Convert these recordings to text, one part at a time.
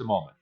a moment.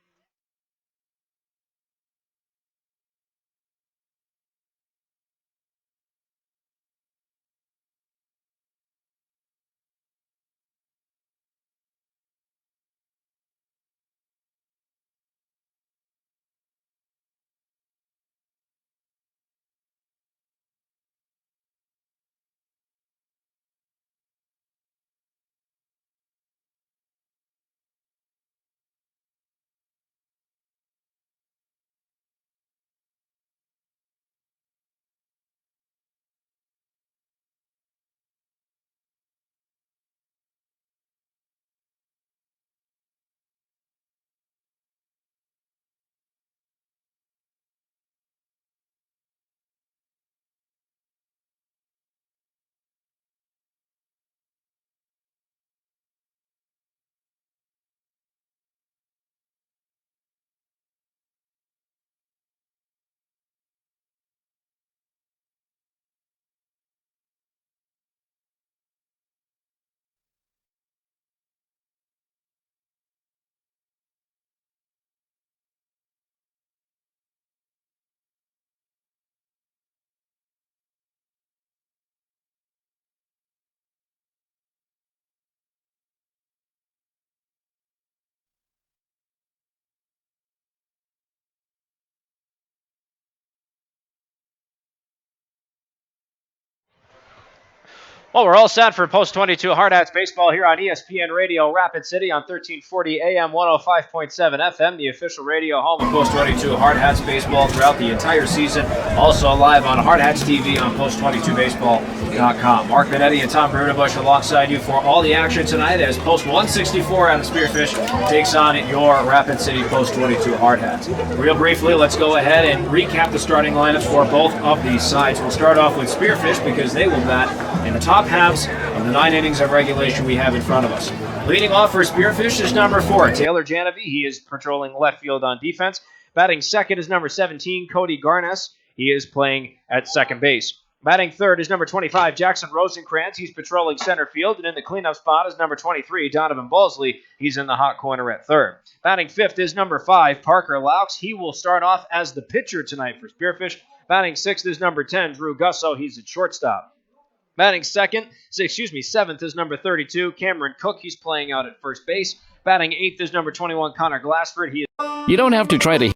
Well, we're all set for Post 22 Hardhats baseball here on ESPN Radio Rapid City on 1340 AM, 105.7 FM, the official radio home of Post 22 Hardhats baseball throughout the entire season. Also live on Hardhats-TV on Post22Baseball.com. Mark Benetti and Tom Bruderbush alongside you for all the action tonight as Post 164 out of Spearfish takes on your Rapid City Post 22 Hardhats. Real briefly, let's go ahead and recap the starting lineups for both of these sides. We'll start off with Spearfish because they will bat in the top halves of the 9 innings of regulation we have in front of us. Leading off for Spearfish is number 4, Taylor Janovi. He is patrolling left field on defense. Batting second is number 17, Cody Garnes. He is playing at second base. Batting third is number 25, Jackson Rosenkrantz. He's patrolling center field. And in the cleanup spot is number 23, Donovan Balsley. He's in the hot corner at third. Batting fifth is number 5, Parker Laux. He will start off as the pitcher tonight for Spearfish. Batting sixth is number 10, Drew Gusso. He's at shortstop. Batting seventh is number 32, Cameron Cook. He's playing out at first base. Batting eighth is number 21, Connor Glassford. You don't have to try to...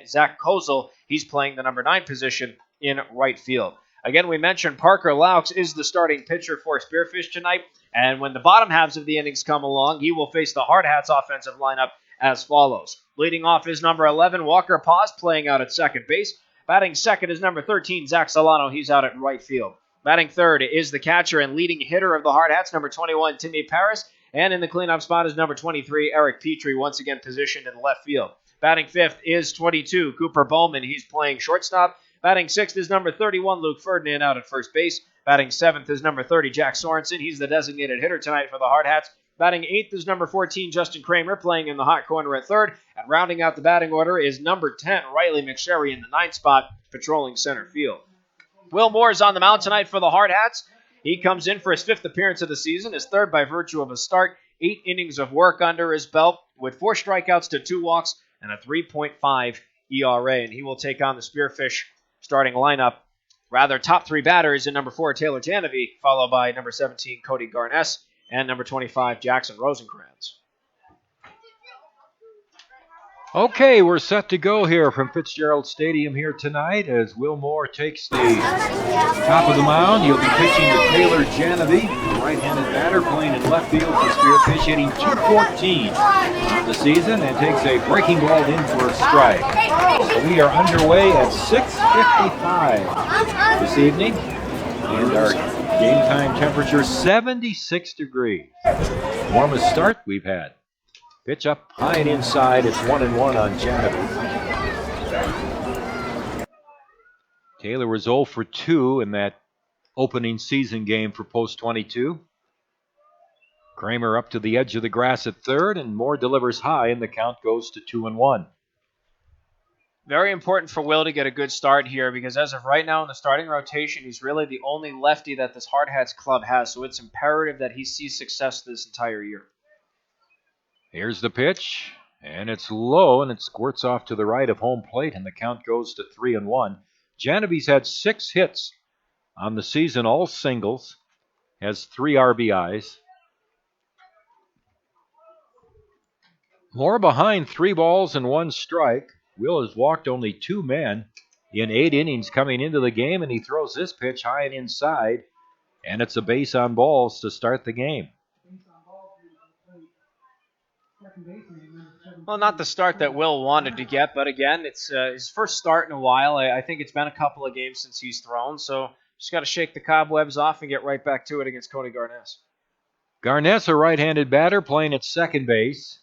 Zach Kozel. He's playing the number 9 position in right field. Again, we mentioned Parker Laux is the starting pitcher for Spearfish tonight. And when the bottom halves of the innings come along, he will face the Hardhats offensive lineup as follows. Leading off is number 11, Walker Paz, playing out at second base. Batting second is number 13, Zach Solano. He's out at right field. Batting third is the catcher and leading hitter of the Hardhats, number 21, Timmy Paris. And in the cleanup spot is number 23, Eric Petrie, once again positioned in left field. Batting fifth is 22, Cooper Bowman. He's playing shortstop. Batting sixth is number 31, Luke Ferdinand, out at first base. Batting seventh is number 30, Jack Sorensen. He's the designated hitter tonight for the Hardhats. Batting eighth is number 14, Justin Kramer, playing in the hot corner at third. And rounding out the batting order is number 10, Riley McSherry, in the 9th spot, patrolling center field. Will Moore is on the mound tonight for the Hardhats. He comes in for his 5th appearance of the season, his 3rd by virtue of a start, 8 innings of work under his belt, with 4 strikeouts to 2 walks and a 3.5 ERA. And he will take on the Spearfish starting lineup. Rather, top 3 batters in number 4, Taylor Janovi, followed by number 17, Cody Garnes, and number 25, Jackson Rosenkrantz. Okay, we're set to go here from Fitzgerald Stadium here tonight as Will Moore takes the top of the mound. He'll be pitching to Taylor Janovi, right-handed batter, playing in left field for Spearfish, hitting .214 on the season, and takes a breaking ball in for a strike. So we are underway at 6:55 this evening, and our game time temperature 76 degrees. Warmest start we've had. Pitch up high and inside. It's 1-1 on Janovi. Taylor was 0 for 2 in that opening season game for Post 22. Kramer up to the edge of the grass at third, and Moore delivers high, and the count goes to 2-1. Very important for Will to get a good start here because as of right now in the starting rotation, he's really the only lefty that this Hardhats club has, so it's imperative that he sees success this entire year. Here's the pitch, and it's low, and it squirts off to the right of home plate, and the count goes to 3-1. Janovy's had 6 hits on the season, all singles, has 3 RBIs. More behind, 3 balls and 1 strike. Will has walked only 2 men in 8 innings coming into the game, and he throws this pitch high and inside, and it's a base on balls to start the game. Well, not the start that Will wanted to get, but again, it's his first start in a while. I think it's been a couple of games since he's thrown, so just got to shake the cobwebs off and get right back to it against Cody Garness. Garness, a right-handed batter, playing at second base.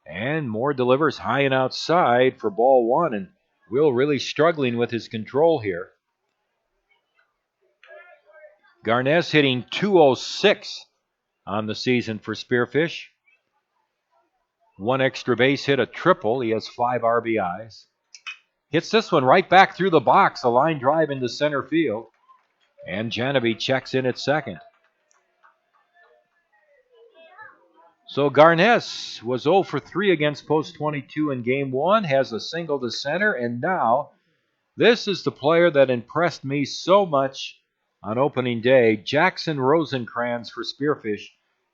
And Moore delivers high and outside for ball 1, and Will really struggling with his control here. Garness hitting .206 on the season for Spearfish. 1 extra base hit, a triple. He has 5 RBIs. Hits this one right back through the box, a line drive into center field. And Janovy checks in at second. So Garness was 0 for 3 against post 22 in game 1, has a single to center, and now this is the player that impressed me so much on opening day, Jackson Rosencrans for Spearfish.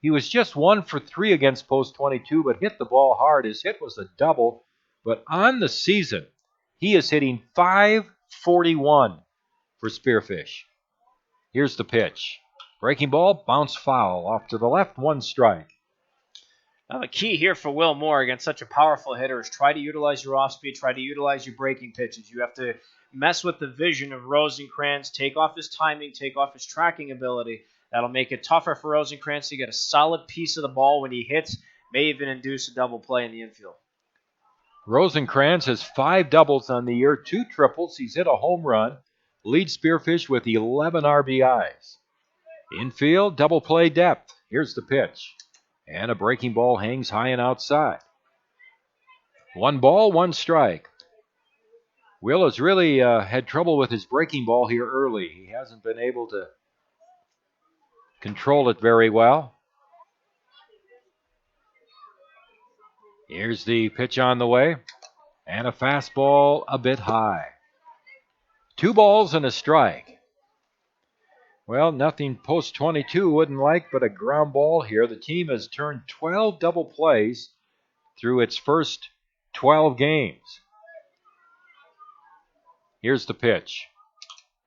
He was just 1 for 3 against post 22, but hit the ball hard. His hit was a double, but on the season, he is hitting .541 for Spearfish. Here's the pitch. Breaking ball, bounce foul, off to the left, 1 strike. Now, the key here for Will Moore against such a powerful hitter is try to utilize your off-speed, try to utilize your breaking pitches. You have to mess with the vision of Rosencrans, take off his timing, take off his tracking ability. That'll make it tougher for Rosencrans to get a solid piece of the ball when he hits, may even induce a double play in the infield. Rosencrans has 5 doubles on the year, 2 triples. He's hit a home run, leads Spearfish with 11 RBIs. Infield, double play depth. Here's the pitch. And a breaking ball hangs high and outside. 1 ball, 1 strike. Will has really had trouble with his breaking ball here early. He hasn't been able to control it very well. Here's the pitch on the way. And a fastball a bit high. 2 balls and a strike. Well, nothing post 22 wouldn't like but a ground ball here. The team has turned 12 double plays through its first 12 games. Here's the pitch.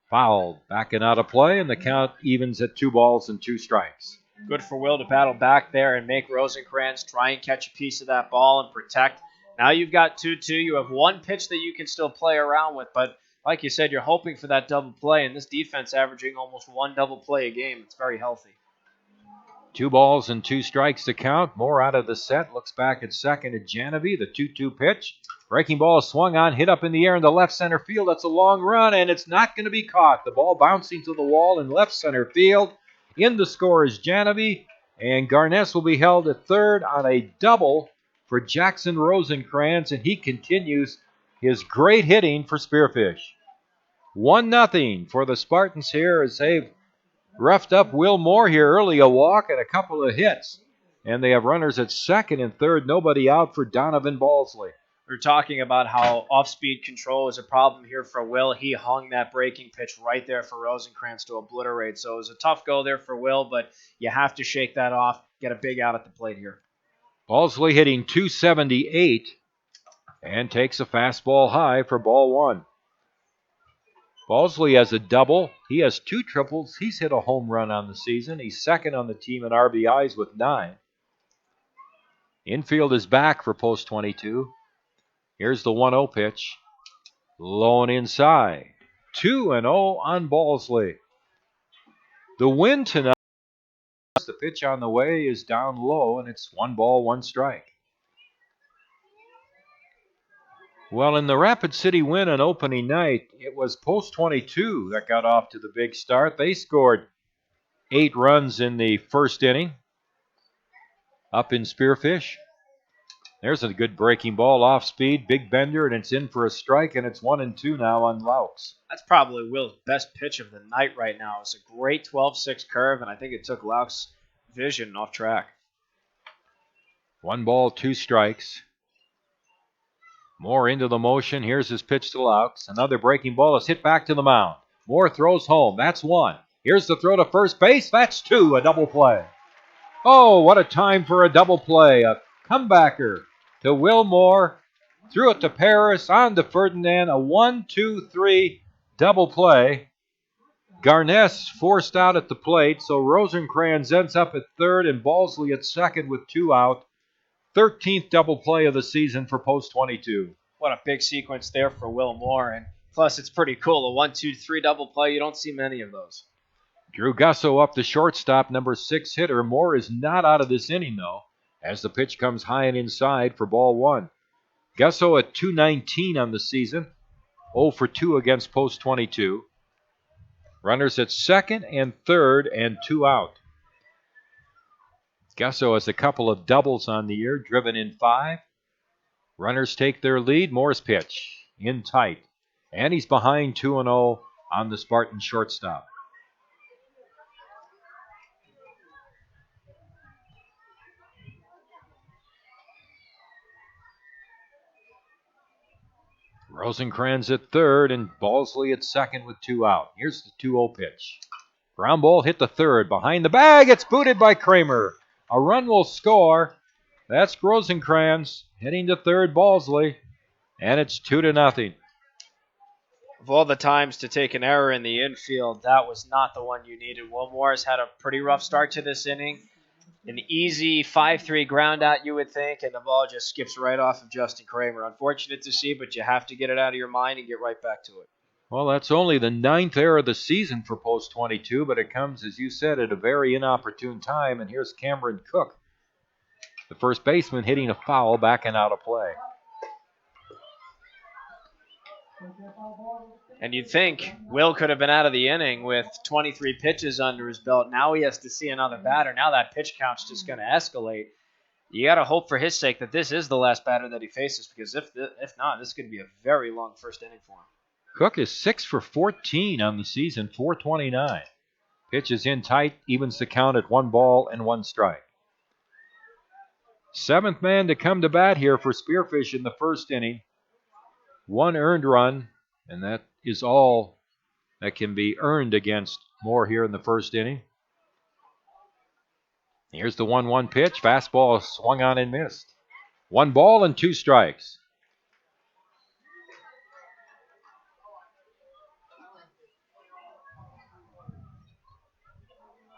Fouled, backing out of play, and the count evens at 2 balls and 2 strikes. Good for Will to battle back there and make Rosencrans try and catch a piece of that ball and protect. Now you've got 2-2. You have 1 pitch that you can still play around with, but like you said, you're hoping for that double play, and this defense averaging almost 1 double play a game. It's very healthy. 2 balls and 2 strikes to count. Moore out of the set, looks back at second at Janovy. The 2-2 pitch. Breaking ball is swung on, hit up in the air in the left center field. That's a long run, and it's not going to be caught. The ball bouncing to the wall in left center field. In the score is Janovy, and Garness will be held at third on a double for Jackson Rosencrans, and he continues his great hitting for Spearfish. 1-0 for the Spartans here as they've roughed up Will Moore here early, a walk and a couple of hits. And they have runners at second and third, nobody out for Donovan Balsley. We're talking about how off-speed control is a problem here for Will. He hung that breaking pitch right there for Rosencrans to obliterate. So it was a tough go there for Will, but you have to shake that off, get a big out at the plate here. Balsley hitting .278 and takes a fastball high for ball 1. Balsley has a double. He has 2 triples. He's hit a home run on the season. He's second on the team in RBIs with 9. Infield is back for post 22. Here's the 1-0 pitch. Low and inside. 2-0 on Balsley. The win tonight, the pitch on the way is down low, and it's 1 ball, 1 strike. Well, in the Rapid City win on opening night, it was post 22 that got off to the big start. They scored 8 runs in the first inning up in Spearfish. There's a good breaking ball off speed, big bender, and it's in for a strike, and it's 1-2 now on Laux. That's probably Will's best pitch of the night right now. It's a great 12-6 curve, and I think it took Laux' vision off track. 1 ball, 2 strikes. Moore into the motion. Here's his pitch to Laux. Another breaking ball is hit back to the mound. Moore throws home. That's 1. Here's the throw to first base. That's 2. A double play. Oh, what a time for a double play. A comebacker to Will Moore. Threw it to Paris. On to Ferdinand. A 1-2-3 double play. Garness forced out at the plate, so Rosencrans ends up at third and Balsley at second with 2 out. 13th double play of the season for Post 22. What a big sequence there for Will Moore. And plus, it's pretty cool. A 1-2-3 double play. You don't see many of those. Drew Gusso up the shortstop, number 6 hitter. Moore is not out of this inning, though, as the pitch comes high and inside for ball 1. Gusso at .219 on the season, 0 for 2 against Post 22. Runners at second and third and 2 out. Gusso has a couple of doubles on the year, driven in 5. Runners take their lead. Moore's pitch in tight. And he's behind 2-0 on the Spartan shortstop. Rosencrans at third and Balsley at second with 2 out. Here's the 2-0 pitch. Ground ball hit the third. Behind the bag, it's booted by Kramer. A run will score. That's Rosencrans heading to third, Balsley. And it's 2-0. Of all the times to take an error in the infield, that was not the one you needed. Will Moore's had a pretty rough start to this inning. An easy 5-3 ground out, you would think, and the ball just skips right off of Justin Kramer. Unfortunate to see, but you have to get it out of your mind and get right back to it. Well, that's only the 9th error of the season for Post 22, but it comes, as you said, at a very inopportune time. And here's Cameron Cook, the first baseman, hitting a foul back and out of play. And you'd think Will could have been out of the inning with 23 pitches under his belt. Now he has to see another batter. Now that pitch count's just going to escalate. You got to hope for his sake that this is the last batter that he faces, because if not, this could be a very long first inning for him. Cook is 6 for 14 on the season, 429. Pitch is in tight, evens the count at 1 ball and 1 strike. 7th man to come to bat here for Spearfish in the first inning. 1 earned run, and that is all that can be earned against Moore here in the first inning. Here's the 1-1 pitch. Fastball swung on and missed. 1 ball and 2 strikes.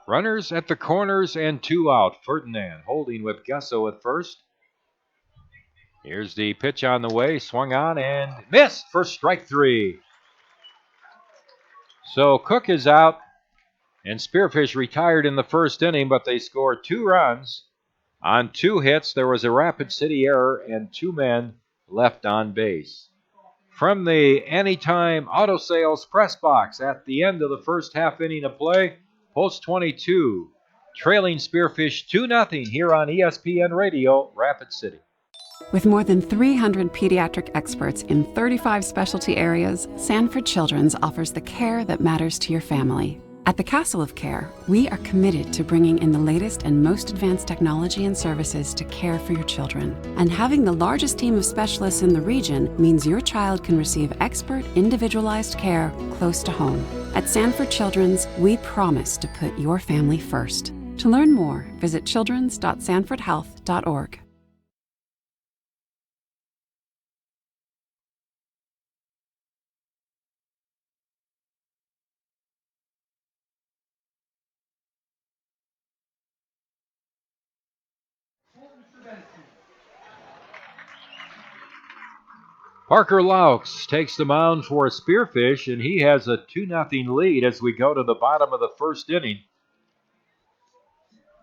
Runners at the corners and 2 out. Ferdinand holding with Gusso at first. Here's the pitch on the way. Swung on and missed for strike 3. So Cook is out, and Spearfish retired in the first inning, but they scored 2 runs on 2 hits. There was a Rapid City error and 2 men left on base. From the Anytime Auto Sales press box at the end of the first half inning of play, Post 22 trailing Spearfish 2-0 here on ESPN Radio, Rapid City. With more than 300 pediatric experts in 35 specialty areas, Sanford Children's offers the care that matters to your family. At the Castle of Care, we are committed to bringing in the latest and most advanced technology and services to care for your children. And having the largest team of specialists in the region means your child can receive expert, individualized care close to home. At Sanford Children's, we promise to put your family first. To learn more, visit childrens.sanfordhealth.org. Parker Laux takes the mound for Spearfish, and he has a 2-0 lead as we go to the bottom of the first inning.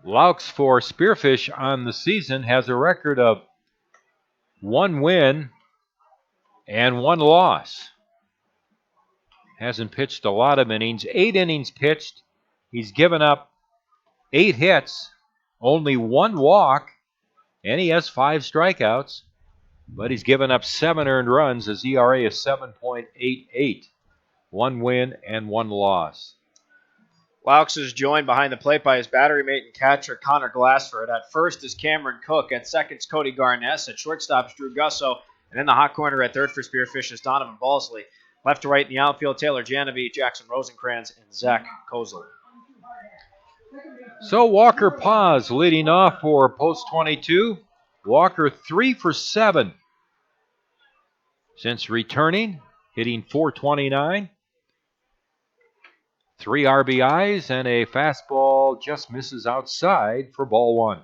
Laux for Spearfish on the season has a record of 1 win and 1 loss. Hasn't pitched a lot of innings. 8 innings pitched. He's given up 8 hits, only 1 walk, and he has 5 strikeouts. But he's given up 7 earned runs. His ERA is 7.88. 1 win and 1 loss. Laux is joined behind the plate by his battery mate and catcher Connor Glassford. At first is Cameron Cook. At second is Cody Garness. At shortstop is Drew Gusso. And in the hot corner at third for Spearfish is Donovan Balsley. Left to right in the outfield, Taylor Janovy, Jackson Rosencrantz, and Zach Kozel. So Walker Paz leading off for post 22. Walker 3 for 7 since returning, hitting .429. 3 RBIs and a fastball just misses outside for ball 1.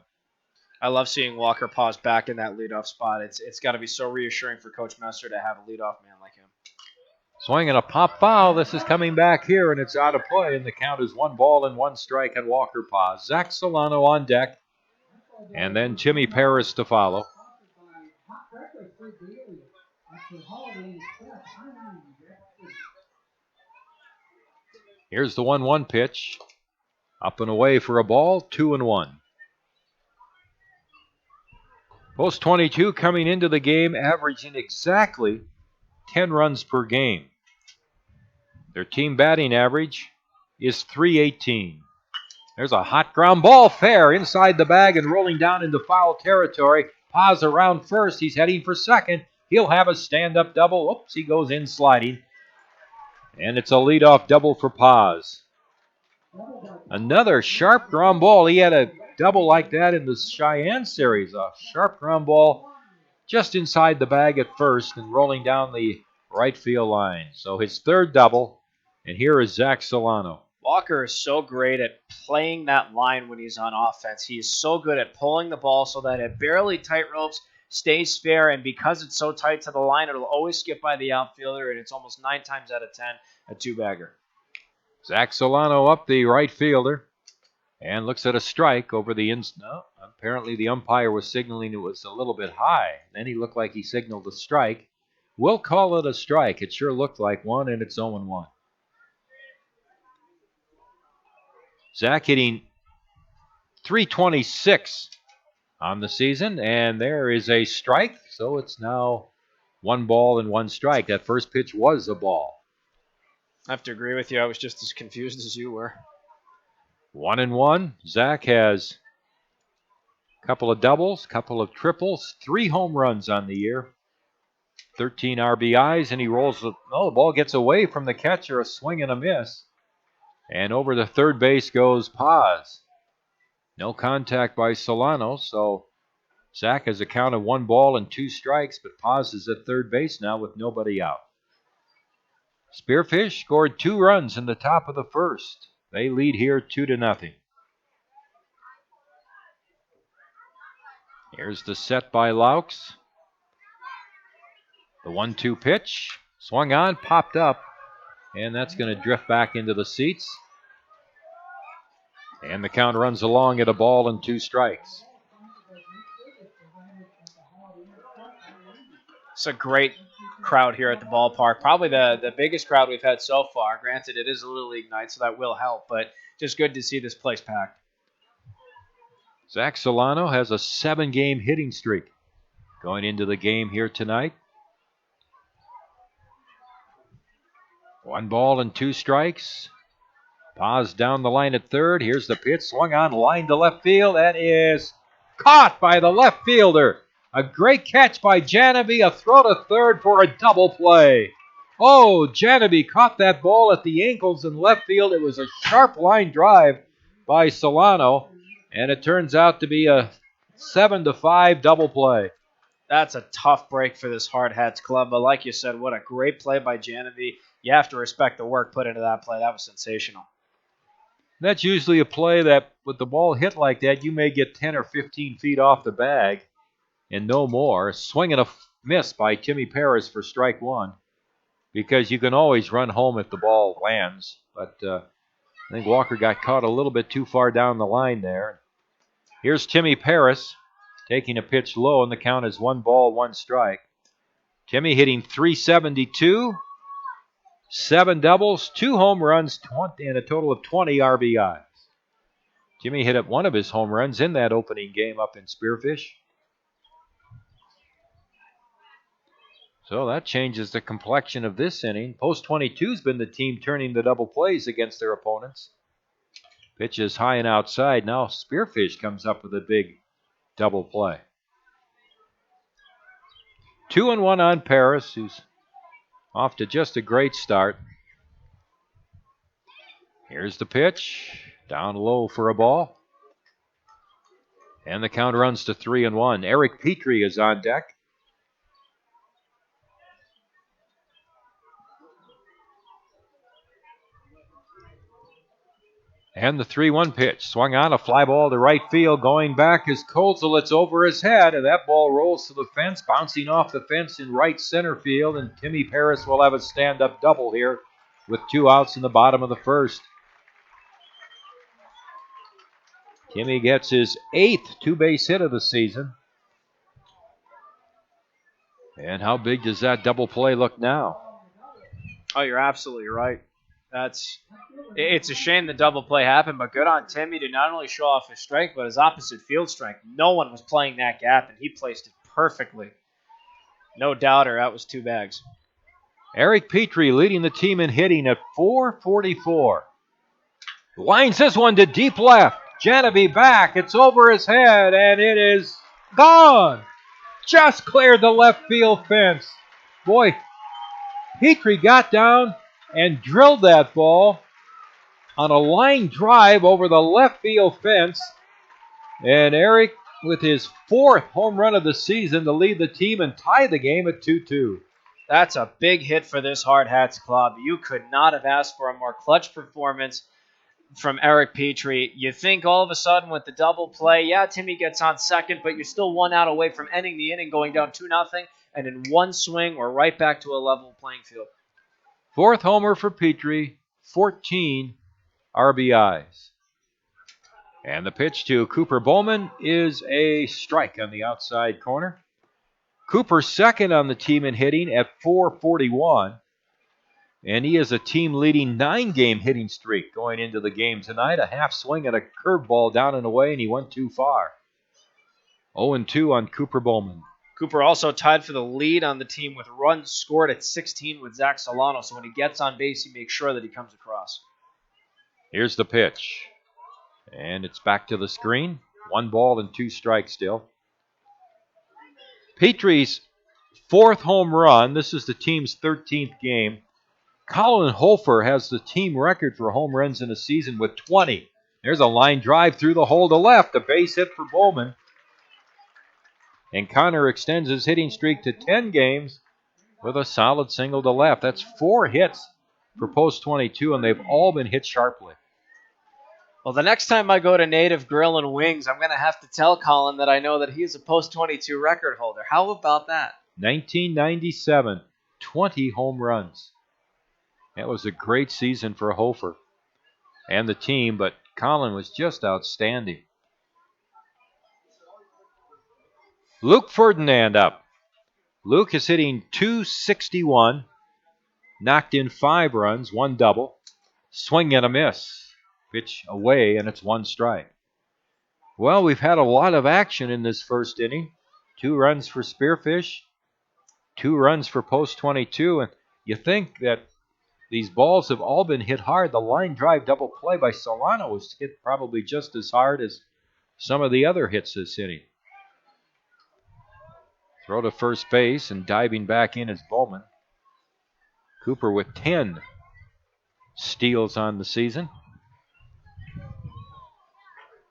I love seeing Walker Paz back in that leadoff spot. It's got to be so reassuring for Coach Messer to have a leadoff man like him. Swinging a pop foul. This is coming back here, and it's out of play, and the count is 1 ball and 1 strike on Walker Paz. Zach Solano on deck, and then Timmy Paris to follow. Here's the 1-1 pitch. Up and away for a ball, 2-1. Post 22 coming into the game, averaging exactly 10 runs per game. Their team batting average is .318. There's a hot ground ball, fair inside the bag and rolling down into foul territory. Paz around first. He's heading for second. He'll have a stand-up double. Oops, he goes in sliding. And it's a leadoff double for Paz. Another sharp ground ball. He had a double like that in the Cheyenne series. A sharp ground ball just inside the bag at first and rolling down the right field line. So his third double. And here is Zach Solano. Walker is so great at playing that line when he's on offense. He is so good at pulling the ball so that it barely tight ropes, stays fair, and because it's so tight to the line, it'll always skip by the outfielder, and it's almost 9 times out of 10 a 2-bagger. Zach Solano up the right fielder and looks at a strike over the no, apparently the umpire was signaling it was a little bit high. Then he looked like he signaled a strike. We'll call it a strike. It sure looked like one, and it's 0-1. Zach hitting .326 on the season, and there is a strike, so it's now 1 ball and 1 strike. That first pitch was a ball. I have to agree with you. I was just as confused as you were. 1-1. Zach has a couple of doubles, couple of triples, 3 home runs on the year, 13 RBIs, and he rolls the ball gets away from the catcher, a swing and a miss. And over the third base goes Paz. No contact by Solano, so Zach has a count of 1 ball and 2 strikes, but Paz is at third base now with nobody out. Spearfish scored 2 runs in the top of the first. They lead here 2-0. Here's the set by Laux. The 1-2 pitch, swung on, popped up, and that's going to drift back into the seats. And the count runs along at 1 ball and 2 strikes. It's a great crowd here at the ballpark. Probably the biggest crowd we've had so far. Granted, it is a Little League night, so that will help, but just good to see this place packed. Zach Solano has a 7-game hitting streak going into the game here tonight. 1 ball and 2 strikes. Paz down the line at third. Here's the pitch. Swung on, line to left field. That is caught by the left fielder. A great catch by Janovy. A throw to third for a double play. Oh, Janovy caught that ball at the ankles in left field. It was a sharp line drive by Solano, and it turns out to be a 7-5 double play. That's a tough break for this Hardhats club, but like you said, what a great play by Janovy. You have to respect the work put into that play. That was sensational. That's usually a play that with the ball hit like that, you may get 10 or 15 feet off the bag and no more. Swing and a miss by Timmy Paris for strike 1, because you can always run home if the ball lands. But I think Walker got caught a little bit too far down the line there. Here's Timmy Paris taking a pitch low, and the count is 1 ball, 1 strike. Timmy hitting .372. 7 doubles, 2 home runs, 20, and a total of 20 RBIs. Jimmy hit up one of his home runs in that opening game up in Spearfish. So that changes the complexion of this inning. Post 22's been the team turning the double plays against their opponents. Pitch is high and outside. Now Spearfish comes up with a big double play. 2-1 on Paris, who's off to just a great start. Here's the pitch. Down low for a ball. And the count runs to 3-1. Eric Petrie is on deck. And the 3-1 pitch. Swung on, a fly ball to right field. Going back is Kozel. It's over his head, and that ball rolls to the fence, bouncing off the fence in right center field. And Timmy Paris will have a stand-up double here with 2 outs in the bottom of the first. Timmy gets his 8th 2-base hit of the season. And how big does that double play look now? Oh, you're absolutely right. It's a shame the double play happened, but good on Timmy to not only show off his strength, but his opposite field strength. No one was playing that gap, and he placed it perfectly. No doubter, that was 2 bags. Eric Petrie leading the team in hitting at .444. Lines this one to deep left. Genevieve back. It's over his head, and it is gone. Just cleared the left field fence. Boy, Petrie got down and drilled that ball on a line drive over the left field fence. And Eric with his 4th home run of the season to lead the team and tie the game at 2-2. That's a big hit for this Hardhats club. You could not have asked for a more clutch performance from Eric Petrie. You think all of a sudden with the double play, yeah, Timmy gets on second, but you're still 1 out away from ending the inning, going down 2-0, and in one swing, we're right back to a level playing field. 4th homer for Petrie, 14 RBIs. And the pitch to Cooper Bowman is a strike on the outside corner. Cooper 2nd on the team in hitting at .441. And he has a team-leading 9-game hitting streak going into the game tonight. A half swing and a curveball down and away, and he went too far. 0-2 on Cooper Bowman. Cooper also tied for the lead on the team with runs scored at 16 with Zach Solano. So when he gets on base, he makes sure that he comes across. Here's the pitch. And it's back to the screen. 1 ball and 2 strikes still. Petrie's 4th home run. This is the team's 13th game. Colin Hofer has the team record for home runs in a season with 20. There's a line drive through the hole to left. A base hit for Bowman. And Connor extends his hitting streak to 10 games with a solid single to left. That's 4 hits for Post 22, and they've all been hit sharply. Well, the next time I go to Native Grill and Wings, I'm going to have to tell Colin that I know that he's a Post 22 record holder. How about that? 1997, 20 home runs. That was a great season for Hofer and the team, but Colin was just outstanding. Luke Ferdinand up. Luke is hitting .261, knocked in 5 runs, 1 double, swing and a miss. Pitch away, and it's 1 strike. Well, we've had a lot of action in this first inning. 2 runs for Spearfish, 2 runs for Post 22, and you think that these balls have all been hit hard. The line drive double play by Solano was hit probably just as hard as some of the other hits this inning. Throw to first base, and diving back in is Bowman. Cooper with 10 steals on the season.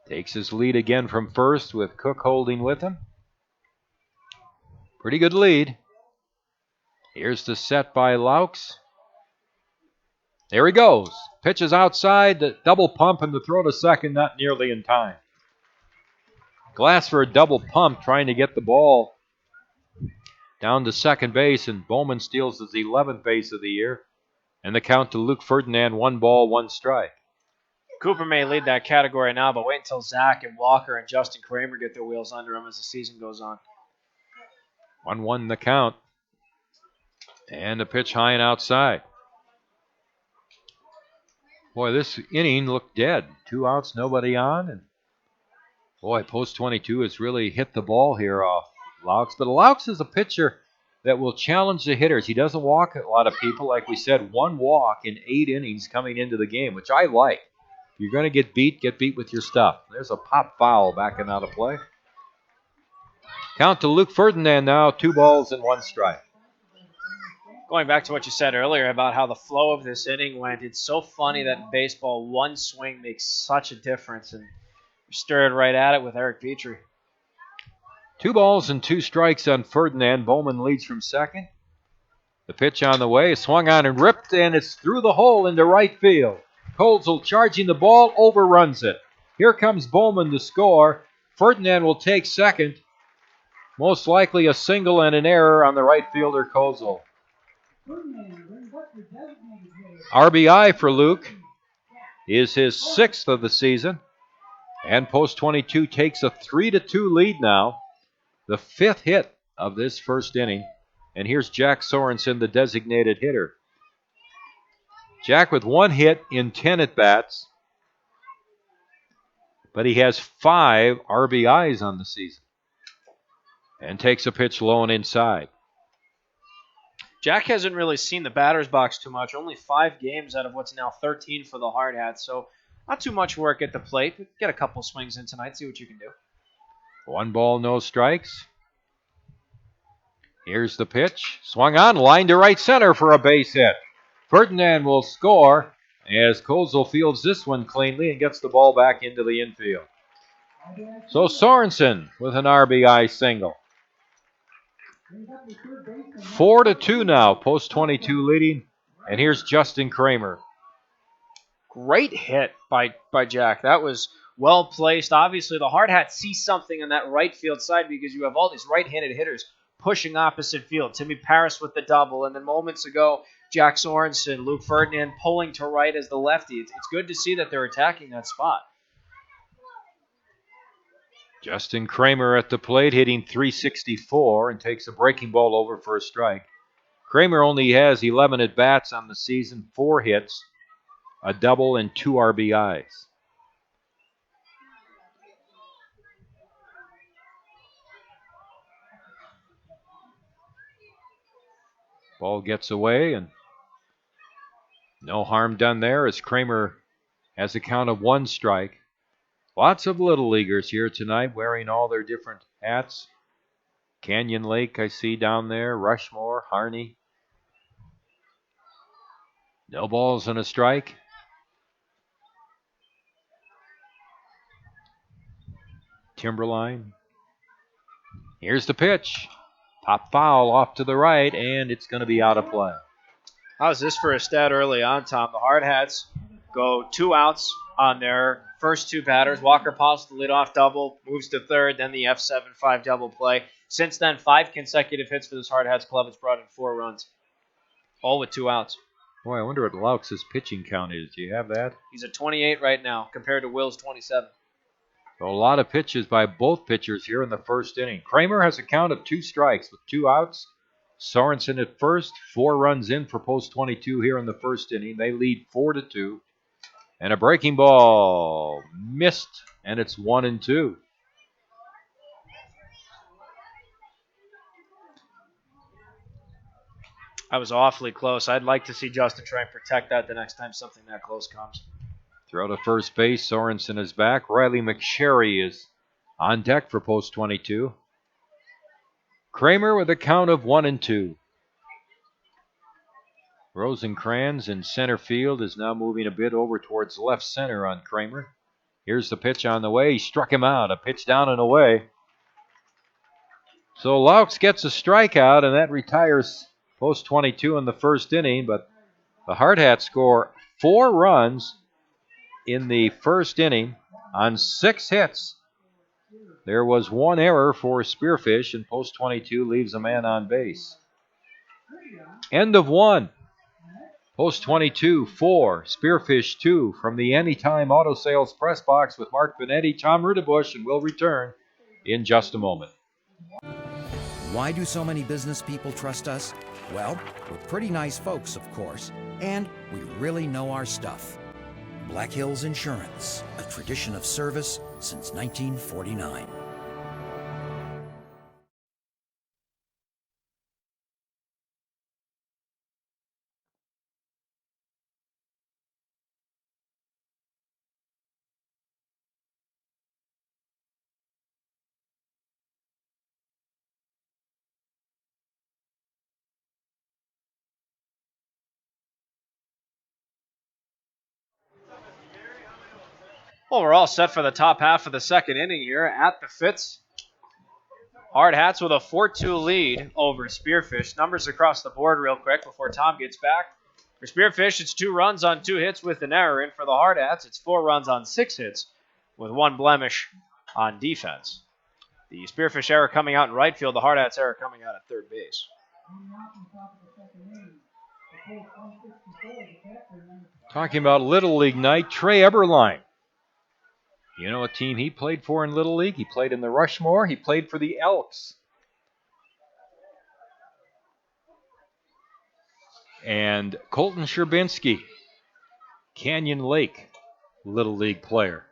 Takes his lead again from first with Cook holding with him. Pretty good lead. Here's the set by Laux. There he goes. Pitches outside, the double pump, and the throw to second, not nearly in time. Glass for a double pump, trying to get the ball down to second base, and Bowman steals his 11th base of the year. And the count to Luke Ferdinand, 1 ball, 1 strike. Cooper may lead that category now, but wait until Zach and Walker and Justin Kramer get their wheels under him as the season goes on. 1-1 the count. And a pitch high and outside. Boy, this inning looked dead. 2 outs, nobody on. And boy, Post 22 has really hit the ball here off Laux. But Laux is a pitcher that will challenge the hitters. He doesn't walk a lot of people. Like we said, 1 walk in 8 innings coming into the game, which I like. If you're going to get beat with your stuff. There's a pop foul backing out of play. Count to Luke Ferdinand now, 2 balls and 1 strike. Going back to what you said earlier about how the flow of this inning went, it's so funny that in baseball, one swing makes such a difference, and you stared right at it with Eric Petrie. 2 balls and 2 strikes on Ferdinand. Bowman leads from second. The pitch on the way, swung on and ripped, and it's through the hole into right field. Kozel charging the ball, overruns it. Here comes Bowman to score. Ferdinand will take second. Most likely a single and an error on the right fielder, Kozel. RBI for Luke is his 6th of the season. And Post 22 takes a 3-2 lead now. The 5th hit of this first inning. And here's Jack Sorensen, the designated hitter. Jack with 1 hit in 10 at-bats. But he has 5 RBIs on the season. And takes a pitch low and inside. Jack hasn't really seen the batter's box too much. Only 5 games out of what's now 13 for the Hardhats. So not too much work at the plate. But get a couple swings in tonight. See what you can do. 1 ball, no strikes. Here's the pitch. Swung on, line to right center for a base hit. Ferdinand will score as Kozel fields this one cleanly and gets the ball back into the infield. So Sorensen with an RBI single. 4-2 now, Post 22 leading. And here's Justin Kramer. Great hit by Jack. That was well placed. Obviously, the Hardhats see something on that right field side because you have all these right-handed hitters pushing opposite field. Timmy Paris with the double, and then moments ago, Jack Sorensen, Luke Ferdinand pulling to right as the lefty. It's good to see that they're attacking that spot. Justin Kramer at the plate, hitting .364 and takes a breaking ball over for a strike. Kramer only has 11 at-bats on the season, 4 hits, a double, and 2 RBIs. Ball gets away, and no harm done there as Kramer has a count of 1 strike. Lots of little leaguers here tonight wearing all their different hats. Canyon Lake, I see down there. Rushmore, Harney. No balls and a strike. Timberline. Here's the pitch. Pop foul off to the right, and it's going to be out of play. How's this for a stat early on, Tom? The Hardhats go 2 outs on their first 2 batters. Walker Pauls the leadoff double, moves to third, then the F7-5 double play. Since then, 5 consecutive hits for this Hardhats club. It's brought in 4 runs, all with 2 outs. Boy, I wonder what Laux' pitching count is. Do you have that? He's at 28 right now, compared to Will's 27. So a lot of pitches by both pitchers here in the first inning. Kramer has a count of 2 strikes with 2 outs. Sorensen at first, 4 runs in for Post 22 here in the first inning. They lead 4-2. And a breaking ball missed, and it's 1-2. I was awfully close. I'd like to see Justin try and protect that the next time something that close comes. Throw to first base. Sorensen is back. Riley McSherry is on deck for Post 22. Kramer with a count of 1-2. Rosencrans in center field is now moving a bit over towards left center on Kramer. Here's the pitch on the way. He struck him out. A pitch down and away. So Laux gets a strikeout, and that retires Post 22 in the first inning. But the Hardhats score 4 runs in the first inning on 6 hits. There was 1 error for Spearfish, and Post 22 leaves a man on base. End of 1. Post 22, 4, Spearfish 2 from the Anytime Auto Sales Press Box with Mark Benetti, Tom Rudebush, and we'll return in just a moment. Why do so many business people trust us? Well, we're pretty nice folks, of course, and we really know our stuff. Black Hills Insurance, a tradition of service since 1949. Well, we're all set for the top half of the second inning here at the Fitz. Hardhats with a 4-2 lead over Spearfish. Numbers across the board real quick before Tom gets back. For Spearfish, it's 2 runs on 2 hits with an error. And for the Hardhats, it's 4 runs on 6 hits with 1 blemish on defense. The Spearfish error coming out in right field, the Hardhats error coming out at third base. Talking about Little League night, Trey Eberline. You know what team he played for in Little League? He played in the Rushmore. He played for the Elks. And Colton Sherbinski, Canyon Lake Little League player.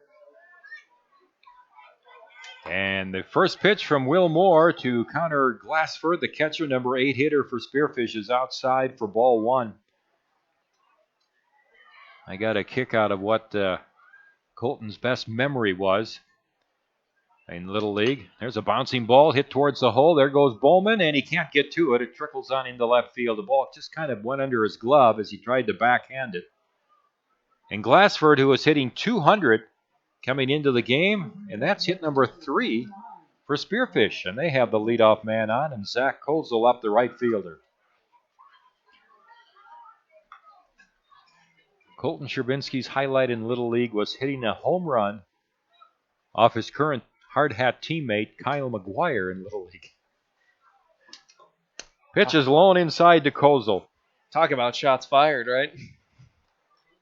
And the first pitch from Will Moore to Connor Glassford, the catcher, number 8 hitter for Spearfish, is outside for ball 1. I got a kick out of what Colton's best memory was in Little League. There's a bouncing ball hit towards the hole. There goes Bowman, and he can't get to it. It trickles on into left field. The ball just kind of went under his glove as he tried to backhand it. And Glassford, who was hitting 200 coming into the game, and that's hit number 3 for Spearfish. And they have the leadoff man on, and Zach Kozel up the right fielder. Colton Sherbinski's highlight in Little League was hitting a home run off his current hard hat teammate, Kyle McGuire, in Little League. Pitch is low inside to Kozel. Talk about shots fired, right?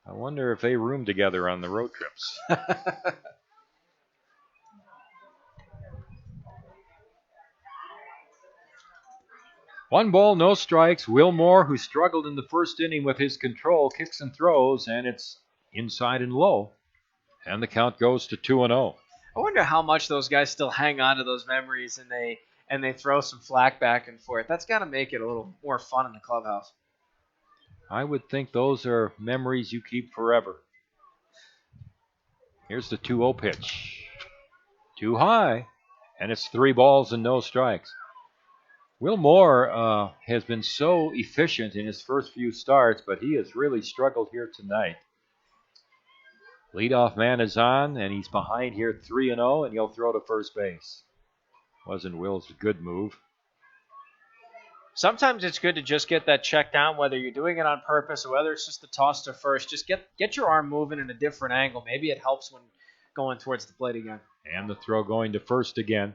I wonder if they room together on the road trips. 1 ball, no strikes. Will Moore, who struggled in the first inning with his control, kicks and throws, and it's inside and low. And the count goes to 2-0. I wonder how much those guys still hang on to those memories and they throw some flack back and forth. That's got to make it a little more fun in the clubhouse. I would think those are memories you keep forever. Here's the 2-0 pitch. Too high, and it's 3 balls and no strikes. Will Moore has been so efficient in his first few starts, but he has really struggled here tonight. Leadoff man is on, and he's behind here 3-0, and he'll throw to first base. Wasn't Will's good move. Sometimes it's good to just get that check down, whether you're doing it on purpose or whether it's just a toss to first. Just get your arm moving in a different angle. Maybe it helps when going towards the plate again. And the throw going to first again.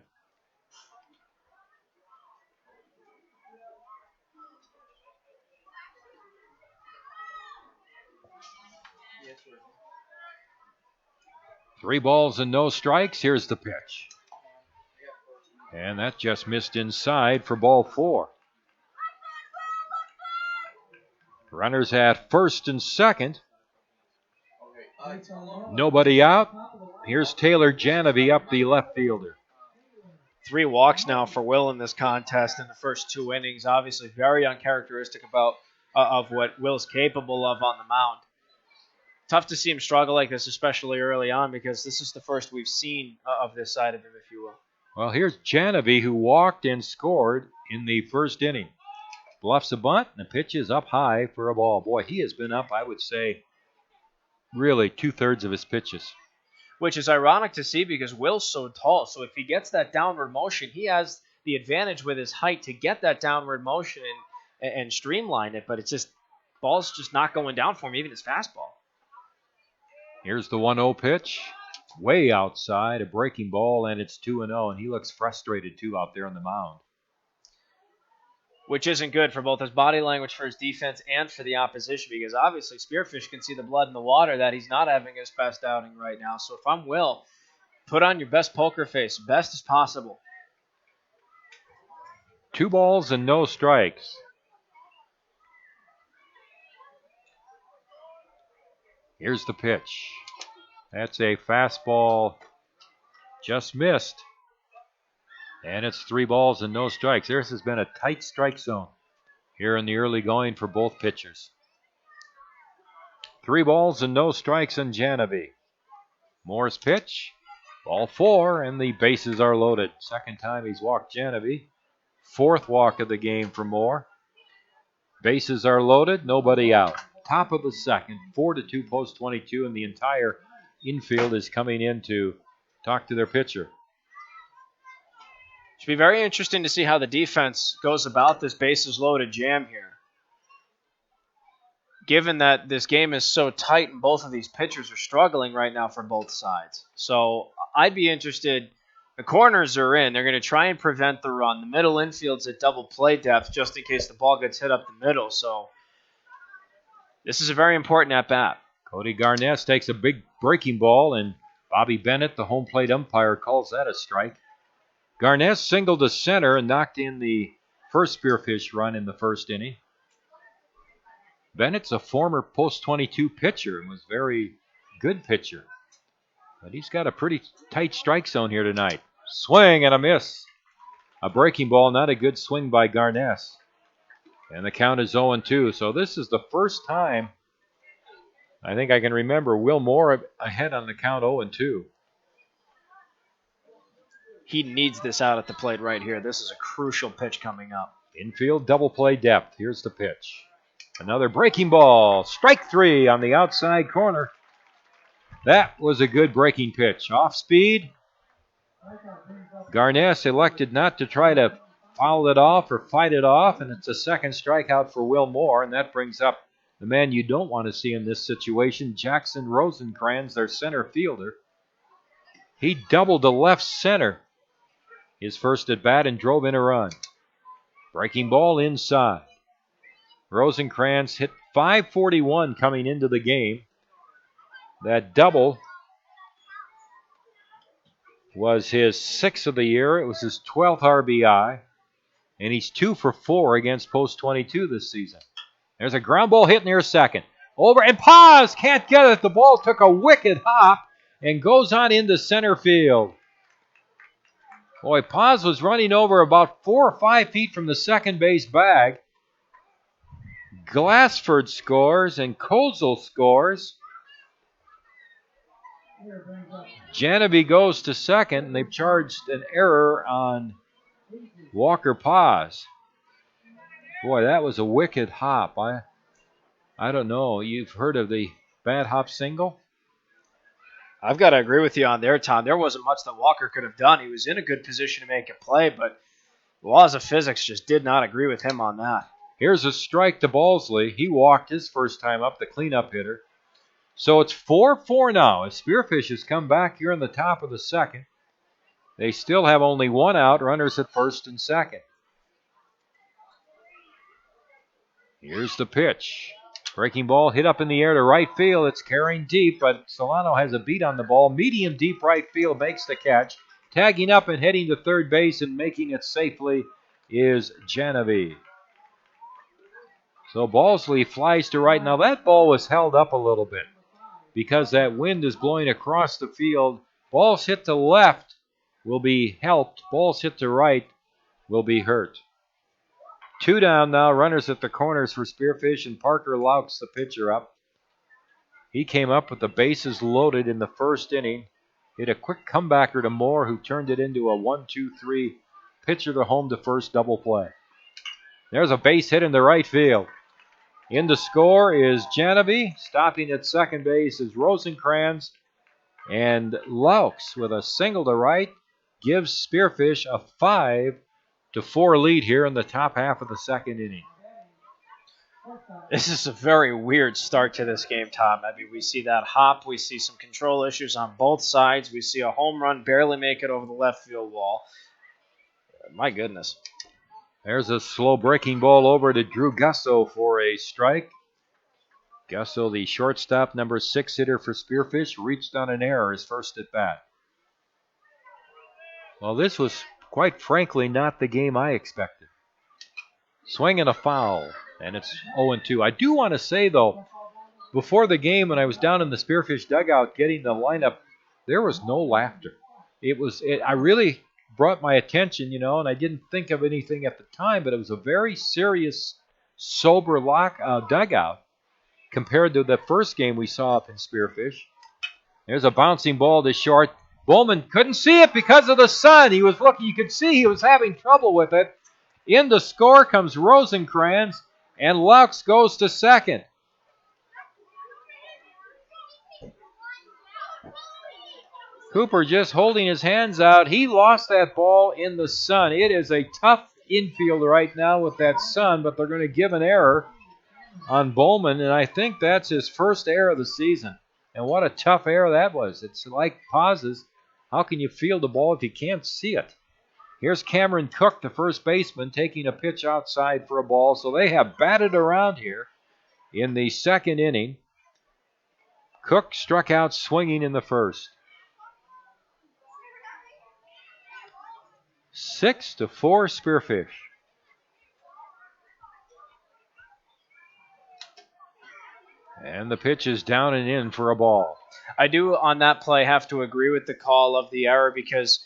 Three balls and no strikes. Here's the pitch. And that just missed inside for ball 4. Runners at first and second. Nobody out. Here's Taylor Janovy up the left fielder. 3 walks now for Will in this contest in the first 2 innings. Obviously very uncharacteristic of what Will's capable of on the mound. Tough to see him struggle like this, especially early on, because this is the first we've seen of this side of him, if you will. Well, here's Janovy, who walked and scored in the first inning. Bluffs a bunt, and the pitch is up high for a ball. Boy, he has been up, I would say, really 2/3 of his pitches. Which is ironic to see because Will's so tall. So if he gets that downward motion, he has the advantage with his height to get that downward motion and streamline it. But it's just, ball's just not going down for him, even his fastball. Here's the 1-0 pitch. Way outside, a breaking ball, and it's 2-0. And he looks frustrated, too, out there on the mound. Which isn't good for both his body language for his defense and for the opposition, because obviously Spearfish can see the blood in the water that he's not having his best outing right now. So if I'm Will, put on your best poker face, best as possible. 2 balls and no strikes. Here's the pitch. That's a fastball just missed. And it's 3 balls and no strikes. This has been a tight strike zone here in the early going for both pitchers. 3 balls and no strikes on Janovy. Moore's pitch. Ball 4, and the bases are loaded. Second time he's walked Janovy. 4th walk of the game for Moore. Bases are loaded, nobody out. Top of the second, 4-2 post 22 in the entire infield is coming in to talk to their pitcher. Should be very interesting to see how the defense goes about this bases loaded jam here. Given that this game is so tight and both of these pitchers are struggling right now for both sides. So I'd be interested. The corners are in. They're going to try and prevent the run. The middle infield's at double play depth just in case the ball gets hit up the middle. So this is a very important at-bat. Cody Garness takes a big breaking ball, and Bobby Bennett, the home plate umpire, calls that a strike. Garness singled to center and knocked in the first Spearfish run in the first inning. Bennett's a former post-22 pitcher and was a very good pitcher. But he's got a pretty tight strike zone here tonight. Swing and a miss. A breaking ball, not a good swing by Garness. And the count is 0-2. So this is the first time I think I can remember Will Moore ahead on the count 0-2. He needs this out at the plate right here. This is a crucial pitch coming up. Infield double play depth. Here's the pitch. Another breaking ball. Strike 3 on the outside corner. That was a good breaking pitch. Off speed. Garness elected not to try to foul it off or fight it off, and it's a second strikeout for Will Moore, and that brings up the man you don't want to see in this situation, Jackson Rosencrans, their center fielder. He doubled to left center his first at bat and drove in a run. Breaking ball inside. Rosencrans hit .541 coming into the game. That double was his 6th of the year. It was his 12th RBI. And he's 2 for 4 against post 22 this season. There's a ground ball hit near second. Over and Paz can't get it. The ball took a wicked hop and goes on into center field. Boy, Paz was running over about 4 or 5 feet from the second base bag. Glassford scores and Kozel scores. Janovy goes to second, and they've charged an error on Walker Paz. Boy, that was a wicked hop. I don't know. You've heard of the bad hop single? I've got to agree with you on there, Tom. There wasn't much that Walker could have done. He was in a good position to make a play, but the laws of physics just did not agree with him on that. Here's a strike to Balsley. He walked his first time up, the cleanup hitter. So it's 4-4 now as Spearfish has come back here in the top of the second. They still have only one out, runners at first and second. Here's the pitch. Breaking ball hit up in the air to right field. It's carrying deep, but Solano has a beat on the ball. Medium deep right field makes the catch. Tagging up and heading to third base and making it safely is Janovy. So Balsley flies to right. Now that ball was held up a little bit because that wind is blowing across the field. Balls hit to left will be helped. Balls hit to right will be hurt. 2 down now, runners at the corners for Spearfish, and Parker Laux, the pitcher, up. He came up with the bases loaded in the first inning. Hit a quick comebacker to Moore, who turned it into a 1-2-3 pitcher to home to first double play. There's a base hit in the right field. In to score is Janovy. Stopping at second base is Rosencrans. And Laux, with a single to right, gives Spearfish a 5-4 lead here in the top half of the second inning. This is a very weird start to this game, Tom. I mean, we see that hop. We see some control issues on both sides. We see a home run barely make it over the left field wall. My goodness. There's a slow breaking ball over to Drew Gusso for a strike. Gusso, the shortstop, number 6 hitter for Spearfish, reached on an error his first at bat. Well, this was, quite frankly, not the game I expected. Swing and a foul, and it's 0-2. I do want to say, though, before the game, when I was down in the Spearfish dugout getting the lineup, there was no laughter. I really brought my attention, and I didn't think of anything at the time, but it was a very serious, sober dugout compared to the first game we saw up in Spearfish. There's a bouncing ball to short. Bowman couldn't see it because of the sun. He was looking. You could see he was having trouble with it. In to score comes Rosencrans, and Laux goes to second. Cooper just holding his hands out. He lost that ball in the sun. It is a tough infield right now with that sun, but they're going to give an error on Bowman, and I think that's his first error of the season. And what a tough error that was. It's like pauses. How can you field the ball if you can't see it? Here's Cameron Cook, the first baseman, taking a pitch outside for a ball. So they have batted around here in the second inning. Cook struck out swinging in the first. 6-4 Spearfish. And the pitch is down and in for a ball. I do, on that play, have to agree with the call of the error because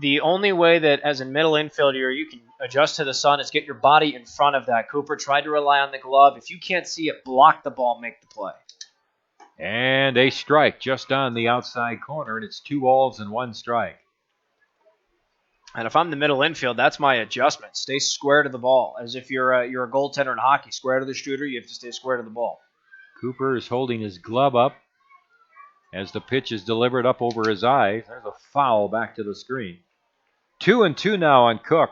the only way that, as a middle infielder, you can adjust to the sun is get your body in front of that. Cooper tried to rely on the glove. If you can't see it, block the ball, make the play. And a strike just on the outside corner, and it's 2 balls and 1 strike. And if I'm the middle infield, that's my adjustment. Stay square to the ball. As if you're a goaltender in hockey. Square to the shooter, you have to stay square to the ball. Cooper is holding his glove up as the pitch is delivered up over his eyes. There's a foul back to the screen. 2-2 now on Cook.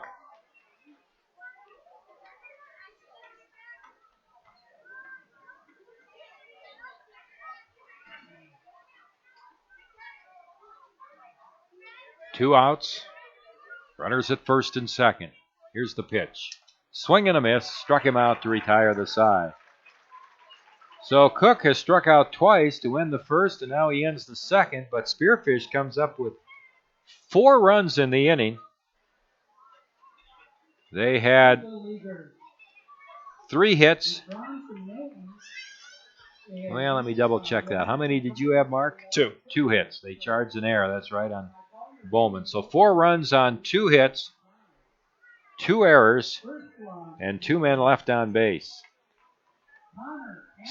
Two outs. Runners at first and second. Here's the pitch. Swing and a miss. Struck him out to retire the side. So Cook has struck out twice to end the first, and now he ends the second. But Spearfish comes up with 4 runs in the inning. They had 3 hits. Well, let me double check that. How many did you have, Mark? 2. 2 hits. They charged an error. That's right, on Bowman. So 4 runs on 2 hits, 2 errors, and 2 men left on base.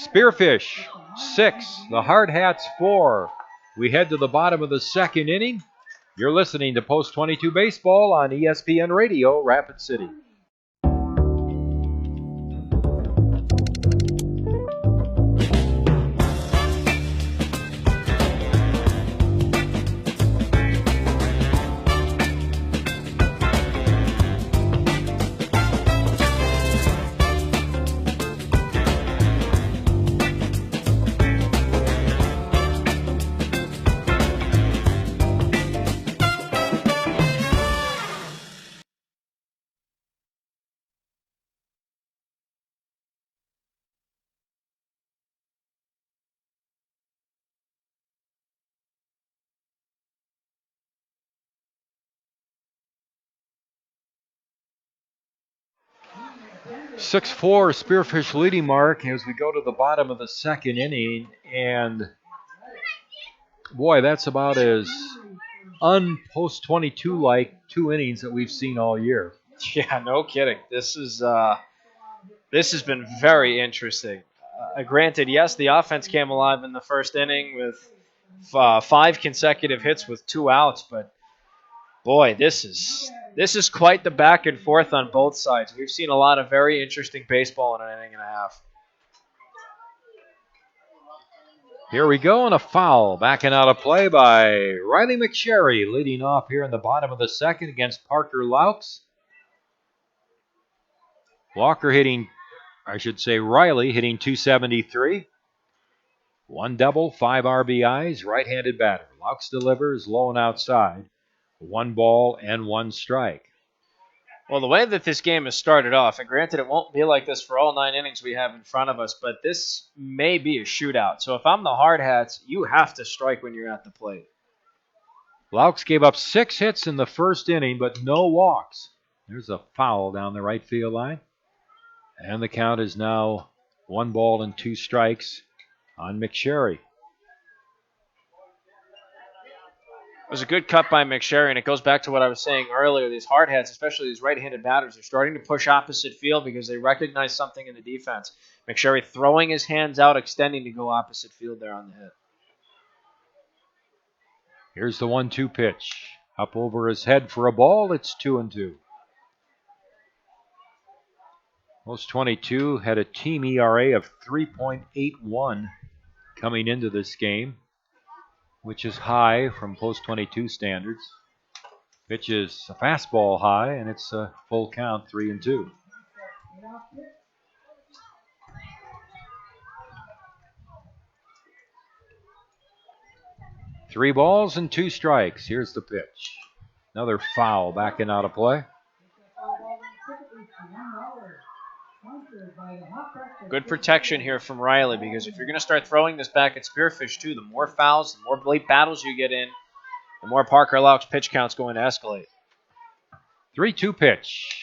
Spearfish 6, the Hardhats 4. We head to the bottom of the second inning. You're listening to Post 22 Baseball on ESPN Radio, Rapid City. Six-four Spearfish leading, Mark, as we go to the bottom of the second inning. And, boy, that's about as un-Post 22-like 2 innings that we've seen all year. Yeah, no kidding. This has been very interesting. Granted, yes, the offense came alive in the first inning with 5 consecutive hits with 2 outs, but boy, this is quite the back and forth on both sides. We've seen a lot of very interesting baseball in an inning and a half. Here we go, and a foul. Backing out of play by Riley McSherry, leading off here in the bottom of the second against Parker Laux. Riley hitting 273. 1 double, 5 RBIs, right-handed batter. Laux delivers low and outside. 1 ball and 1 strike. Well, the way that this game has started off, and granted it won't be like this for all 9 innings we have in front of us, but this may be a shootout. So if I'm the Hardhats, you have to strike when you're at the plate. Laux gave up 6 hits in the first inning, but no walks. There's a foul down the right field line. And the count is now 1 ball and 2 strikes on McSherry. It was a good cut by McSherry, and it goes back to what I was saying earlier. These Hardhats, especially these right-handed batters, are starting to push opposite field because they recognize something in the defense. McSherry throwing his hands out, extending to go opposite field there on the hit. Here's the 1-2 pitch. Up over his head for a ball. It's 2-2. Post 22 had a team ERA of 3.81 coming into this game. which is high from post 22 standards. Pitch is a fastball high, and it's a full count, 3-2. Three balls and two strikes. Here's the pitch. Another foul backing out of play. Good protection here from Riley, because if you're going to start throwing this back at Spearfish too, the more fouls, the more late battles you get in, the more Parker Lauck's pitch count's going to escalate. 3-2 pitch.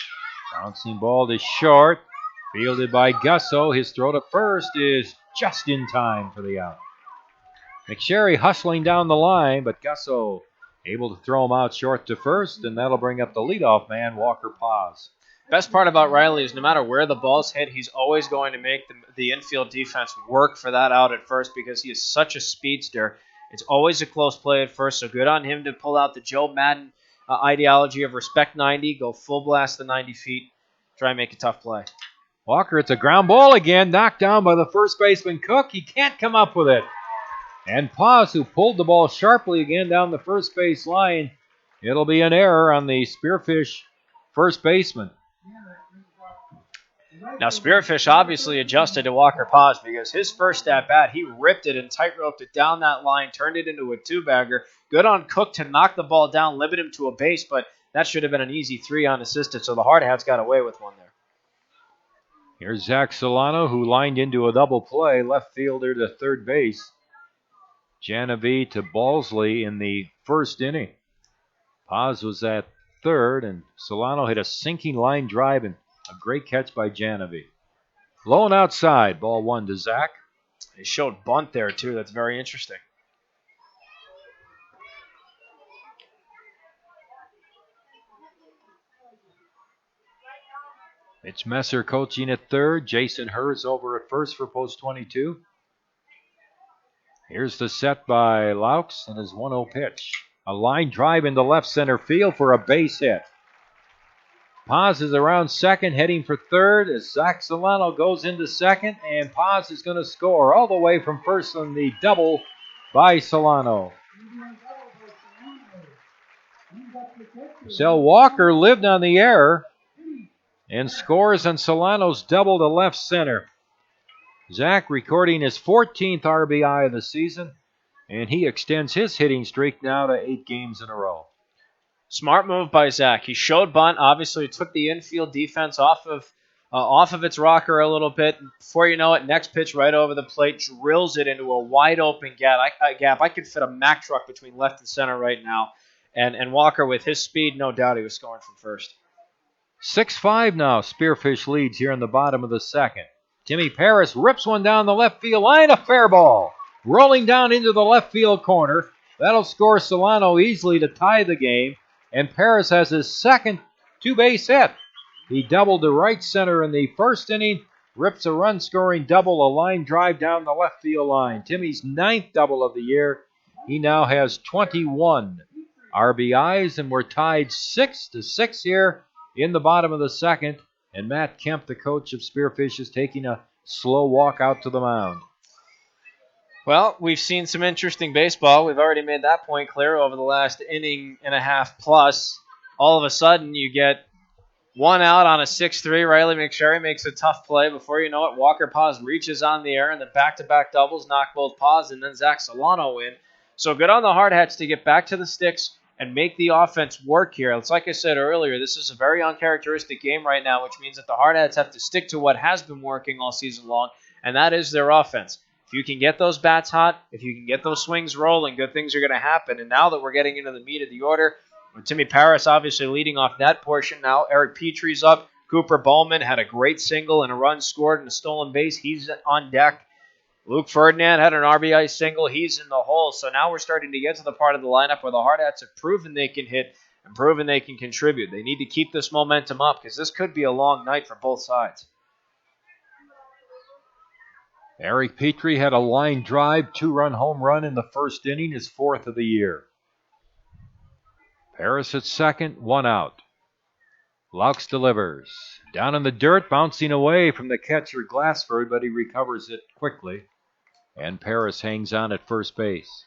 Bouncing ball to short. Fielded by Gusso. His throw to first is just in time for the out. McSherry hustling down the line, but Gusso able to throw him out short to first, and that'll bring up the leadoff man, Walker Paz. Best part about Riley is no matter where the ball's hit, he's always going to make the infield defense work for that out at first, because he is such a speedster. It's always a close play at first, so good on him to pull out the Joe Madden ideology of respect 90, go full blast the 90 feet, try and make a tough play. Walker, it's a ground ball again, knocked down by the first baseman Cook. He can't come up with it. And Paz, who pulled the ball sharply again down the first base line. It'll be an error on the Spearfish first baseman. Now, Spearfish obviously adjusted to Walker Paz, because his first at-bat, he ripped it and tight-roped it down that line, turned it into a two-bagger. Good on Cook to knock the ball down, limit him to a base, but that should have been an easy 3 unassisted, so the Hardhats got away with one there. Here's Zach Solano, who lined into a double play, left fielder to third base. Janovi to Balsley in the first inning. Paz was at third, and Solano hit a sinking line drive and a great catch by Janovi. Low and outside, ball 1 to Zach. He showed bunt there, too. That's very interesting. Mitch Messer coaching at third. Jason Hurst over at first for post 22. Here's the set by Laux and his 1-0 pitch. A line drive into left center field for a base hit. Paz is around second, heading for third as Zach Solano goes into second, and Paz is going to score all the way from first on the double by Solano. Sel Walker lived on the error and scores on Solano's double to left center. Zach recording his 14th RBI of the season, and he extends his hitting streak now to 8 games in a row. Smart move by Zach. He showed bunt. Obviously, took the infield defense off of its rocker a little bit. Before you know it, next pitch right over the plate, drills it into a wide open gap. I could fit a Mack truck between left and center right now. And Walker, with his speed, no doubt he was scoring from first. 6-5 now. Spearfish leads here in the bottom of the second. Timmy Paris rips one down the left field line, a fair ball. Rolling down into the left field corner. That'll score Solano easily to tie the game. And Paris has his second two-base hit. He doubled to right center in the first inning, rips a run-scoring double, a line drive down the left field line. Timmy's 9th double of the year. He now has 21 RBIs, and we're tied 6-6 here in the bottom of the second. And Matt Kemp, the coach of Spearfish, is taking a slow walk out to the mound. Well, we've seen some interesting baseball. We've already made that point clear over the last inning and a half plus. All of a sudden, you get one out on a 6-3. Riley McSherry makes a tough play. Before you know it, Walker Paz reaches on the air, and the back-to-back doubles knock both Paz and then Zach Solano in. So good on the Hardhats to get back to the sticks and make the offense work here. It's like I said earlier, this is a very uncharacteristic game right now, which means that the Hardhats have to stick to what has been working all season long, and that is their offense. If you can get those bats hot, if you can get those swings rolling, good things are going to happen. And now that we're getting into the meat of the order, with Timmy Paris obviously leading off that portion now, Eric Petrie's up. Cooper Bowman had a great single and a run scored and a stolen base. He's on deck. Luke Ferdinand had an RBI single. He's in the hole. So now we're starting to get to the part of the lineup where the Hardhats have proven they can hit and proven they can contribute. They need to keep this momentum up because this could be a long night for both sides. Eric Petrie had a line drive, 2-run home run in the first inning, his 4th of the year. Paris at second, 1 out. Laux delivers. Down in the dirt, bouncing away from the catcher Glassford, but he recovers it quickly. And Paris hangs on at first base.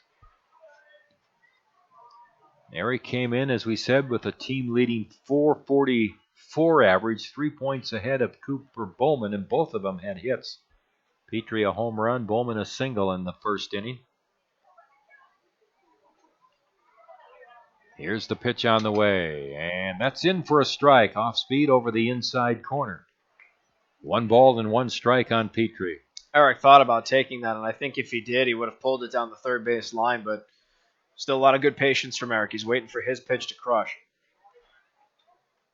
There he came in, as we said, with a team-leading 444 average, 3 points ahead of Cooper Bowman, and both of them had hits. Petrie a home run, Bowman a single in the first inning. Here's the pitch on the way, and that's in for a strike. Off speed over the inside corner. 1 ball and 1 strike on Petrie. Eric thought about taking that, and I think if he did, he would have pulled it down the third base line, but still a lot of good patience from Eric. He's waiting for his pitch to crush.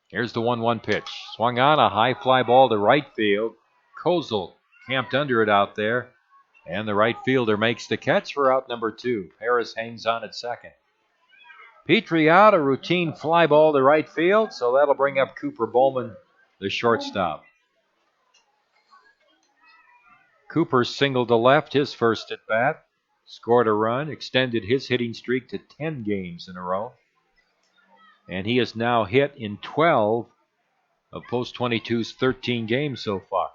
Here's the 1-1 pitch. Swung on, a high fly ball to right field. Kozel camped under it out there, and the right fielder makes the catch for out number 2. Paris hangs on at second. Petrie out, a routine fly ball to right field, so that'll bring up Cooper Bowman, the shortstop. Cooper singled to left his first at bat, scored a run, extended his hitting streak to 10 games in a row. And he has now hit in 12 of Post 22's 13 games so far.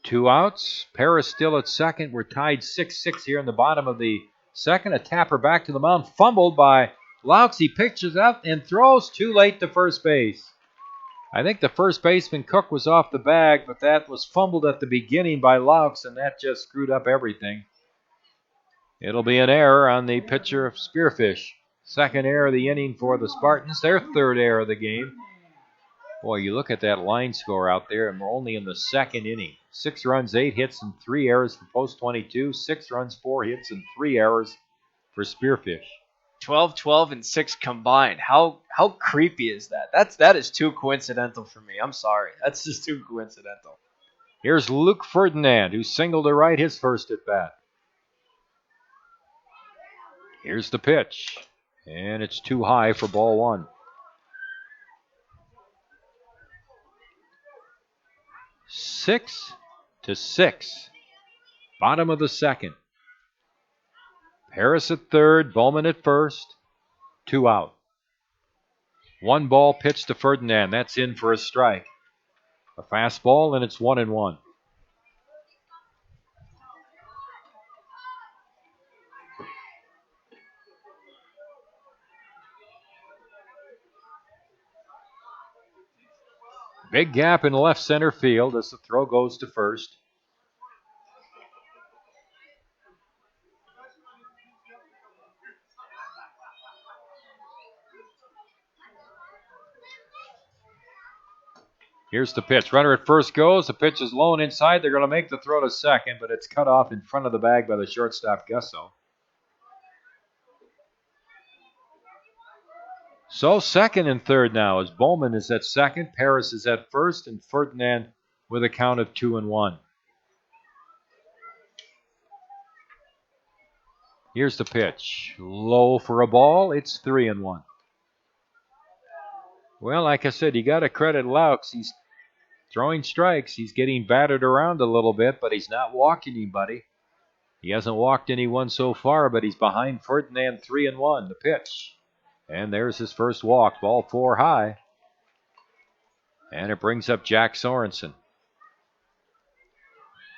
Two outs. Paris still at second. We're tied 6-6 here in the bottom of the second. A tapper back to the mound, fumbled by Laux. He pitches up and throws too late to first base. I think the first baseman, Cook, was off the bag, but that was fumbled at the beginning by Laux, and that just screwed up everything. It'll be an error on the pitcher of Spearfish. Second error of the inning for the Spartans. Their third error of the game. Boy, you look at that line score out there, and we're only in the second inning. 6 runs, 8 hits, and 3 errors for Post 22. 6 runs, 4 hits, and 3 errors for Spearfish. 12, 12, and 6 combined. How creepy is that? That is too coincidental for me. I'm sorry. That's just too coincidental. Here's Luke Ferdinand, who singled to right his first at bat. Here's the pitch, and it's too high for ball 1. Six to 6. Bottom of the second. Paris at third, Bowman at first. 2 out. 1 ball pitched to Ferdinand. That's in for a strike. A fastball, and it's 1-1. Big gap in left center field as the throw goes to first. Here's the pitch. Runner at first goes. The pitch is low and inside. They're going to make the throw to second, but it's cut off in front of the bag by the shortstop, Gusso. So second and third now, as Bowman is at second, Paris is at first, and Ferdinand with a count of 2-1. Here's the pitch. Low for a ball. It's 3-1. Well, like I said, you got to credit Laux. He's throwing strikes. He's getting battered around a little bit, but he's not walking anybody. He hasn't walked anyone so far, but he's behind Ferdinand 3-1. The pitch. And there's his first walk. Ball 4 high. And it brings up Jack Sorensen.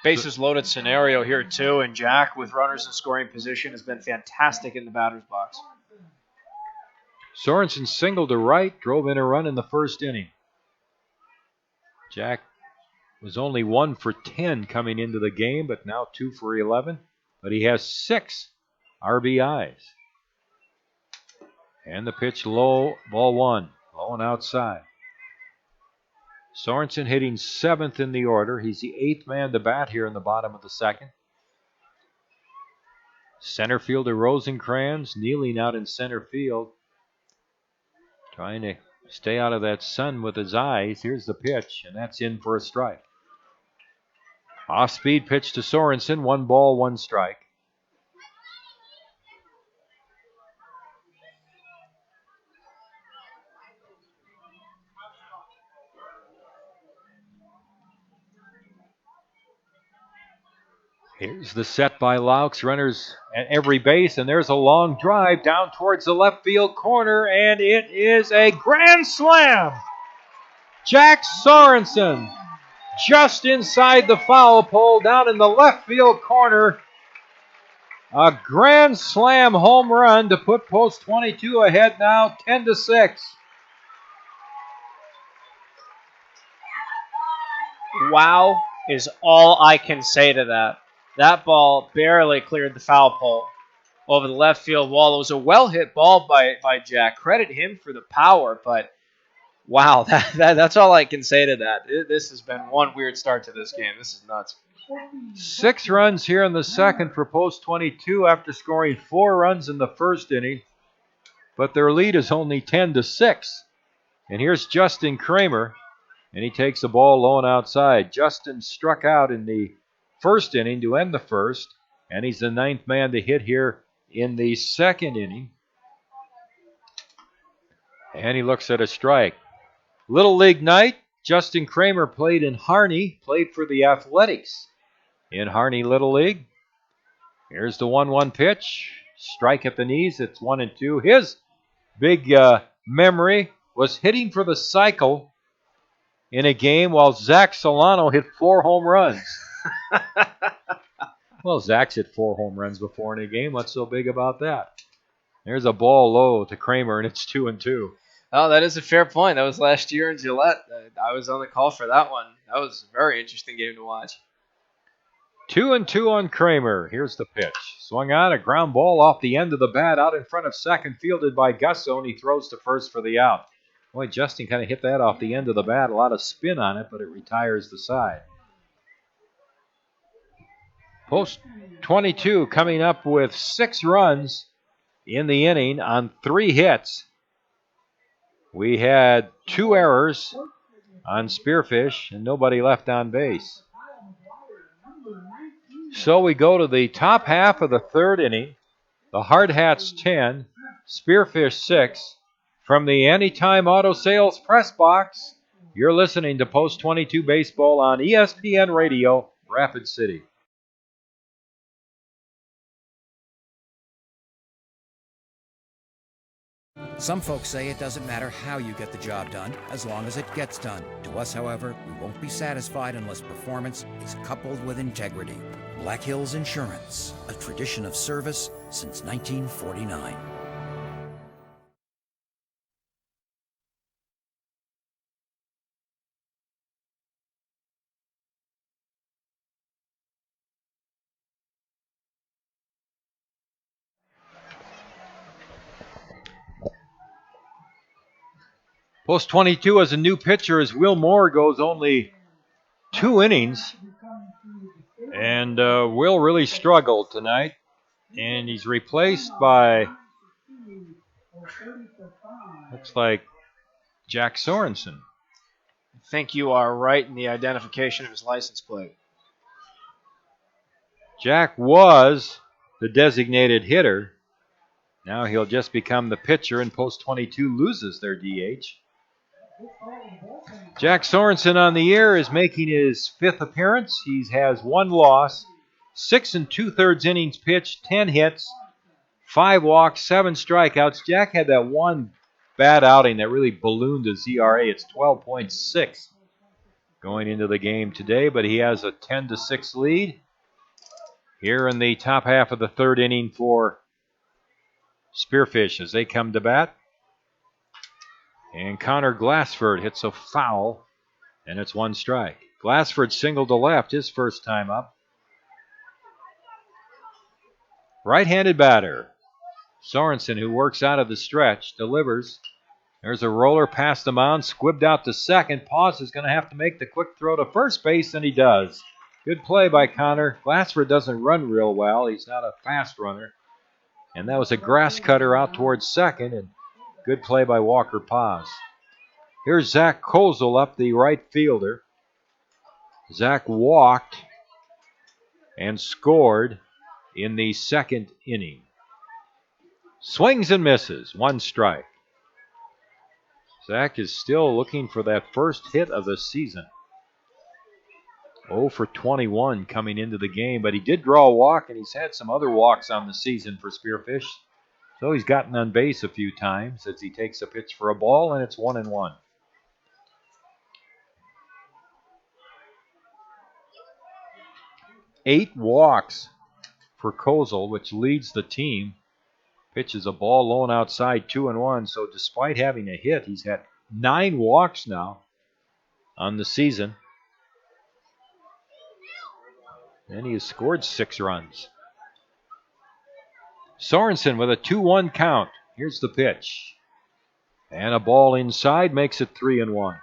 Bases loaded scenario here, too, and Jack, with runners in scoring position, has been fantastic in the batter's box. Sorensen singled to right, drove in a run in the first inning. Jack was only 1 for 10 coming into the game, but now 2 for 11. But he has 6 RBIs. And the pitch low, ball 1, low and outside. Sorensen hitting 7th in the order. He's the 8th man to bat here in the bottom of the second. Center fielder Rosencrans kneeling out in center field, trying to stay out of that sun with his eyes. Here's the pitch, and that's in for a strike. Off-speed pitch to Sorensen. 1 ball, 1 strike. Here's the set by Laux. Runners at every base, and there's a long drive down towards the left field corner, and it is a grand slam. Jack Sorensen just inside the foul pole down in the left field corner. A grand slam home run to put Post 22 ahead now 10-6. Wow is all I can say to that. That ball barely cleared the foul pole over the left field wall. It was a well-hit ball by Jack. Credit him for the power, but wow, that's all I can say to that. This has been one weird start to this game. This is nuts. 6 runs here in the second for Post 22 after scoring 4 runs in the first inning, but their lead is only 10-6. And here's Justin Kramer, and he takes the ball low and outside. Justin struck out in the first inning to end the first, and he's the 9th man to hit here in the second inning. And he looks at a strike. Little League night. Justin Kramer played in Harney, played for the Athletics in Harney Little League. Here's the 1-1 pitch. Strike at the knees. It's 1-2. His big memory was hitting for the cycle in a game while Zach Solano hit 4 home runs. Well, Zach's hit 4 home runs before in a game. What's so big about that? There's a ball low to Kramer, and it's 2-2. Oh, that is a fair point. That was last year in Gillette. I was on the call for that one. That was a very interesting game to watch. 2-2 on Kramer. Here's the pitch. Swung on, a ground ball off the end of the bat out in front of second, fielded by Gusso, and he throws to first for the out. Boy, Justin kind of hit that off the end of the bat. A lot of spin on it, but it retires the side. Post 22 coming up with 6 runs in the inning on 3 hits. We had 2 errors on Spearfish and nobody left on base. So we go to the top half of the third inning. The Hardhats 10, Spearfish 6. From the Anytime Auto Sales press box, you're listening to Post 22 Baseball on ESPN Radio, Rapid City. Some folks say it doesn't matter how you get the job done, as long as it gets done. To us, however, we won't be satisfied unless performance is coupled with integrity. Black Hills Insurance, a tradition of service since 1949. Post 22 as a new pitcher as Will Moore goes only 2 innings. And Will really struggled tonight. And he's replaced by, looks like, Jack Sorensen. I think you are right in the identification of his license plate. Jack was the designated hitter. Now he'll just become the pitcher, and Post 22 loses their DH. Jack Sorensen on the year is making his 5th appearance. He has 1 loss, 6 2/3 innings pitched, 10 hits, 5 walks, 7 strikeouts. Jack had that one bad outing that really ballooned his ERA. It's 12.6 going into the game today, but he has a 10-6 lead here in the top half of the third inning for Spearfish as they come to bat. And Connor Glassford hits a foul, and it's 1 strike. Glassford singled to left his first time up. Right-handed batter. Sorensen, who works out of the stretch, delivers. There's a roller past the mound, squibbed out to second. Paws is going to have to make the quick throw to first base, and he does. Good play by Connor. Glassford doesn't run real well. He's not a fast runner. And that was a grass cutter out towards second, and good play by Walker Paz. Here's Zach Kozel up, the right fielder. Zach walked and scored in the second inning. Swings and misses, 1 strike. Zach is still looking for that first hit of the season. 0 for 21 coming into the game, but he did draw a walk, and he's had some other walks on the season for Spearfish. So he's gotten on base a few times as he takes a pitch for a ball, and it's 1-1. 8 walks for Kozel, which leads the team. Pitches a ball low and outside, 2-1. So despite having a hit, he's had 9 walks now on the season. And he has scored 6 runs. Sorensen with a 2-1 count. Here's the pitch. And a ball inside makes it 3-1.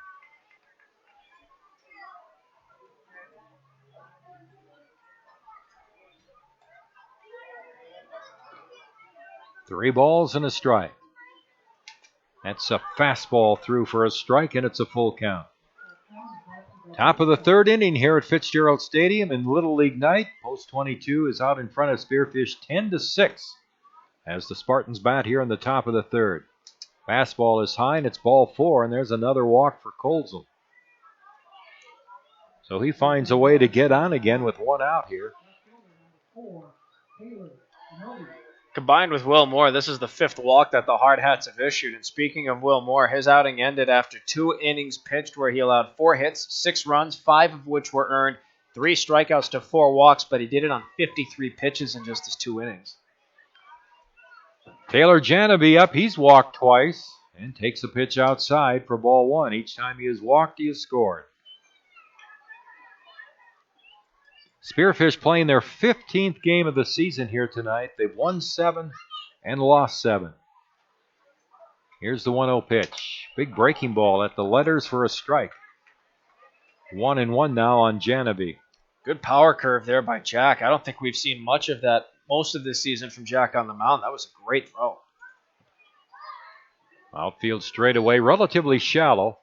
Three balls and a strike. That's a fastball through for a strike, and it's a full count. Top of the third inning here at Fitzgerald Stadium in Little League night. Post 22 is out in front of Spearfish 10-6 as the Spartans bat here in the top of the third. Fastball is high, and it's ball 4, and there's another walk for Kozel. So he finds a way to get on again with 1 out here. Combined with Will Moore, this is the 5th walk that the Hardhats have issued. And speaking of Will Moore, his outing ended after 2 innings pitched where he allowed 4 hits, 6 runs, 5 of which were earned, 3 strikeouts to 4 walks, but he did it on 53 pitches in just his 2 innings. Taylor Janaby up. He's walked twice and takes a pitch outside for ball 1. Each time he has walked, he has scored. Spearfish playing their 15th game of the season here tonight. They've won 7 and lost 7. Here's the 1-0 pitch. Big breaking ball at the letters for a strike. 1-1 now on Janaby. Good power curve there by Jack. I don't think we've seen much of that most of this season from Jack on the mound. That was a great throw. Outfield straightaway, relatively shallow.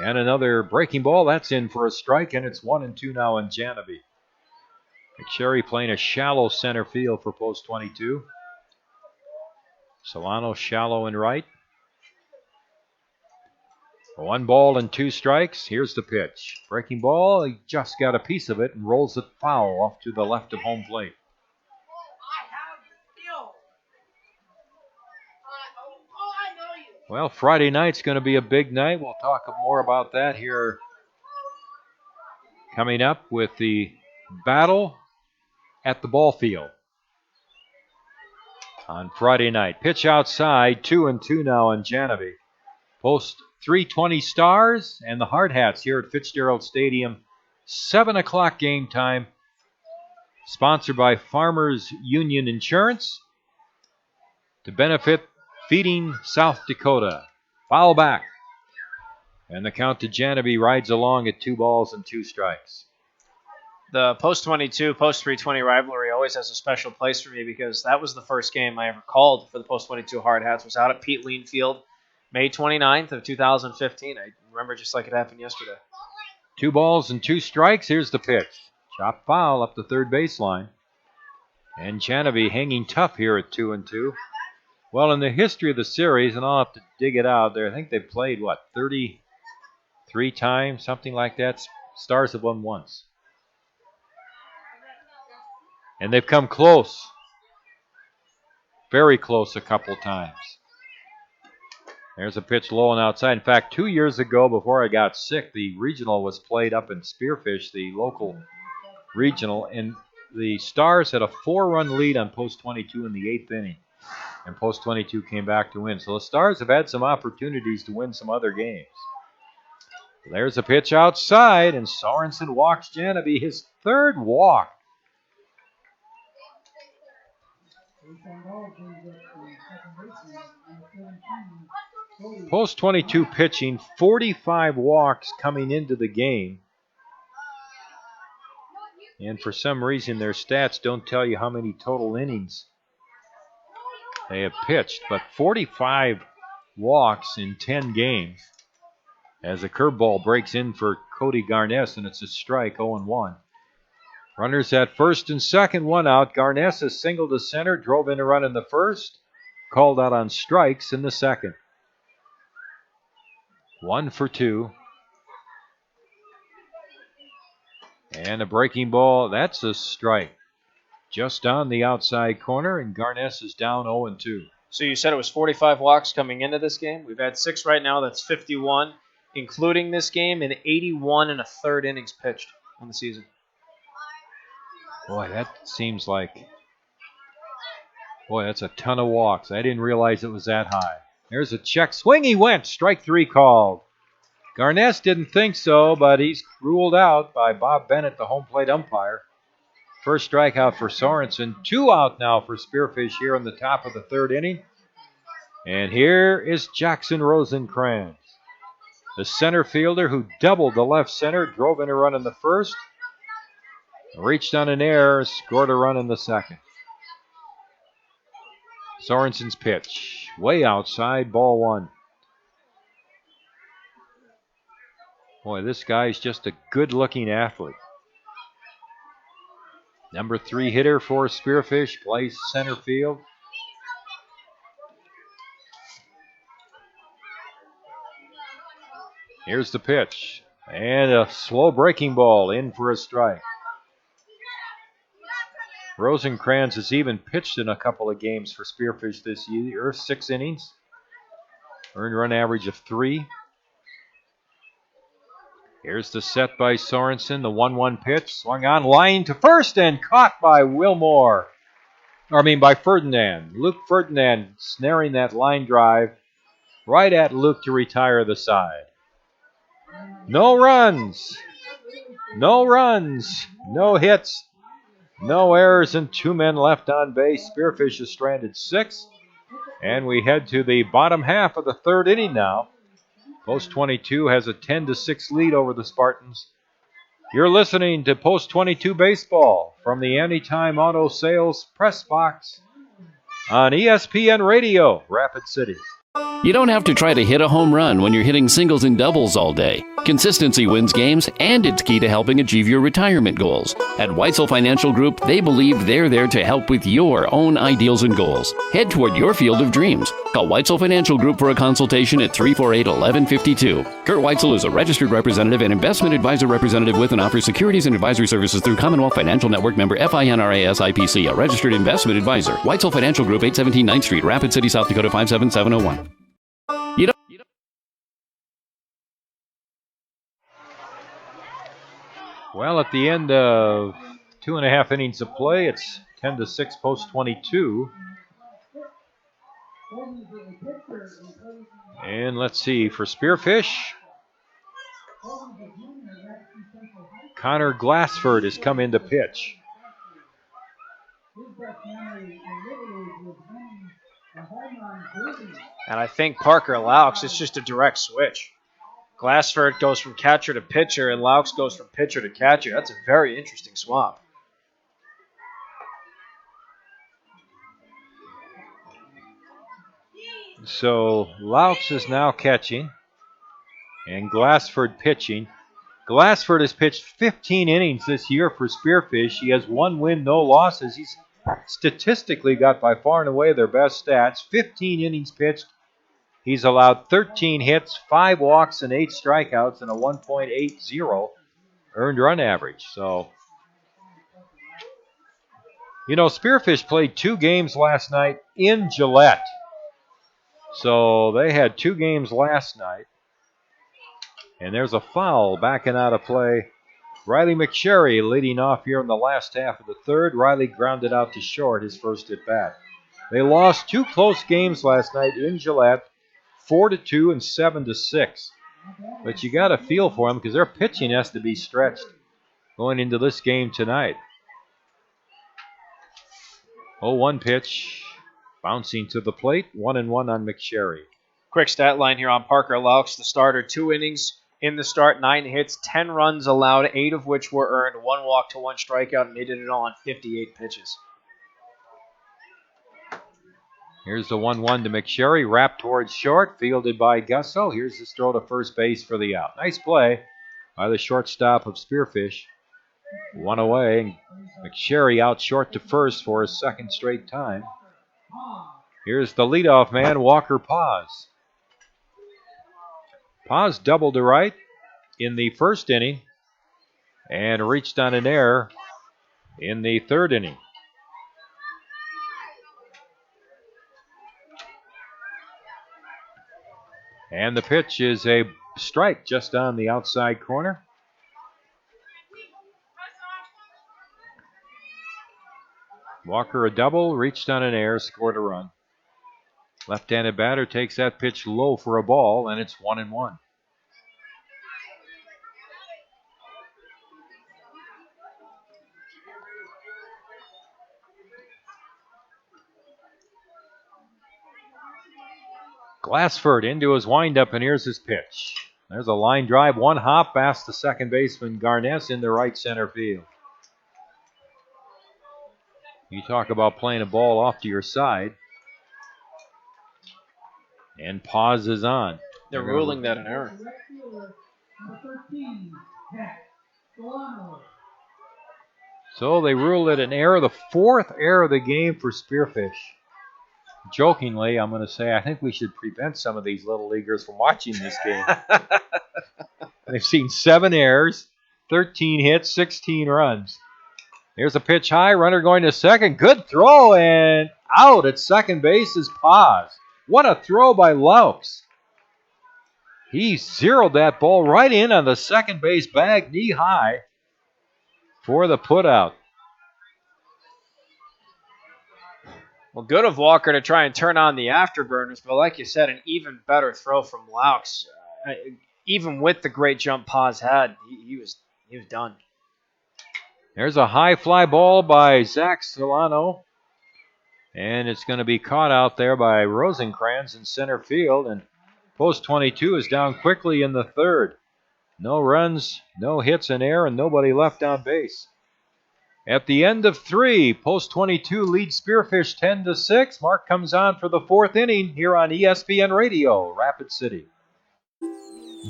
And another breaking ball. That's in for a strike, and it's 1-2 now on Janaby. McSherry playing a shallow center field for post 22. Solano shallow and right. 1 ball and 2 strikes. Here's the pitch. Breaking ball. He just got a piece of it and rolls it foul off to the left of home plate. Well, Friday night's going to be a big night. We'll talk more about that here coming up with the battle at the ball field on Friday night. Pitch outside, 2-2 now on Janaby. Post 3:20 Stars and the Hardhats here at Fitzgerald Stadium. 7 o'clock game time. Sponsored by Farmers Union Insurance to benefit Feeding South Dakota. Foul back. And the count to Janaby rides along at 2 balls and 2 strikes. The post 22, post 320 rivalry always has a special place for me because that was the first game I ever called for the post 22 Hardhats. Was out at Pete Lean Field, May 29th of 2015. I remember just like it happened yesterday. 2 balls and 2 strikes. Here's the pitch. Chop foul up the third baseline. And Janaby hanging tough here at 2-2. Well, in the history of the series, and I'll have to dig it out there, I think they've played, 33 times, something like that. Stars have won once. And they've come close. Very close a couple times. There's a pitch low and outside. In fact, 2 years ago, before I got sick, the regional was played up in Spearfish, the local regional, and the Stars had a 4-run lead on post 22 in the 8th inning. And post 22 came back to win. So the Stars have had some opportunities to win some other games. There's a pitch outside, and Sorensen walks Janaby, his 3rd walk. Post 22 pitching, 45 walks coming into the game. And for some reason, their stats don't tell you how many total innings they have pitched, but 45 walks in 10 games as a curveball breaks in for Cody Garness, and it's a strike, 0-1. Runners at first and second, 1 out. Garness has singled to center, drove in a run in the first, called out on strikes in the second. 1 for 2. And a breaking ball, that's a strike. Just on the outside corner, and Garness is down 0-2. So you said it was 45 walks coming into this game. We've had 6 right now. That's 51, including this game, and 81 and a third innings pitched on the season. Boy, that seems like... Boy, that's a ton of walks. I didn't realize it was that high. There's a check swing. He went. Strike 3 called. Garness didn't think so, but he's ruled out by Bob Bennett, the home plate umpire. First strikeout for Sorensen. 2 out now for Spearfish here in the top of the 3rd inning. And here is Jackson Rosencrantz, the center fielder who doubled the left center, drove in a run in the 1st, reached on an error, scored a run in the 2nd. Sorensen's pitch, way outside, ball 1. Boy, this guy's just a good-looking athlete. Number 3 hitter for Spearfish, plays center field. Here's the pitch, and a slow breaking ball in for a strike. Rosencrantz has even pitched in a couple of games for Spearfish this year, 6 innings. Earned run average of 3. Here's the set by Sorensen, the 1-1 pitch. Swung on, line to first, and caught by by Ferdinand. Luke Ferdinand snaring that line drive right at Luke to retire the side. No runs, no hits, no errors, and 2 men left on base. Spearfish is stranded 6. And we head to the bottom half of the 3rd inning now. Post 22 has a 10-6 lead over the Spartans. You're listening to Post 22 Baseball from the Anytime Auto Sales Press Box on ESPN Radio, Rapid City. You don't have to try to hit a home run when you're hitting singles and doubles all day. Consistency wins games, and it's key to helping achieve your retirement goals. At Weitzel Financial Group, they believe they're there to help with your own ideals and goals. Head toward your field of dreams. Call Weitzel Financial Group for a consultation at 348-1152. Kurt Weitzel is a registered representative and investment advisor representative with and offers securities and advisory services through Commonwealth Financial Network member FINRA SIPC, a registered investment advisor. Weitzel Financial Group, 817 9th Street, Rapid City, South Dakota, 57701. Well, at the end of 2.5 innings of play, it's 10-6 post 22. And let's see, for Spearfish, Connor Glassford has come in to pitch. And I think Parker Laux, it's just a direct switch. Glassford goes from catcher to pitcher, and Laux goes from pitcher to catcher. That's a very interesting swap. So Laux is now catching, and Glassford pitching. Glassford has pitched 15 innings this year for Spearfish. He has 1 win, no losses. He's statistically got by far and away their best stats. 15 innings pitched. He's allowed 13 hits, 5 walks, and 8 strikeouts, and a 1.80 earned run average. So, you know, Spearfish played 2 games last night in Gillette. So they had 2 games last night. And there's a foul backing out of play. Riley McSherry leading off here in the last half of the 3rd. Riley grounded out to short his first at bat. They lost 2 close games last night in Gillette. 4-2 and 7-6. But you got to feel for them because their pitching has to be stretched going into this game tonight. 0-1 pitch. Bouncing to the plate. 1-1 on McSherry. Quick stat line here on Parker Laux, the starter. 2 innings in the start, 9 hits, 10 runs allowed, 8 of which were earned, 1 walk to 1 strikeout, and they did it all on 58 pitches. Here's the 1-1 to McSherry, wrapped towards short, fielded by Gusso. Here's his throw to first base for the out. Nice play by the shortstop of Spearfish. 1 away. McSherry out short to first for his 2nd straight time. Here's the leadoff man, Walker Paz. Paz doubled to right in the 1st inning and reached on an error in the 3rd inning. And the pitch is a strike just on the outside corner. Walker a double, reached on an error, scored a run. Left-handed batter takes that pitch low for a ball, and it's 1-1. Glassford into his windup, and here's his pitch. There's a line drive, one hop past the second baseman Garness in the right center field. You talk about playing a ball off to your side. And pause is on. They're ruling that an error. So they ruled it an error, the fourth error of the game for Spearfish. Jokingly, I'm going to say I think we should prevent some of these little leaguers from watching this game. They've seen 7 errors, 13 hits, 16 runs. Here's a pitch high, runner going to second. Good throw, and out at second base is Paz. What a throw by Laux. He zeroed that ball right in on the second base bag, knee high, for the putout. Well, good of Walker to try and turn on the afterburners, but like you said, an even better throw from Laux. Even with the great jump Paz had, he was done. There's a high fly ball by Zach Solano, and it's going to be caught out there by Rosencrantz in center field, and post 22 is down quickly in the third. No runs, no hits in air, and nobody left on base. At the end of 3, post 22 leads Spearfish 10-6. Mark comes on for the 4th inning here on ESPN Radio, Rapid City.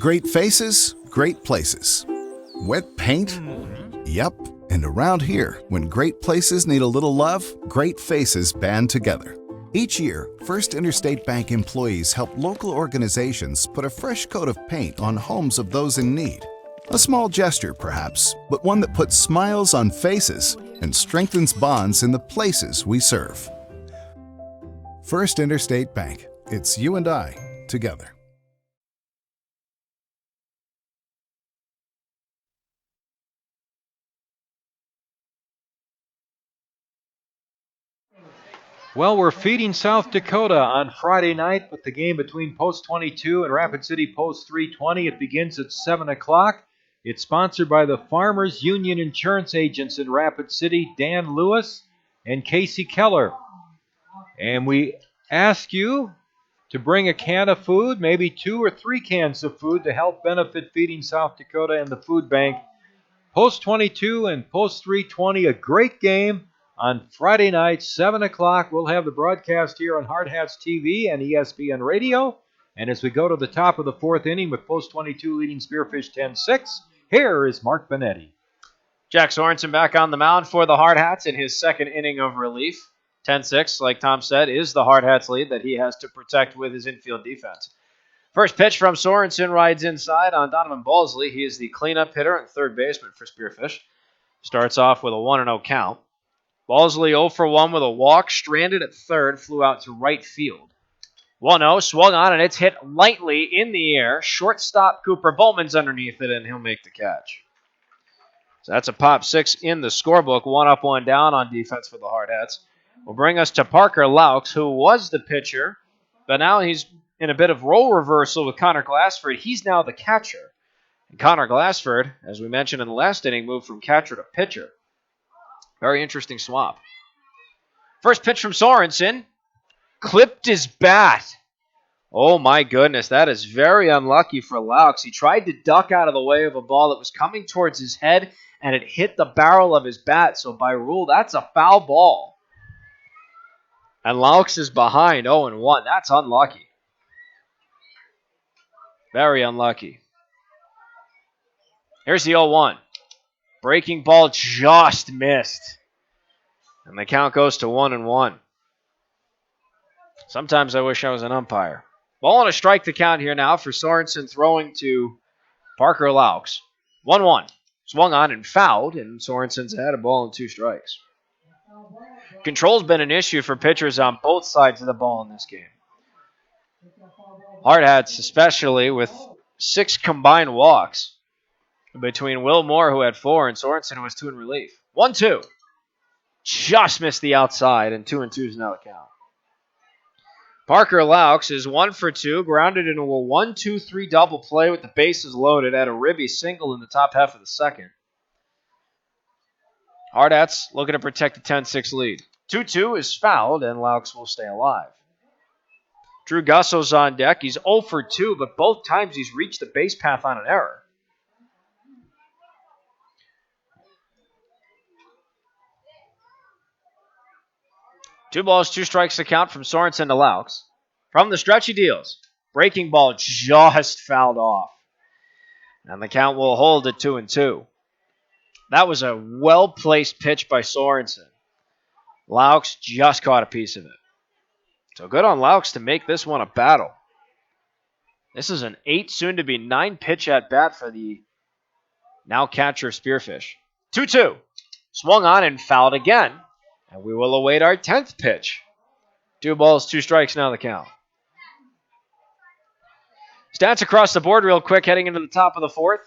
Great faces, great places. Wet paint? Yep. And around here, when great places need a little love, great faces band together. Each year, First Interstate Bank employees help local organizations put a fresh coat of paint on homes of those in need. A small gesture, perhaps, but one that puts smiles on faces and strengthens bonds in the places we serve. First Interstate Bank. It's you and I together. Well, we're feeding South Dakota on Friday night with the game between Post 22 and Rapid City Post 320. It begins at 7 o'clock. It's sponsored by the Farmers Union Insurance Agents in Rapid City, Dan Lewis and Casey Keller. And we ask you to bring a can of food, maybe 2 or 3 cans of food to help benefit Feeding South Dakota and the food bank. Post 22 and Post 320, a great game. On Friday night, 7 o'clock, we'll have the broadcast here on Hardhats-TV and ESPN Radio. And as we go to the top of the 4th inning with Post 22 leading Spearfish 10-6, here is Mark Benetti. Jack Sorensen back on the mound for the Hardhats in his second inning of relief. 10-6, like Tom said, is the Hardhats lead that he has to protect with his infield defense. First pitch from Sorensen rides inside on Donovan Balsley. He is the cleanup hitter and third baseman for Spearfish. Starts off with a 1-0 count. Balsley 0 for 1 with a walk, stranded at third, flew out to right field. 1-0, swung on, and it's hit lightly in the air. Shortstop Cooper Bowman's underneath it, and he'll make the catch. So that's a pop 6 in the scorebook. 1 up, 1 down on defense for the Hardhats. Will bring us to Parker Laux, who was the pitcher, but now he's in a bit of role reversal with Connor Glassford. He's now the catcher. And Connor Glassford, as we mentioned in the last inning, moved from catcher to pitcher. Very interesting swap. First pitch from Sorensen. Clipped his bat. Oh my goodness, that is very unlucky for Laux. He tried to duck out of the way of a ball that was coming towards his head, and it hit the barrel of his bat. So by rule, that's a foul ball. And Laux is behind 0-1. That's unlucky. Very unlucky. Here's the 0-1. Breaking ball just missed. And the count goes to 1-1. Sometimes I wish I was an umpire. Ball and a strike to count here now for Sorensen throwing to Parker Laux. 1-1. Swung on and fouled, and Sorensen's had a ball and 2 strikes. Control's been an issue for pitchers on both sides of the ball in this game. Hardhats especially with 6 combined walks between Will Moore, who had 4, and Sorensen, who was 2 in relief. 1-2. just missed the outside, and 2-2 is now the count. Parker Laux is 1 for 2, grounded into a 1-2-3 double play with the bases loaded at a ribby single in the top half of the second. Hardhats looking to protect the 10-6 lead. 2-2 is fouled, and Laux will stay alive. Drew Gusso's on deck. He's 0 for 2, but both times he's reached the base path on an error. Two balls, two strikes to count from Sorensen to Laux. From the stretch he deals. Breaking ball just fouled off. And the count will hold at 2-2. That was a well-placed pitch by Sorensen. Laux just caught a piece of it. So good on Laux to make this one a battle. This is an 8, soon-to-be 9 pitch at bat for the now catcher Spearfish. 2-2. Swung on and fouled again. And we will await our 10th pitch. 2 balls, 2 strikes now the count. Stats across the board real quick heading into the top of the 4th.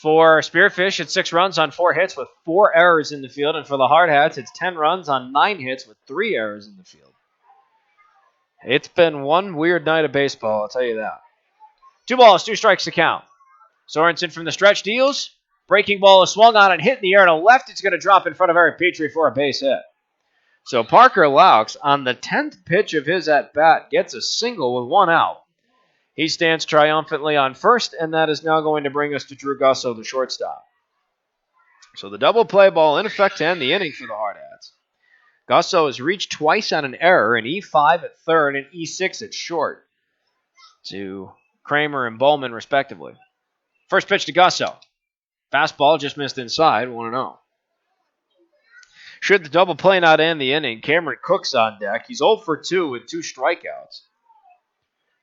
For Spearfish, it's 6 runs on 4 hits with 4 errors in the field. And for the Hardhats, it's 10 runs on 9 hits with 3 errors in the field. It's been one weird night of baseball, I'll tell you that. 2 balls, 2 strikes to count. Sorensen from the stretch deals. Breaking ball is swung on and hit in the air to left. It's going to drop in front of Eric Petrie for a base hit. So Parker Laux, on the 10th pitch of his at-bat, gets a single with 1 out. He stands triumphantly on first, and that is now going to bring us to Drew Gusso, the shortstop. So the double play ball in effect to end the inning for the Hardhats. Gusso has reached twice on an error, an E5 at third and E6 at short to Kramer and Bowman, respectively. First pitch to Gusso. Fastball just missed inside, 1-0. Should the double play not end the inning, Cameron Cook's on deck. He's 0 for 2 with 2 strikeouts.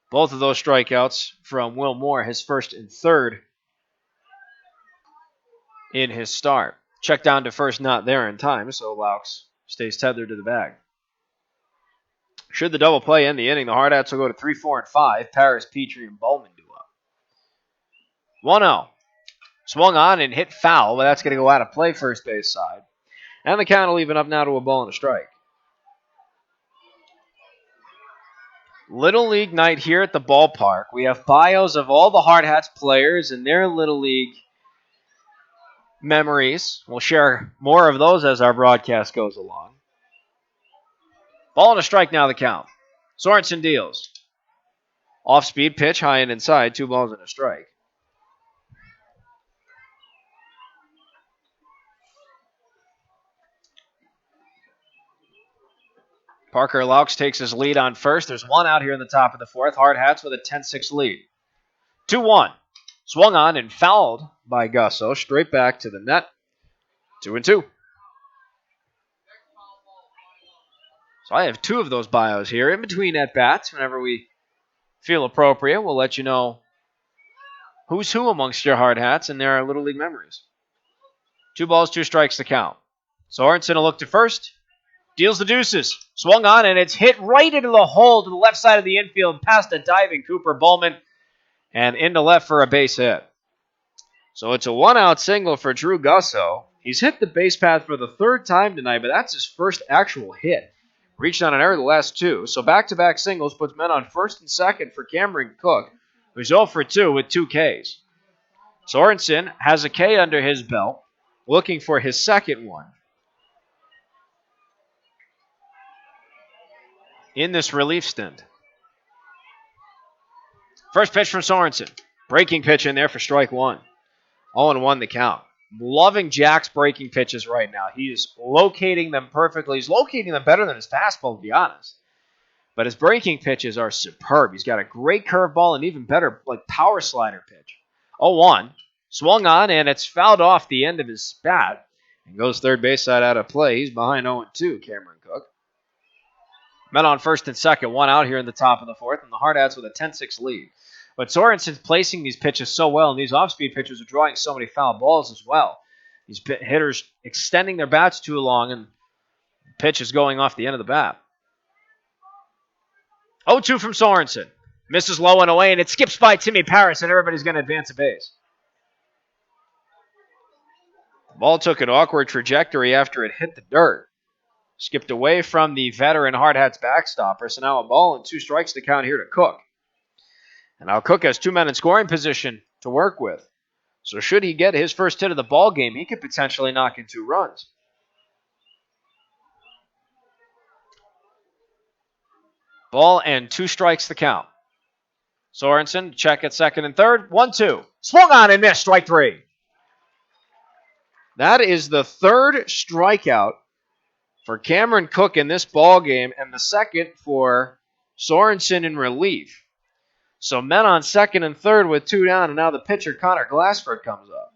Both of those strikeouts from Will Moore, his first and third in his start. Check down to first, not there in time, so Laux stays tethered to the bag. Should the double play end the inning, the Hardhats will go to 3, 4, and 5. Paris, Petrie, and Bowman do up. 1-0. Swung on and hit foul, but that's going to go out of play first base side. And the count will even up now to a ball and a strike. Little League night here at the ballpark. We have bios of all the Hardhats players and their Little League memories. We'll share more of those as our broadcast goes along. Ball and a strike now the count. Sorensen deals. Off-speed pitch, high and inside, 2 balls and a strike. Parker Laux takes his lead on first. There's 1 out here in the top of the 4th. Hardhats with a 10-6 lead. 2-1. Swung on and fouled by Gusso. Straight back to the net. 2-2. So I have 2 of those bios here in between at-bats. Whenever we feel appropriate, we'll let you know who's who amongst your Hardhats and their Little League memories. 2 balls, 2 strikes to count. Sorensen will look to first. Deals the deuces. Swung on, and it's hit right into the hole to the left side of the infield past a diving Cooper Bowman and into left for a base hit. So it's a 1-out single for Drew Gusso. He's hit the base path for the 3rd time tonight, but that's his first actual hit. Reached on an error the last 2. So back-to-back singles puts men on first and second for Cameron Cook, who's 0 for 2 with 2 Ks. Sorensen has a K under his belt, looking for his second one in this relief stint. First pitch from Sorensen. Breaking pitch in there for strike 1. 0-1 the count. Loving Jack's breaking pitches right now. He is locating them perfectly. He's locating them better than his fastball, to be honest. But his breaking pitches are superb. He's got a great curveball and even better power slider pitch. 0-1. Swung on, and it's fouled off the end of his bat. And goes third base side out of play. He's behind 0-2, Cameron Cook. Men on first and second, 1 out here in the top of the 4th, and the Hardhats with a 10-6 lead. But Sorensen's placing these pitches so well, and these off-speed pitchers are drawing so many foul balls as well. These hitters extending their bats too long, and the pitch is going off the end of the bat. 0-2 from Sorensen. Misses low and away, and it skips by Timmy Paris, and everybody's going to advance a base. Ball took an awkward trajectory after it hit the dirt. Skipped away from the veteran Hardhats backstopper, so now a ball and 2 strikes to count here to Cook. And now Cook has 2 men in scoring position to work with. So should he get his first hit of the ball game, he could potentially knock in 2 runs. Ball and 2 strikes to count. Sorensen, check at second and third. 1-2. Swung on and missed. Strike 3. That is the 3rd strikeout for Cameron Cook in this ball game, and the 2nd for Sorensen in relief. So men on second and third with 2 down, and now the pitcher Connor Glassford comes up.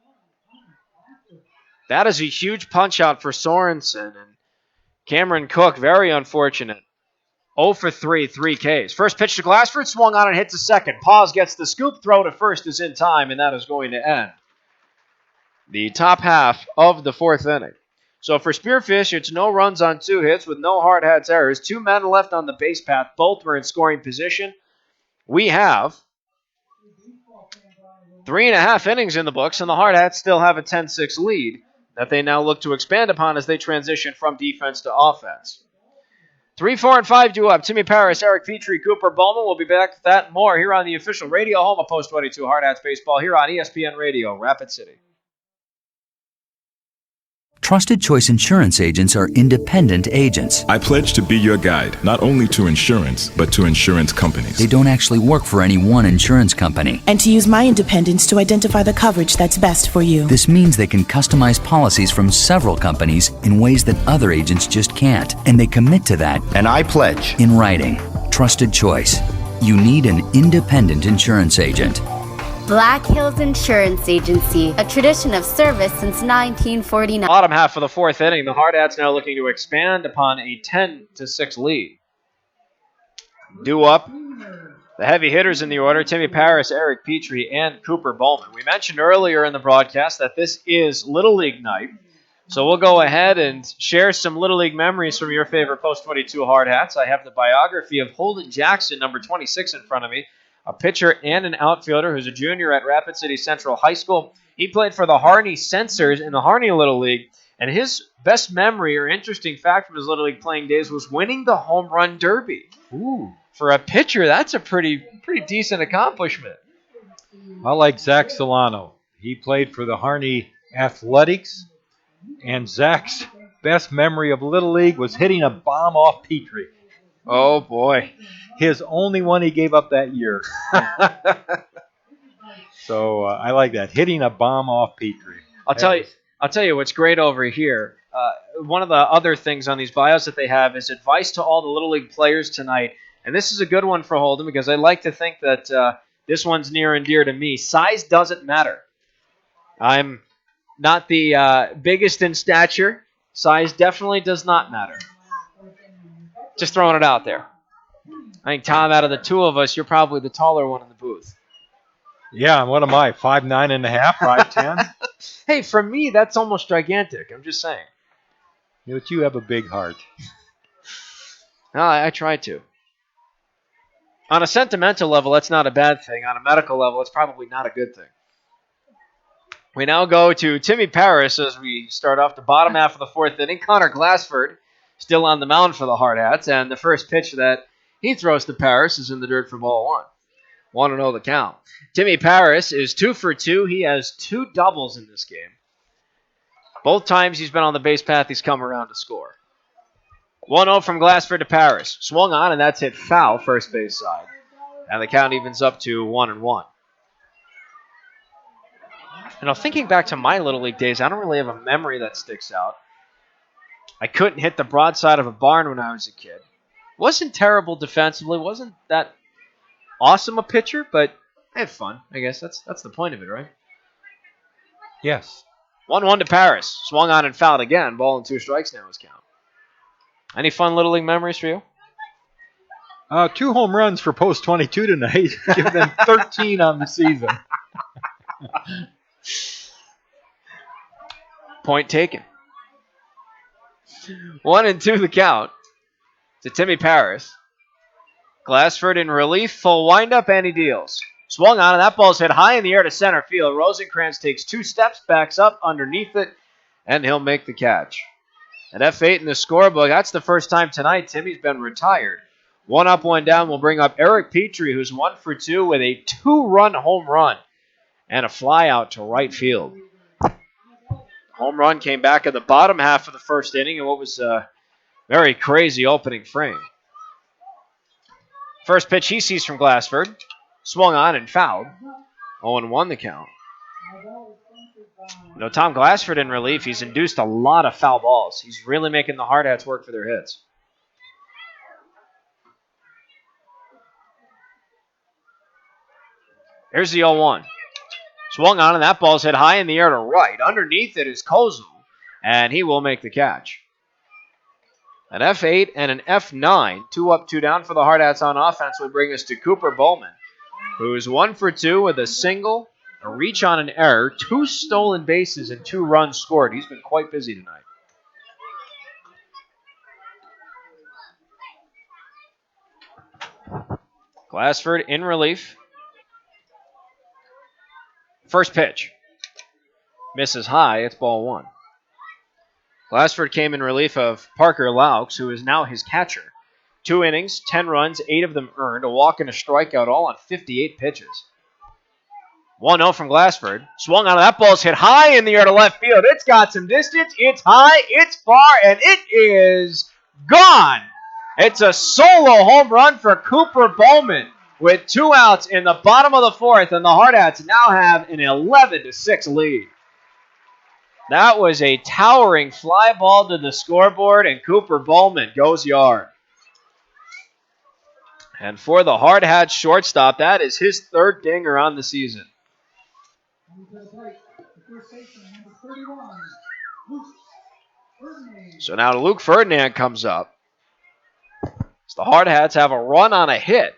That is a huge punch out for Sorensen, and Cameron Cook, very unfortunate. 0 for 3, 3 Ks. First pitch to Glassford, swung on and hit to second. Paz gets the scoop, throw to first is in time, and that is going to end the top half of the 4th inning. So for Spearfish, it's no runs on 2 hits with no Hardhats errors. 2 men left on the base path. Both were in scoring position. We have 3.5 innings in the books, and the Hardhats still have a 10-6 lead that they now look to expand upon as they transition from defense to offense. 3, 4, and 5 due up. Timmy Paris, Eric Petrie, Cooper Bowman. We'll be back with that and more here on the official radio home of Post 22 Hardhats Baseball here on ESPN Radio, Rapid City. Trusted Choice Insurance agents are independent agents. I pledge to be your guide, not only to insurance, but to insurance companies. They don't actually work for any one insurance company. And to use my independence to identify the coverage that's best for you. This means they can customize policies from several companies in ways that other agents just can't. And they commit to that. And I pledge. In writing. Trusted Choice. You need an independent insurance agent. Black Hills Insurance Agency, a tradition of service since 1949. Bottom half of the 4th inning, the Hardhats now looking to expand upon a 10-6 lead. Due up, the heavy hitters in the order, Timmy Paris, Eric Petrie, and Cooper Bowman. We mentioned earlier in the broadcast that this is Little League night, so we'll go ahead and share some Little League memories from your favorite Post 22 Hardhats. I have the biography of Holden Jackson, number 26, in front of me. A pitcher and an outfielder who's a junior at Rapid City Central High School. He played for the Harney Censors in the Harney Little League, and his best memory or interesting fact from his Little League playing days was winning the home run derby. Ooh. For a pitcher, that's a pretty decent accomplishment. I like Zach Solano. He played for the Harney Athletics, and Zach's best memory of Little League was hitting a bomb off Petrie. Oh, boy. His only one he gave up that year. So I like that. Hitting a bomb off Petrie. I'll tell you what's great over here. One of the other things on these bios that they have is advice to all the Little League players tonight. And this is a good one for Holden because I like to think that this one's near and dear to me. Size doesn't matter. I'm not the biggest in stature. Size definitely does not matter. Just throwing it out there. I think, Tom, out of the 2 of us, you're probably the taller one in the booth. Yeah, and what am I, 5'9.5", 5'10"? Hey, for me, that's almost gigantic. I'm just saying. But you have a big heart. No, I try to. On a sentimental level, that's not a bad thing. On a medical level, it's probably not a good thing. We now go to Timmy Paris as we start off the bottom half of the 4th inning. Connor Glassford still on the mound for the Hardhats, and the first pitch that he throws to Paris is in the dirt for ball 1. 1-0 the count. Timmy Paris is 2 for 2. He has 2 doubles in this game. Both times he's been on the base path, he's come around to score. 1-0 from Glassford to Paris. Swung on, and that's hit foul, first base side. And the count evens up to 1-1. You know, thinking back to my Little League days, I don't really have a memory that sticks out. I couldn't hit the broadside of a barn when I was a kid. Wasn't terrible defensively. Wasn't that awesome a pitcher, but I had fun. I guess that's the point of it, right? Yes. 1-1 to Paris. Swung on and fouled again. Ball and 2 strikes now is count. Any fun Little League memories for you? 2 home runs for Post 22 tonight. Give them 13 on the season. Point taken. 1-2 the count to Timmy Paris. Glassford in relief, full windup, and he deals. Swung on, and that ball's hit high in the air to center field. Rosenkrantz takes 2 steps, backs up underneath it, and he'll make the catch. An F8 in the scorebook. That's the first time tonight Timmy's been retired. 1 up, 1 down will bring up Eric Petrie, who's 1 for 2 with a 2-run home run and a fly out to right field. Home run came back in the bottom half of the first inning in what was a very crazy opening frame. First pitch he sees from Glassford. Swung on and fouled. 0-1 the count. You know, Tom Glassford in relief, he's induced a lot of foul balls. He's really making the Hardhats work for their hits. Here's the 0-1. Swung on, and that ball's hit high in the air to right. Underneath it is Kozel, and he will make the catch. An F8 and an F9, 2 up, 2 down for the Hardhats on offense, would bring us to Cooper Bowman, who's 1 for 2 with a single, a reach on an error, 2 stolen bases, and 2 runs scored. He's been quite busy tonight. Glassford in relief. First pitch. Misses high. It's ball 1. Glassford came in relief of Parker Laux, who is now his catcher. 2 innings, 10 runs, 8 of them earned, a walk and a strikeout, all on 58 pitches. 1-0 from Glassford. Swung on. That ball's hit high in the air to left field. It's got some distance. It's high. It's far. And it is gone. It's a solo home run for Cooper Bowman with 2 outs in the bottom of the 4th. And the Hardhats now have an 11-6 lead. That was a towering fly ball to the scoreboard. And Cooper Bowman goes yard. And for the Hardhats shortstop, that is his 3rd dinger on the season. So now Luke Ferdinand comes up. So the Hardhats have a run on a hit.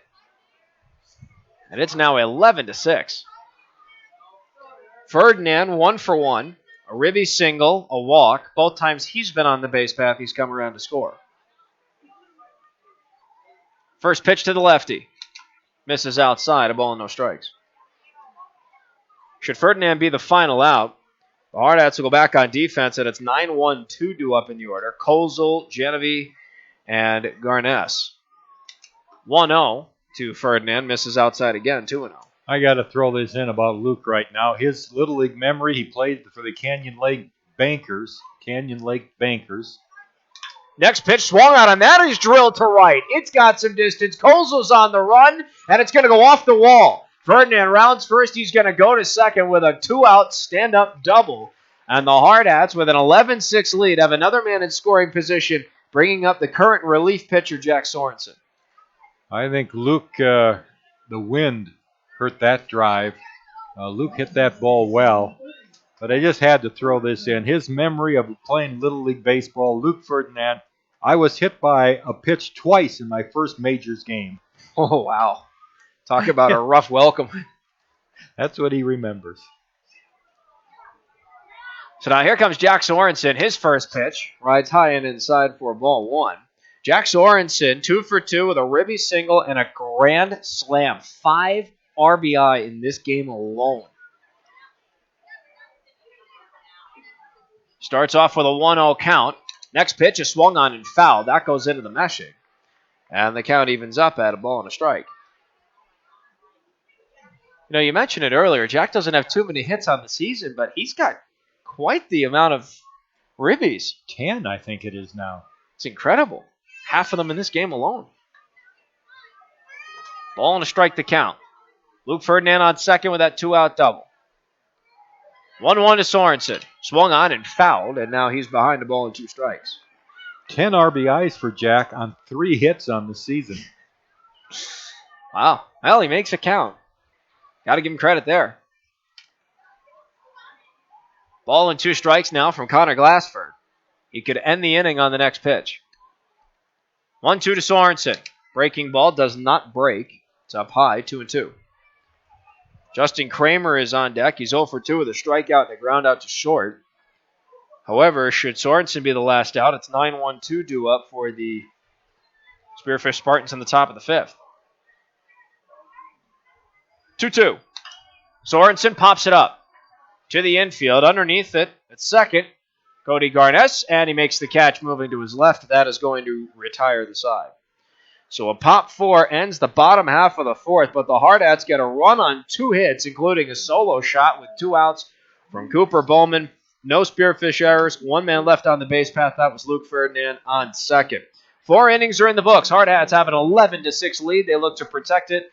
And it's now 11-6. Ferdinand 1 for 1. A ribby single, a walk. Both times he's been on the base path, he's come around to score. First pitch to the lefty. Misses outside, a ball and no strikes. Should Ferdinand be the final out, the Hardhats will go back on defense, and it's 9-1-2 due up in the order. Kozel, Genevieve, and Garness. 1-0 to Ferdinand. Misses outside again, 2-0. I got to throw this in about Luke right now. His Little League memory, he played for the Canyon Lake Bankers. Next pitch swung out, and that is drilled to right. It's got some distance. Kozel's on the run, and it's going to go off the wall. Ferdinand rounds first. He's going to go to second with a 2-out stand-up double. And the Hardhats, with an 11-6 lead, have another man in scoring position, bringing up the current relief pitcher, Jack Sorensen. I think Luke, the wind hurt that drive. Luke hit that ball well. But I just had to throw this in. His memory of playing Little League Baseball, Luke Ferdinand, I was hit by a pitch twice in my first majors game. Oh, wow. Talk about a rough welcome. That's what he remembers. So now here comes Jack Sorensen. His first pitch rides high and inside for ball 1. Jack Sorensen, 2 for 2 with a ribby single and a grand slam. 5 RBI in this game alone. Starts off with a 1-0 count. Next pitch is swung on and fouled. That goes into the meshing. And the count evens up at a ball and a strike. You know, you mentioned it earlier. Jack doesn't have too many hits on the season, but he's got quite the amount of ribbies. 10, I think it is now. It's incredible. Half of them in this game alone. Ball and a strike to count. Luke Ferdinand on second with that 2-out double. 1-1 to Sorensen. Swung on and fouled, and now he's behind the ball and 2 strikes. 10 RBIs for Jack on 3 hits on the season. Wow. Well, he makes it count. Got to give him credit there. Ball and 2 strikes now from Connor Glassford. He could end the inning on the next pitch. 1-2 to Sorensen. Breaking ball does not break. It's up high, 2-2. Justin Kramer is on deck. He's 0 for 2 with a strikeout and a ground out to short. However, should Sorensen be the last out, it's 9-1-2 due up for the Spearfish Spartans in the top of the 5th. 2-2. Sorensen pops it up to the infield. Underneath it, at second, Cody Garness, and he makes the catch moving to his left. That is going to retire the side. So a pop 4 ends the bottom half of the fourth, but the Hardhats get a run on 2 hits, including a solo shot with 2 outs from Cooper Bowman. No Spearfish errors. 1 man left on the base path. That was Luke Ferdinand on second. 4 innings are in the books. Hardhats have an 11-6 lead. They look to protect it.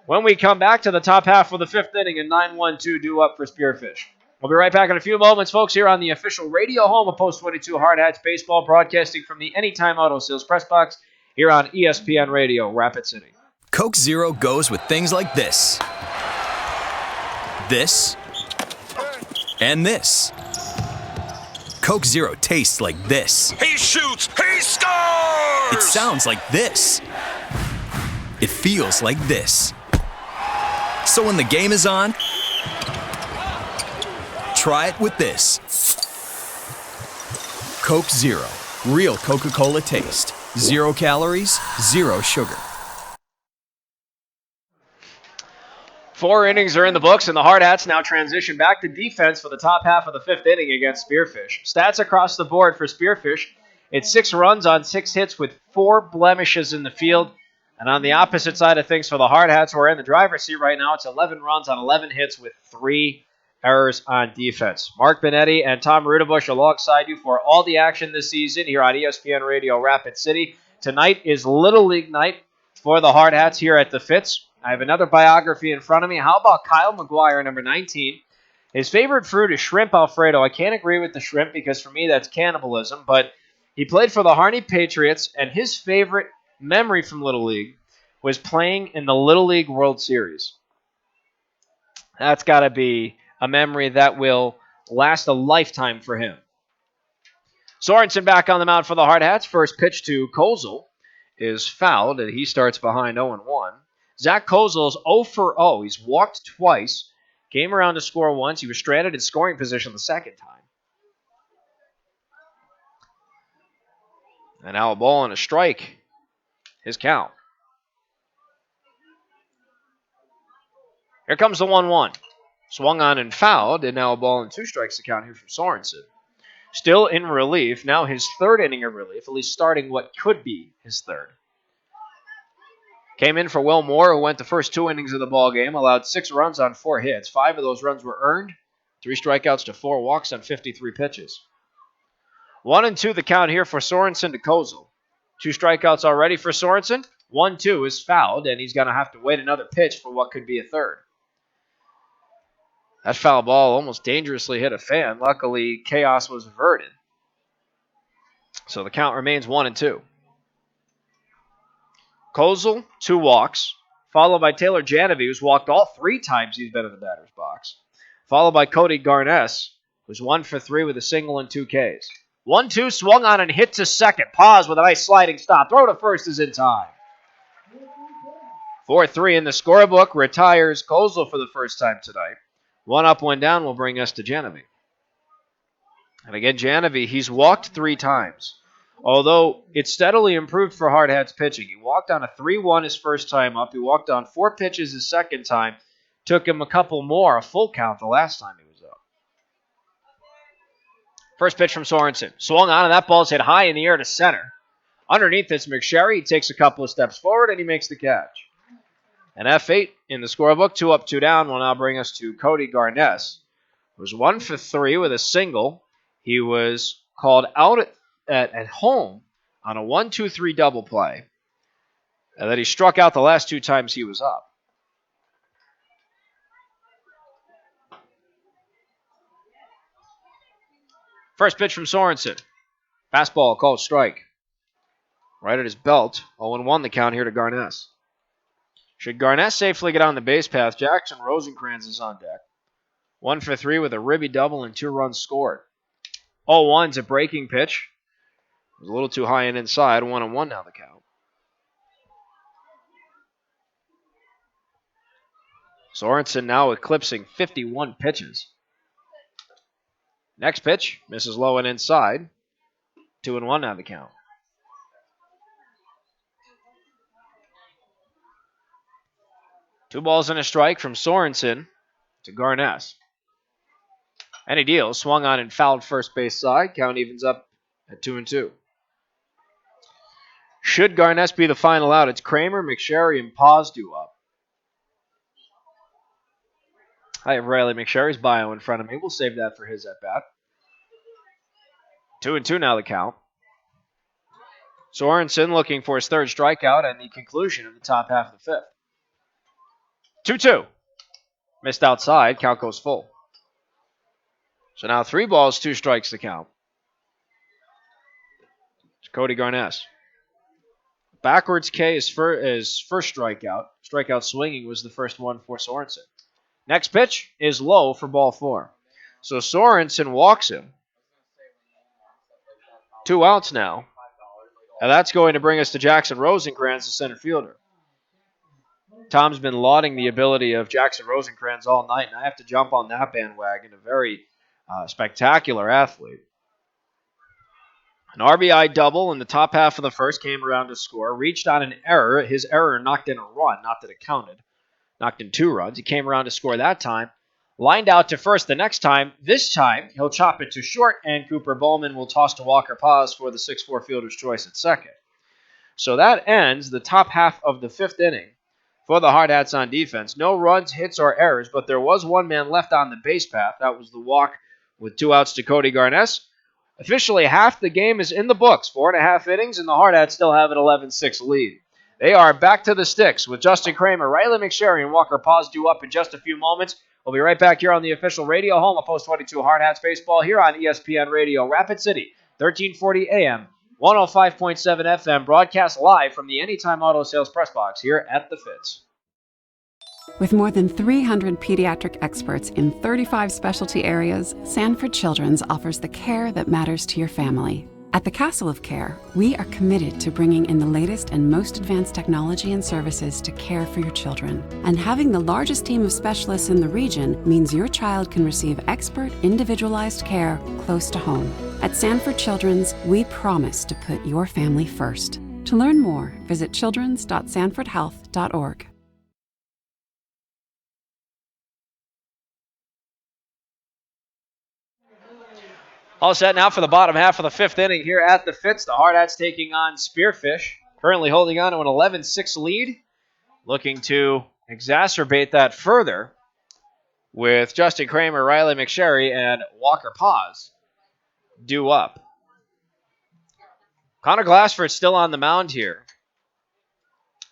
When we come back to the top half of the 5th inning, a 9-1-2 due up for Spearfish. We'll be right back in a few moments, folks, here on the official radio home of Post 22 Hardhats Baseball, broadcasting from the Anytime Auto Sales Press Box here on ESPN Radio, Rapid City. Coke Zero goes with things like this. This. And this. Coke Zero tastes like this. He shoots! He scores! It sounds like this. It feels like this. So when the game is on, try it with this. Coke Zero. Real Coca-Cola taste. 0 calories, 0 sugar. 4 innings are in the books, and the Hardhats now transition back to defense for the top half of the 5th inning against Spearfish. Stats across the board for Spearfish. It's 6 runs on 6 hits with 4 blemishes in the field. And on the opposite side of things for the Hardhats, who are in the driver's seat right now, it's 11 runs on 11 hits with 3 errors on defense. Mark Benetti and Tom Rudabush alongside you for all the action this season here on ESPN Radio Rapid City. Tonight is Little League night for the Hardhats here at the Fitz. I have another biography in front of me. How about Kyle McGuire, number 19? His favorite fruit is shrimp Alfredo. I can't agree with the shrimp because for me that's cannibalism, but he played for the Harney Patriots, and his favorite memory from Little League was playing in the Little League World Series. That's got to be a memory that will last a lifetime for him. Sorensen back on the mound for the Hardhats. First pitch to Kozel is fouled, and he starts behind 0-1. Zach Kozel's 0 for 0. He's walked twice, came around to score once. He was stranded in scoring position the second time. And now a ball and a strike. His count. Here comes the 1-1. Swung on and fouled, and now a ball and 2 strikes to count here from Sorensen. Still in relief, now his 3rd inning of relief, at least starting what could be his 3rd. Came in for Will Moore, who went the first 2 innings of the ball game, allowed 6 runs on 4 hits. 5 of those runs were earned, 3 strikeouts to 4 walks on 53 pitches. 1-2 the count here for Sorensen to Kozel. 2 strikeouts already for Sorensen. 1-2 is fouled, and he's going to have to wait another pitch for what could be a 3rd. That foul ball almost dangerously hit a fan. Luckily, chaos was averted. So the count remains 1-2. Kozel, 2 walks, followed by Taylor Janovi, who's walked all 3 times he's been in the batter's box. Followed by Cody Garness, who's 1 for 3 with a single and 2 Ks. 1-2, swung on and hit to second. Pause with a nice sliding stop. Throw to first is in time. 4-3 in the scorebook. Retires Kozel for the first time tonight. 1 up, 1 down will bring us to Janovi. And again, Janovi, he's walked 3 times. Although it's steadily improved for Hardhats pitching. He walked on a 3-1 his first time up. He walked on 4 pitches his second time. Took him a couple more, a full count the last time he was up. First pitch from Sorensen. Swung on, and that ball's hit high in the air to center. Underneath it's McSherry. He takes a couple of steps forward, and he makes the catch. An F8 in the scorebook. 2 up, 2 down will now bring us to Cody Garness. He was 1 for 3 with a single. He was called out at home on a 1-2-3 double play. And that he struck out the last 2 times he was up. First pitch from Sorensen. Fastball called strike. Right at his belt. 0-1 the count here to Garness. Should Garness safely get on the base path, Jackson Rosencrantz is on deck. 1 for 3 with a ribby double and 2 runs scored. 0-1's a breaking pitch. It was a little too high and inside. 1-1 now the count. Sorensen now eclipsing 51 pitches. Next pitch, misses low and inside. 2-1 now the count. Two balls and a strike from Sorensen to Garness. And he deals. Swung on and fouled first base side. Count evens up at 2-2. Should Garness be the final out, it's Kramer, McSherry, and Paz due up. I have Riley McSherry's bio in front of me. We'll save that for his at-bat. 2-2 now the count. Sorensen looking for his third strikeout and the conclusion of the top half of the fifth. 2-2. Missed outside. Count goes full. So now 3 balls, 2 strikes to count. It's Cody Garness. Backwards K is first strikeout. Strikeout swinging was the first one for Sorensen. Next pitch is low for ball 4. So Sorensen walks him. 2 outs now. And that's going to bring us to Jackson Rosencrantz, the center fielder. Tom's been lauding the ability of Jackson Rosencrantz all night, and I have to jump on that bandwagon. A very spectacular athlete. An RBI double in the top half of the first, came around to score, reached on an error. His error knocked in a run, not that it counted. Knocked in 2 runs. He came around to score that time. Lined out to first the next time. This time, he'll chop it to short, and Cooper Bowman will toss to Walker Paz for the 6-4 fielder's choice at second. So that ends the top half of the 5th inning for the Hardhats on defense. No runs, hits, or errors, but there was 1 man left on the base path. That was the walk with 2 outs to Cody Garness. Officially, half the game is in the books. 4.5 innings, and the Hardhats still have an 11-6 lead. They are back to the sticks with Justin Kramer, Riley McSherry, and Walker Paz due up in just a few moments. We'll be right back here on the official radio home of Post 22 Hardhats Baseball here on ESPN Radio, Rapid City, 1340 AM, 105.7 FM, broadcast live from the Anytime Auto Sales Press Box here at the Fitz. With more than 300 pediatric experts in 35 specialty areas, Sanford Children's offers the care that matters to your family. At the Castle of Care, we are committed to bringing in the latest and most advanced technology and services to care for your children. And having the largest team of specialists in the region means your child can receive expert, individualized care close to home. At Sanford Children's, we promise to put your family first. To learn more, visit childrens.sanfordhealth.org. All set now for the bottom half of the 5th inning here at the Fitz. The Hardhats taking on Spearfish, currently holding on to an 11-6 lead, looking to exacerbate that further with Justin Kramer, Riley McSherry, and Walker Paz due up. Connor Glassford's still on the mound here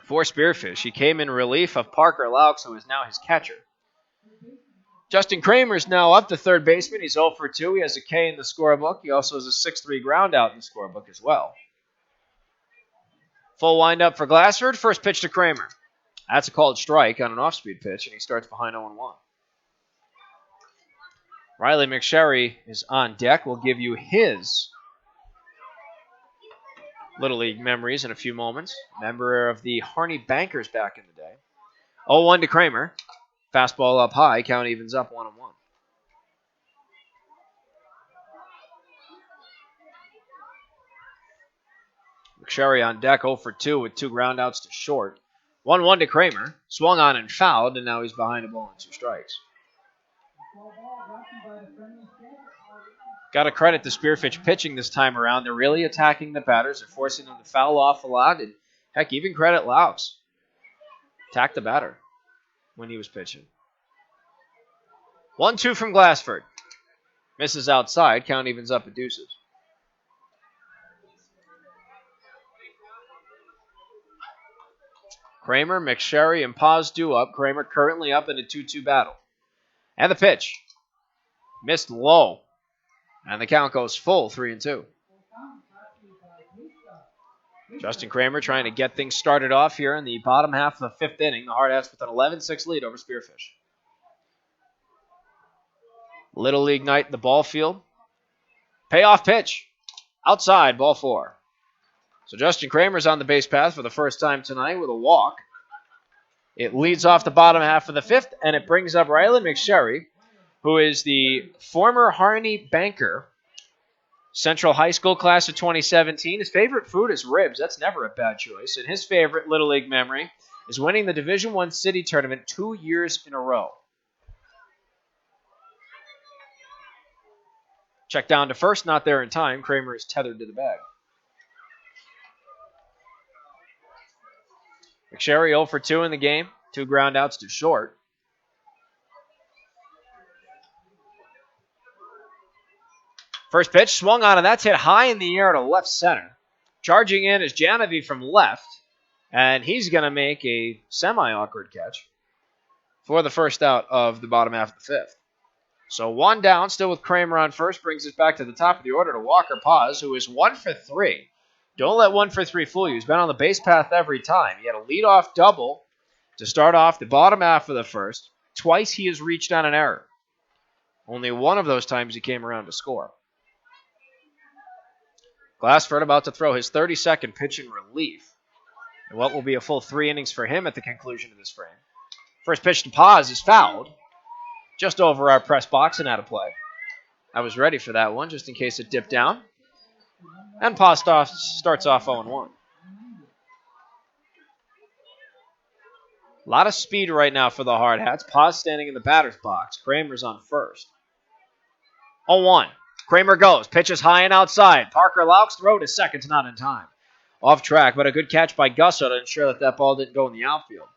for Spearfish. He came in relief of Parker Laux, who is now his catcher. Justin Kramer's now up to third baseman. He's 0 for 2. He has a K in the scorebook. He also has a 6-3 ground out in the scorebook as well. Full windup for Glassford. First pitch to Kramer. That's a called strike on an off-speed pitch, and he starts behind 0-1. Riley McSherry is on deck. We'll give you his Little League memories in a few moments. Member of the Harney Bankers back in the day. 0-1 to Kramer. Fastball up high. Count evens up 1-1. McSherry on deck 0 for 2 with 2 groundouts to short. 1-1 to Kramer. Swung on and fouled, and now he's behind a ball and 2 strikes. Got to credit the Spearfish pitching this time around. They're really attacking the batters. They're forcing them to foul off a lot. And heck, even credit Laux. Attack the batter when he was pitching. 1-2 from Glassford. Misses outside. Count evens up at deuces. Kramer, McSherry, and Paz due up. Kramer currently up in a 2-2 battle. And the pitch. Missed low. And the count goes full, 3-2. Justin Kramer trying to get things started off here in the bottom half of the 5th inning. The Hardhats with an 11-6 lead over Spearfish. Little League night in the ball field. Payoff pitch. Outside, ball 4. So Justin Kramer's on the base path for the first time tonight with a walk. It leads off the bottom half of the 5th, and it brings up Riley McSherry, who is the former Harney Banker, Central High School class of 2017. His favorite food is ribs. That's never a bad choice. And his favorite Little League memory is winning the Division I City Tournament 2 years in a row. Check down to first, not there in time. Kramer is tethered to the bag. McSherry 0 for 2 in the game. 2 groundouts to short. First pitch swung on, and that's hit high in the air to left center. Charging in is Janovi from left, and he's going to make a semi-awkward catch for the first out of the bottom half of the fifth. So 1 down, still with Kramer on first, brings us back to the top of the order to Walker Paz, who is 1 for 3. Don't let 1 for 3 fool you. He's been on the base path every time. He had a leadoff double to start off the bottom half of the first. Twice he has reached on an error. Only one of those times he came around to score. Glassford about to throw his 32nd pitch in relief. And what will be a full 3 innings for him at the conclusion of this frame. First pitch to Paz is fouled. Just over our press box and out of play. I was ready for that one just in case it dipped down. And Paz starts off 0-1. A lot of speed right now for the Hardhats. Paz standing in the batter's box. Kramer's on first. 0-1. Kramer goes. Pitches high and outside. Parker Laux throw to second, not in time. Off track, but a good catch by Gusso to ensure that ball didn't go in the outfield.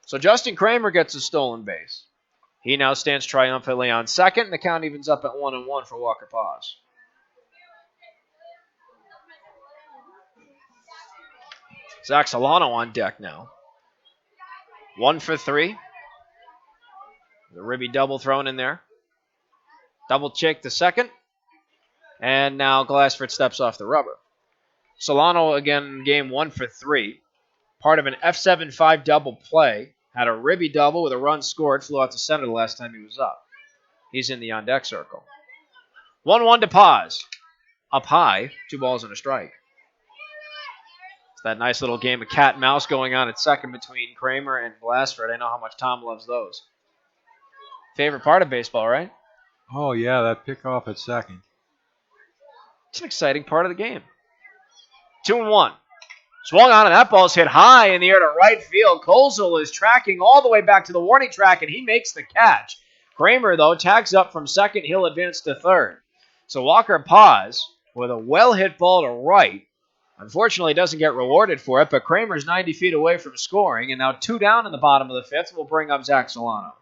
So Justin Kramer gets a stolen base. He now stands triumphantly on second, and the count evens up at 1-1 for Walker Paz. Zach Solano on deck now. 1 for 3. The Ribby double thrown in there. Double check to second. And now Glassford steps off the rubber. Solano again game 1 for 3. Part of an F7-5 double play. Had a Ribby double with a run scored. Flew out to center the last time he was up. He's in the on-deck circle. 1-1 to Paz. Up high. 2 balls and a strike. It's that nice little game of cat and mouse going on at second between Kramer and Glassford. I know how much Tom loves those. Favorite part of baseball, right? Oh, yeah, that pickoff at second. It's an exciting part of the game. 2-1. Swung on, and that ball's hit high in the air to right field. Kozel is tracking all the way back to the warning track, and he makes the catch. Kramer, though, tags up from second. He'll advance to third. So Walker Paz with a well-hit ball to right. Unfortunately, doesn't get rewarded for it, but Kramer's 90 feet away from scoring, and now 2 down in the bottom of the fifth will bring up Zach Solano.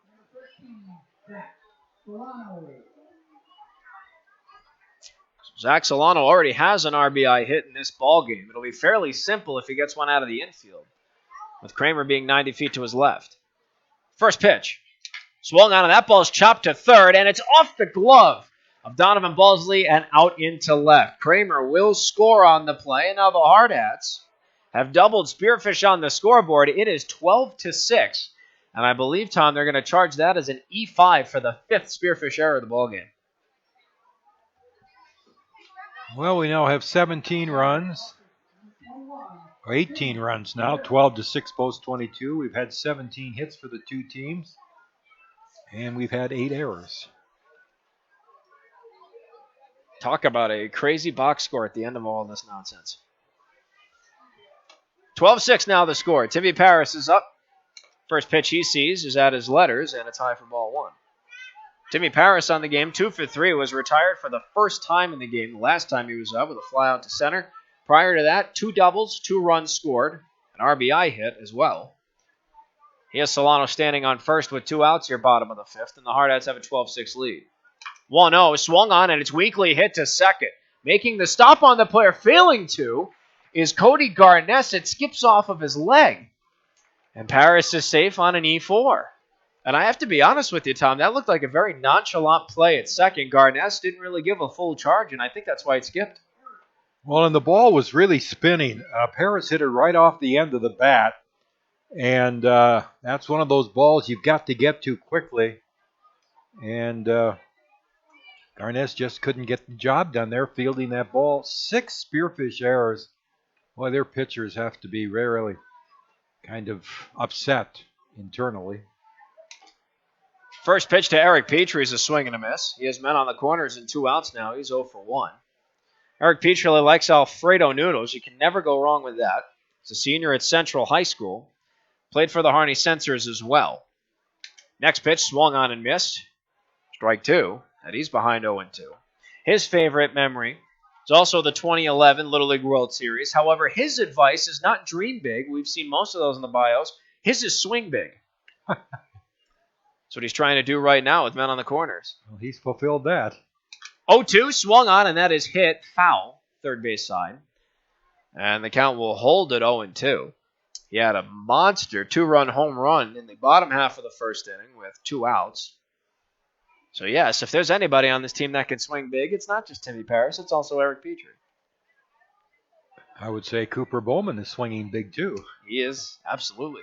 Zach Solano already has an RBI hit in this ball game. It'll be fairly simple if he gets one out of the infield, with Kramer being 90 feet to his left. First pitch. Swung on, and that ball's chopped to third, and it's off the glove of Donovan Balsley and out into left. Kramer will score on the play, and now the Hardhats have doubled Spearfish on the scoreboard. It is 12-6, and I believe, Tom, they're going to charge that as an E5 for the 5th Spearfish error of the ballgame. Well, we now have 17 runs, or 18 runs now, 12-6 post 22. We've had 17 hits for the 2 teams, and we've had 8 errors. Talk about a crazy box score at the end of all this nonsense. 12-6 now the score. Timmy Paris is up. First pitch he sees is at his letters, and it's high for ball 1. Timmy Paris on the game, 2 for 3, was retired for the first time in the game. The last time he was up with a fly out to center. Prior to that, 2 doubles, 2 runs scored, an RBI hit as well. He has Solano standing on first with 2 outs here, bottom of the 5th, and the Hardhats have a 12-6 lead. 1-0, swung on, and it's weakly hit to second. Making the stop on the player, failing to, is Cody Garness. It skips off of his leg. And Paris is safe on an E4. And I have to be honest with you, Tom, that looked like a very nonchalant play at second. Garness didn't really give a full charge, and I think that's why it skipped. Well, and the ball was really spinning. Paris hit it right off the end of the bat, and that's one of those balls you've got to get to quickly. And Garness just couldn't get the job done there, fielding that ball. 6 Spearfish errors. Boy, their pitchers have to be really kind of upset internally. First pitch to Eric Petrie is a swing and a miss. He has men on the corners and 2 outs now. He's 0 for 1. Eric Petrie likes Alfredo noodles. You can never go wrong with that. He's a senior at Central High School. Played for the Harney Censors as well. Next pitch swung on and missed. Strike 2. And he's behind 0-2. His favorite memory is also the 2011 Little League World Series. However, his advice is not dream big. We've seen most of those in the bios. His is swing big. That's what he's trying to do right now with men on the corners. Well, he's fulfilled that. 0-2, swung on, and that is hit foul, third base side. And the count will hold at 0-2. He had a monster 2-run home run in the bottom half of the first inning with 2 outs. So, yes, if there's anybody on this team that can swing big, it's not just Timmy Paris, it's also Eric Petrie. I would say Cooper Bowman is swinging big, too. He is, absolutely.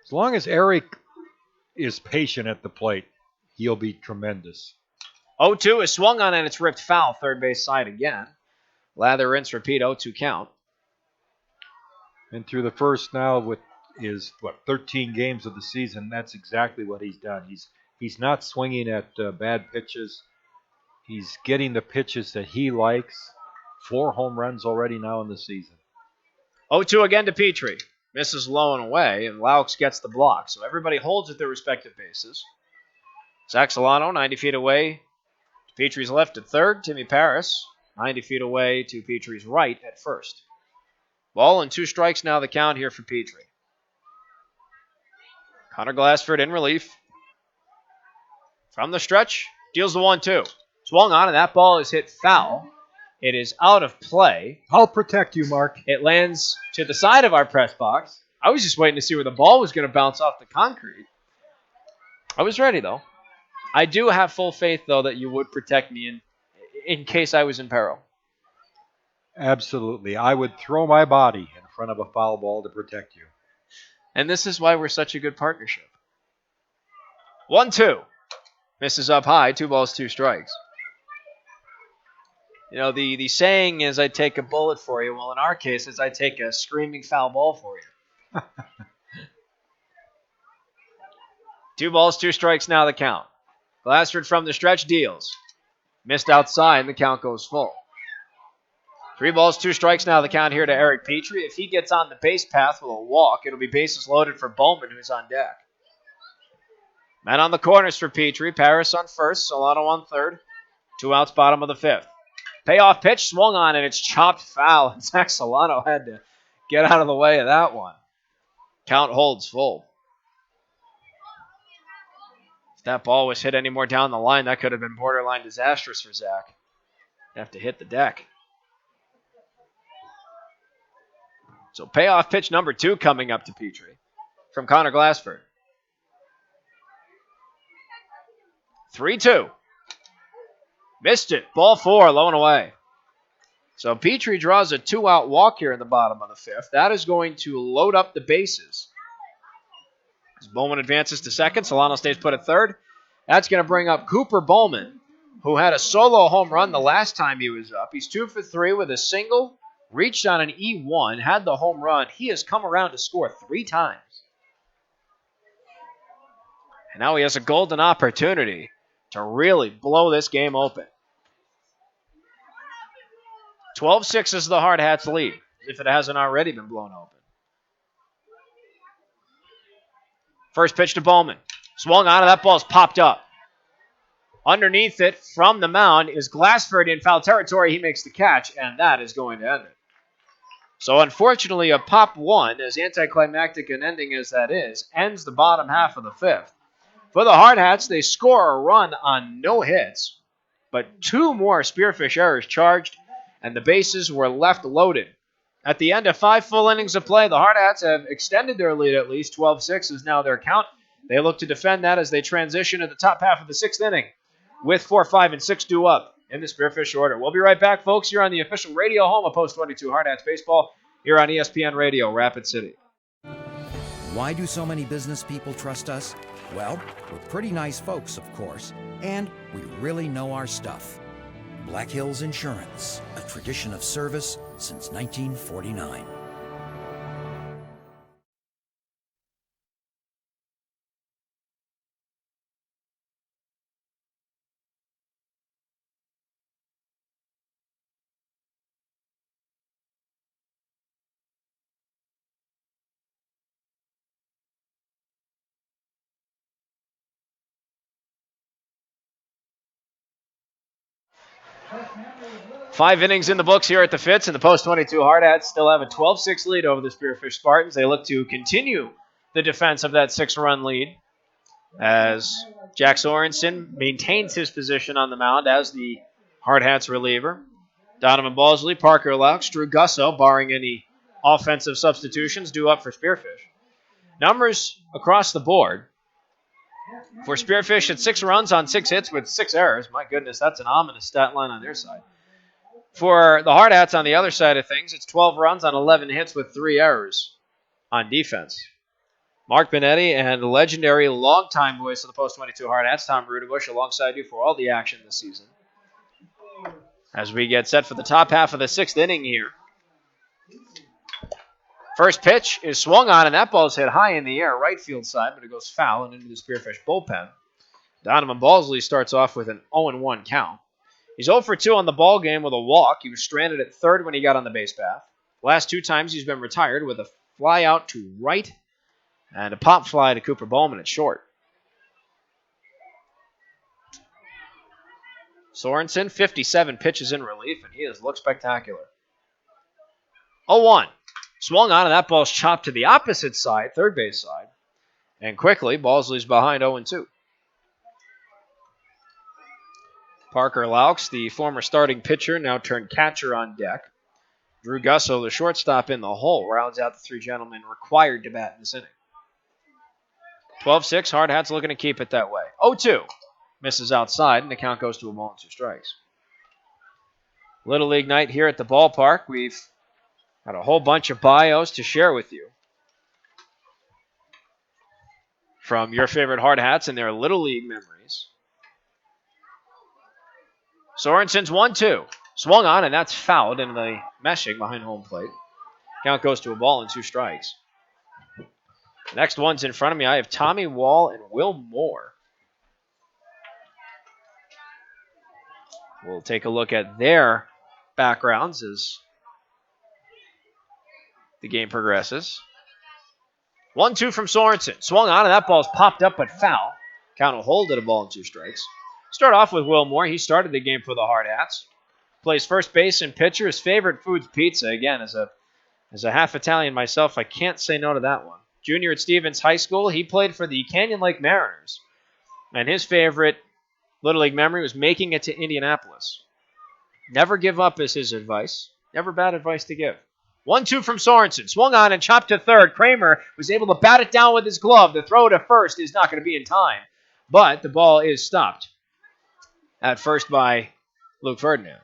As long as Eric is patient at the plate, he'll be tremendous. 0-2 is swung on, and it's ripped foul, third base side again. Lather, rinse, repeat, 0-2 count. And through the first now with his 13 games of the season, that's exactly what he's done. He's not swinging at bad pitches. He's getting the pitches that he likes. 4 home runs already now in the season. 0-2 again to Petrie. Misses low and away, and Laux gets the block. So everybody holds at their respective bases. Zach Solano, 90 feet away to Petrie's left at third. Timmy Paris, 90 feet away to Petrie's right at first. Ball and 2 strikes now the count here for Petrie. Connor Glassford in relief. From the stretch, deals the 1-2. Swung on, and that ball is hit foul. It is out of play. I'll protect you, Mark. It lands to the side of our press box. I was just waiting to see where the ball was going to bounce off the concrete. I was ready, though. I do have full faith, though, that you would protect me in case I was in peril. Absolutely. I would throw my body in front of a foul ball to protect you. And this is why we're such a good partnership. 1-2. Misses up high. 2 balls, 2 strikes. You know, the saying is I take a bullet for you. Well, in our case, it's I take a screaming foul ball for you. 2 balls, 2 strikes now the count. Glassford from the stretch deals. Missed outside, and the count goes full. 3 balls, 2 strikes now the count here to Eric Petrie. If he gets on the base path with a walk, it'll be bases loaded for Bowman, who's on deck. Men on the corners for Petrie. Paris on first, Solano on third. 2 outs, bottom of the 5th. Payoff pitch, swung on, and it's chopped foul. And Zach Solano had to get out of the way of that one. Count holds full. If that ball was hit any more down the line, that could have been borderline disastrous for Zach. He'd have to hit the deck. So payoff pitch number 2 coming up to Petrie from Connor Glassford. 3-2. Missed it. Ball 4, low and away. So Petrie draws a 2-out walk here in the bottom of the 5th. That is going to load up the bases. As Bowman advances to second, Solano stays put at third. That's going to bring up Cooper Bowman, who had a solo home run the last time he was up. He's 2 for 3 with a single, reached on an E1, had the home run. He has come around to score 3 times. And now he has a golden opportunity to really blow this game open. 12-6 is the Hardhats lead, if it hasn't already been blown open. First pitch to Bowman. Swung on, and that ball's popped up. Underneath it, from the mound, is Glassford in foul territory. He makes the catch, and that is going to end it. So unfortunately, a pop 1, as anticlimactic an ending as that is, ends the bottom half of the 5th. For the Hardhats, they score a run on no hits, but 2 more Spearfish errors charged, and the bases were left loaded. At the end of 5 full innings of play, the Hardhats have extended their lead at least. 12-6 is now their count. They look to defend that as they transition to the top half of the 6th inning with 4, 5, and 6 due up in the Spearfish order. We'll be right back, folks. You're on the official radio home of Post 22 Hardhats Baseball here on ESPN Radio, Rapid City. Why do so many business people trust us? Well, we're pretty nice folks, of course, and we really know our stuff. Black Hills Insurance, a tradition of service since 1949. 5 innings in the books here at the Fitz, and the post-22 Hardhats still have a 12-6 lead over the Spearfish Spartans. They look to continue the defense of that 6-run lead as Jack Sorensen maintains his position on the mound as the Hardhats reliever. Donovan Balsley, Parker Laux, Drew Gusso, barring any offensive substitutions, due up for Spearfish. Numbers across the board. For Spearfish, it's 6 runs on 6 hits with 6 errors. My goodness, that's an ominous stat line on their side. For the Hardhats on the other side of things, it's 12 runs on 11 hits with 3 errors on defense. Mark Benetti and the legendary longtime voice of the post-22 Hardhats, Tom Rudebush, alongside you for all the action this season. As we get set for the top half of the 6th inning here. First pitch is swung on, and that ball's hit high in the air, right field side, but it goes foul and into the Spearfish bullpen. Donovan Balsley starts off with an 0-1 count. He's 0 for 2 on the ball game with a walk. He was stranded at third when he got on the base path. Last 2 times he's been retired with a fly out to right and a pop fly to Cooper Bowman at short. Sorensen, 57 pitches in relief, and he has looked spectacular. 0-1. Swung on, and that ball's chopped to the opposite side, third base side. And quickly, Balsley's behind 0-2. Parker Laux, the former starting pitcher, now turned catcher on deck. Drew Gusso, the shortstop in the hole, rounds out the 3 gentlemen required to bat in this inning. 12-6, Hardhats looking to keep it that way. 0-2. Misses outside, and the count goes to a ball and 2 strikes. Little League night here at the ballpark. We've got a whole bunch of bios to share with you from your favorite Hardhats and their Little League memories. Sorensen's 1-2. Swung on, and that's fouled into the meshing behind home plate. Count goes to a ball and 2 strikes. The next one's in front of me. I have Tommy Wall and Will Moore. We'll take a look at their backgrounds as the game progresses. 1-2 from Sorensen. Swung on, and that ball's popped up but foul. Count will hold at a ball and 2 strikes. Start off with Will Moore. He started the game for the Hardhats. Plays first base and pitcher. His favorite food's pizza. Again, as a half Italian myself, I can't say no to that one. Junior at Stevens High School, he played for the Canyon Lake Mariners. And his favorite Little League memory was making it to Indianapolis. Never give up is his advice. Never bad advice to give. 1-2 from Sorensen. Swung on and chopped to third. Kramer was able to bat it down with his glove. The throw to first is not going to be in time. But the ball is stopped at first by Luke Ferdinand.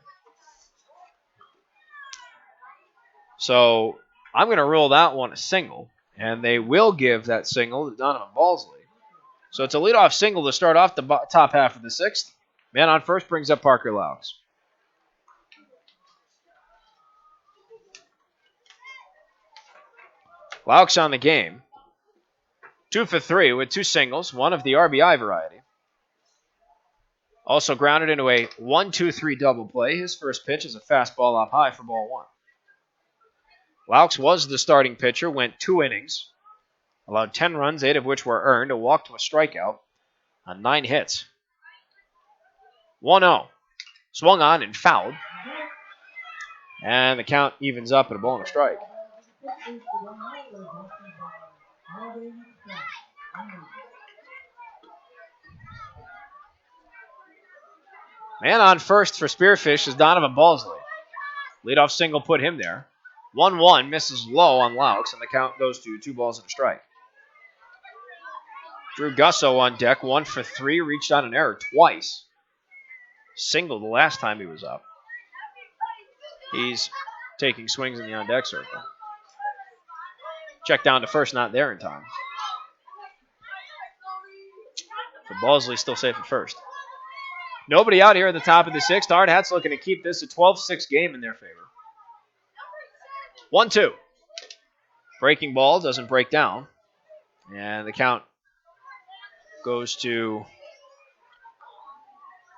So I'm going to rule that one a single, and they will give that single to Donovan Balsley. So it's a leadoff single to start off the top half of the 6th. Man on first brings up Parker Laux. Laux on the game. 2 for 3 with 2 singles, one of the RBI variety. Also grounded into a 1-2-3 double play. His first pitch is a fastball up high for ball 1. Laux was the starting pitcher, went 2 innings, allowed 10 runs, 8 of which were earned, a walk to a strikeout on 9 hits. 1-0. Swung on and fouled. And the count evens up at a ball and a strike. Man on first for Spearfish is Donovan Balsley. Leadoff single put him there. 1-1 misses low on Laux, and the count goes to 2 balls and a strike. Drew Gusso on deck, 1 for 3, reached on an error twice. Single the last time he was up. He's taking swings in the on-deck circle. Check down to first, not there in time. So Balsley still safe at first. Nobody out here at the top of the 6th. Hardhats looking to keep this a 12-6 game in their favor. 1-2. Breaking ball doesn't break down. And the count goes to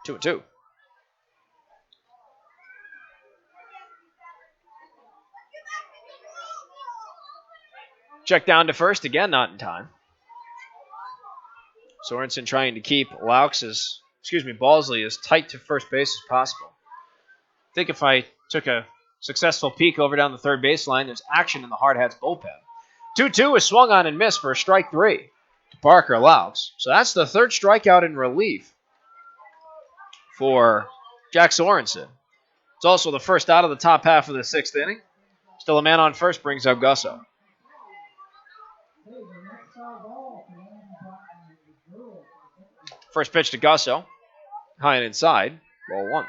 2-2. Check down to first, again not in time. Sorensen trying to keep Balsley as tight to first base as possible. think if I took a successful peek over down the third baseline, there's action in the Hardhats bullpen. 2-2 is swung on and missed for strike 3 to Parker Laux. So that's the third strikeout in relief for Jack Sorensen. It's also the first out of the top half of the 6th inning. Still a man on first brings up Gusso. First pitch to Gusso. High and inside. Ball 1.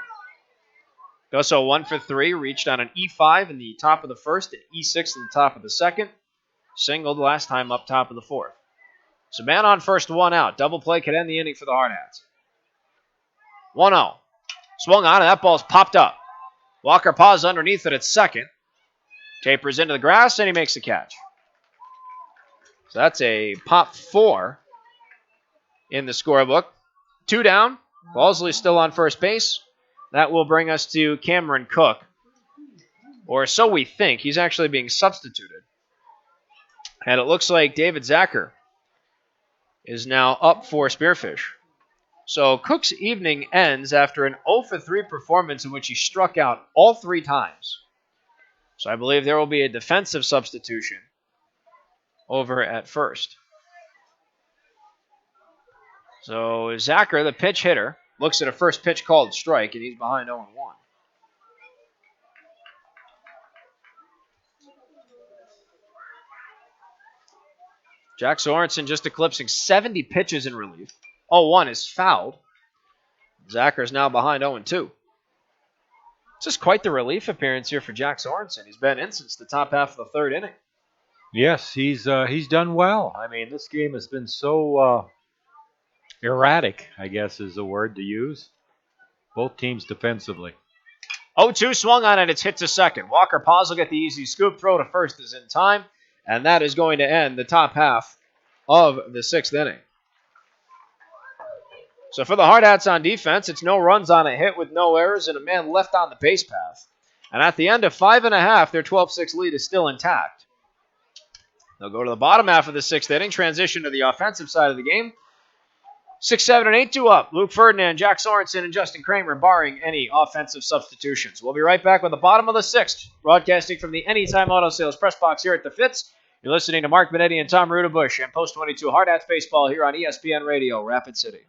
Gusso 1 for 3. Reached on an E5 in the top of the first and E6 in the top of the second. Singled last time up top of the 4th. So man on first, 1 out. Double play could end the inning for the Hardhats. 1-0. Swung on and that ball's popped up. Walker paws underneath it at second. Tapers into the grass and he makes the catch. So that's a pop 4 in the scorebook. 2 down. Balsley still on first base. That will bring us to Cameron Cook. Or so we think. He's actually being substituted. And it looks like David Zacher is now up for Spearfish. So Cook's evening ends after an 0 for 3 performance in which he struck out all 3 times. So I believe there will be a defensive substitution over at first. So Zacher, the pitch hitter, looks at a first pitch called strike, and he's behind 0-1. Jack Sorensen just eclipsing 70 pitches in relief. 0-1 is fouled. Zacher's now behind 0-2. This is quite the relief appearance here for Jack Sorensen. He's been in since the top half of the 3rd inning. Yes, he's done well. I mean, this game has been so erratic, I guess is the word to use. Both teams defensively. 0-2 swung on and it's hit to second. Walker Paz will get the easy scoop. Throw to first is in time. And that is going to end the top half of the 6th inning. So for the Hardhats on defense, it's no runs on a hit with no errors and a man left on the base path. And at the end of 5.5, their 12-6 lead is still intact. They'll go to the bottom half of the 6th inning, transition to the offensive side of the game. 6, 7, and 8 2 up. Luke Ferdinand, Jack Sorensen, and Justin Kramer, barring any offensive substitutions. We'll be right back with the bottom of the 6th, broadcasting from the Anytime Auto Sales press box here at the Fitz. You're listening to Mark Benetti and Tom Rudabush and Post 22 Hardhats Baseball here on ESPN Radio, Rapid City.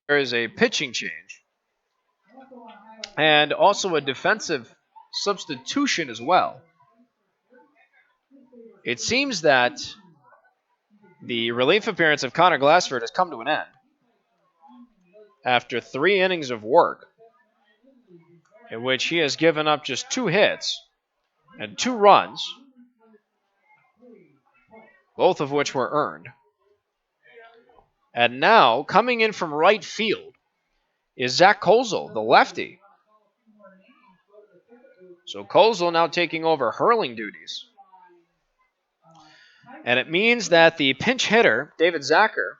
There is a pitching change and also a defensive substitution as well. It seems that the relief appearance of Connor Glassford has come to an end after 3 innings of work in which he has given up just 2 hits and 2 runs, both of which were earned. And now, coming in from right field, is Zach Kozel, the lefty. So Kozel now taking over hurling duties. And it means that the pinch hitter, David Zacher,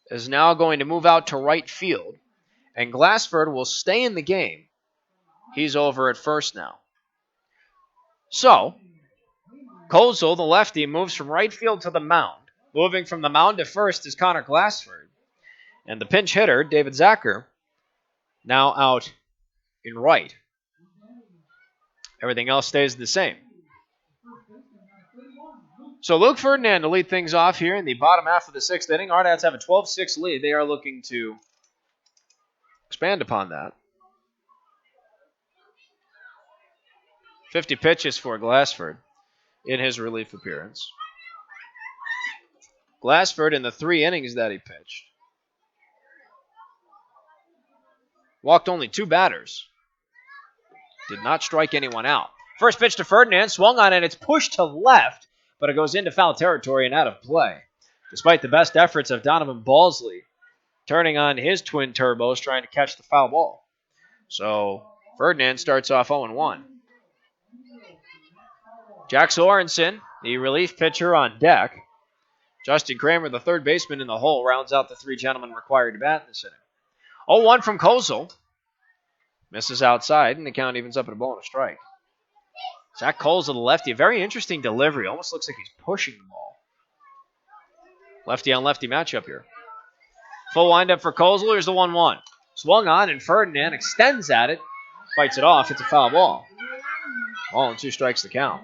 is now going to move out to right field. And Glassford will stay in the game. He's over at first now. So, Kozel, the lefty, moves from right field to the mound. Moving from the mound to first is Connor Glassford. And the pinch hitter, David Zacher, now out in right. Everything else stays the same. So Luke Ferdinand to lead things off here in the bottom half of the 6th inning. Hardhats have a 12-6 lead. They are looking to expand upon that. 50 pitches for Glassford in his relief appearance. Glassford in the 3 innings that he pitched walked only 2 batters. Did not strike anyone out. First pitch to Ferdinand, swung on and it's pushed to left, but it goes into foul territory and out of play. Despite the best efforts of Donovan Balsley turning on his twin turbos trying to catch the foul ball. So Ferdinand starts off 0-1. Jack Sorensen, the relief pitcher, on deck. Justin Kramer, the third baseman in the hole, rounds out the three gentlemen required to bat in this inning. 0-1 from Kozel. Misses outside, and the count evens up at a ball and a strike. Zach Kozel, the lefty, a very interesting delivery. Almost looks like he's pushing the ball. Lefty on lefty matchup here. Full windup for Kozel. Here's the 1-1. Swung on, and Ferdinand extends at it. Fights it off. It's a foul ball. Ball and 2 strikes the count.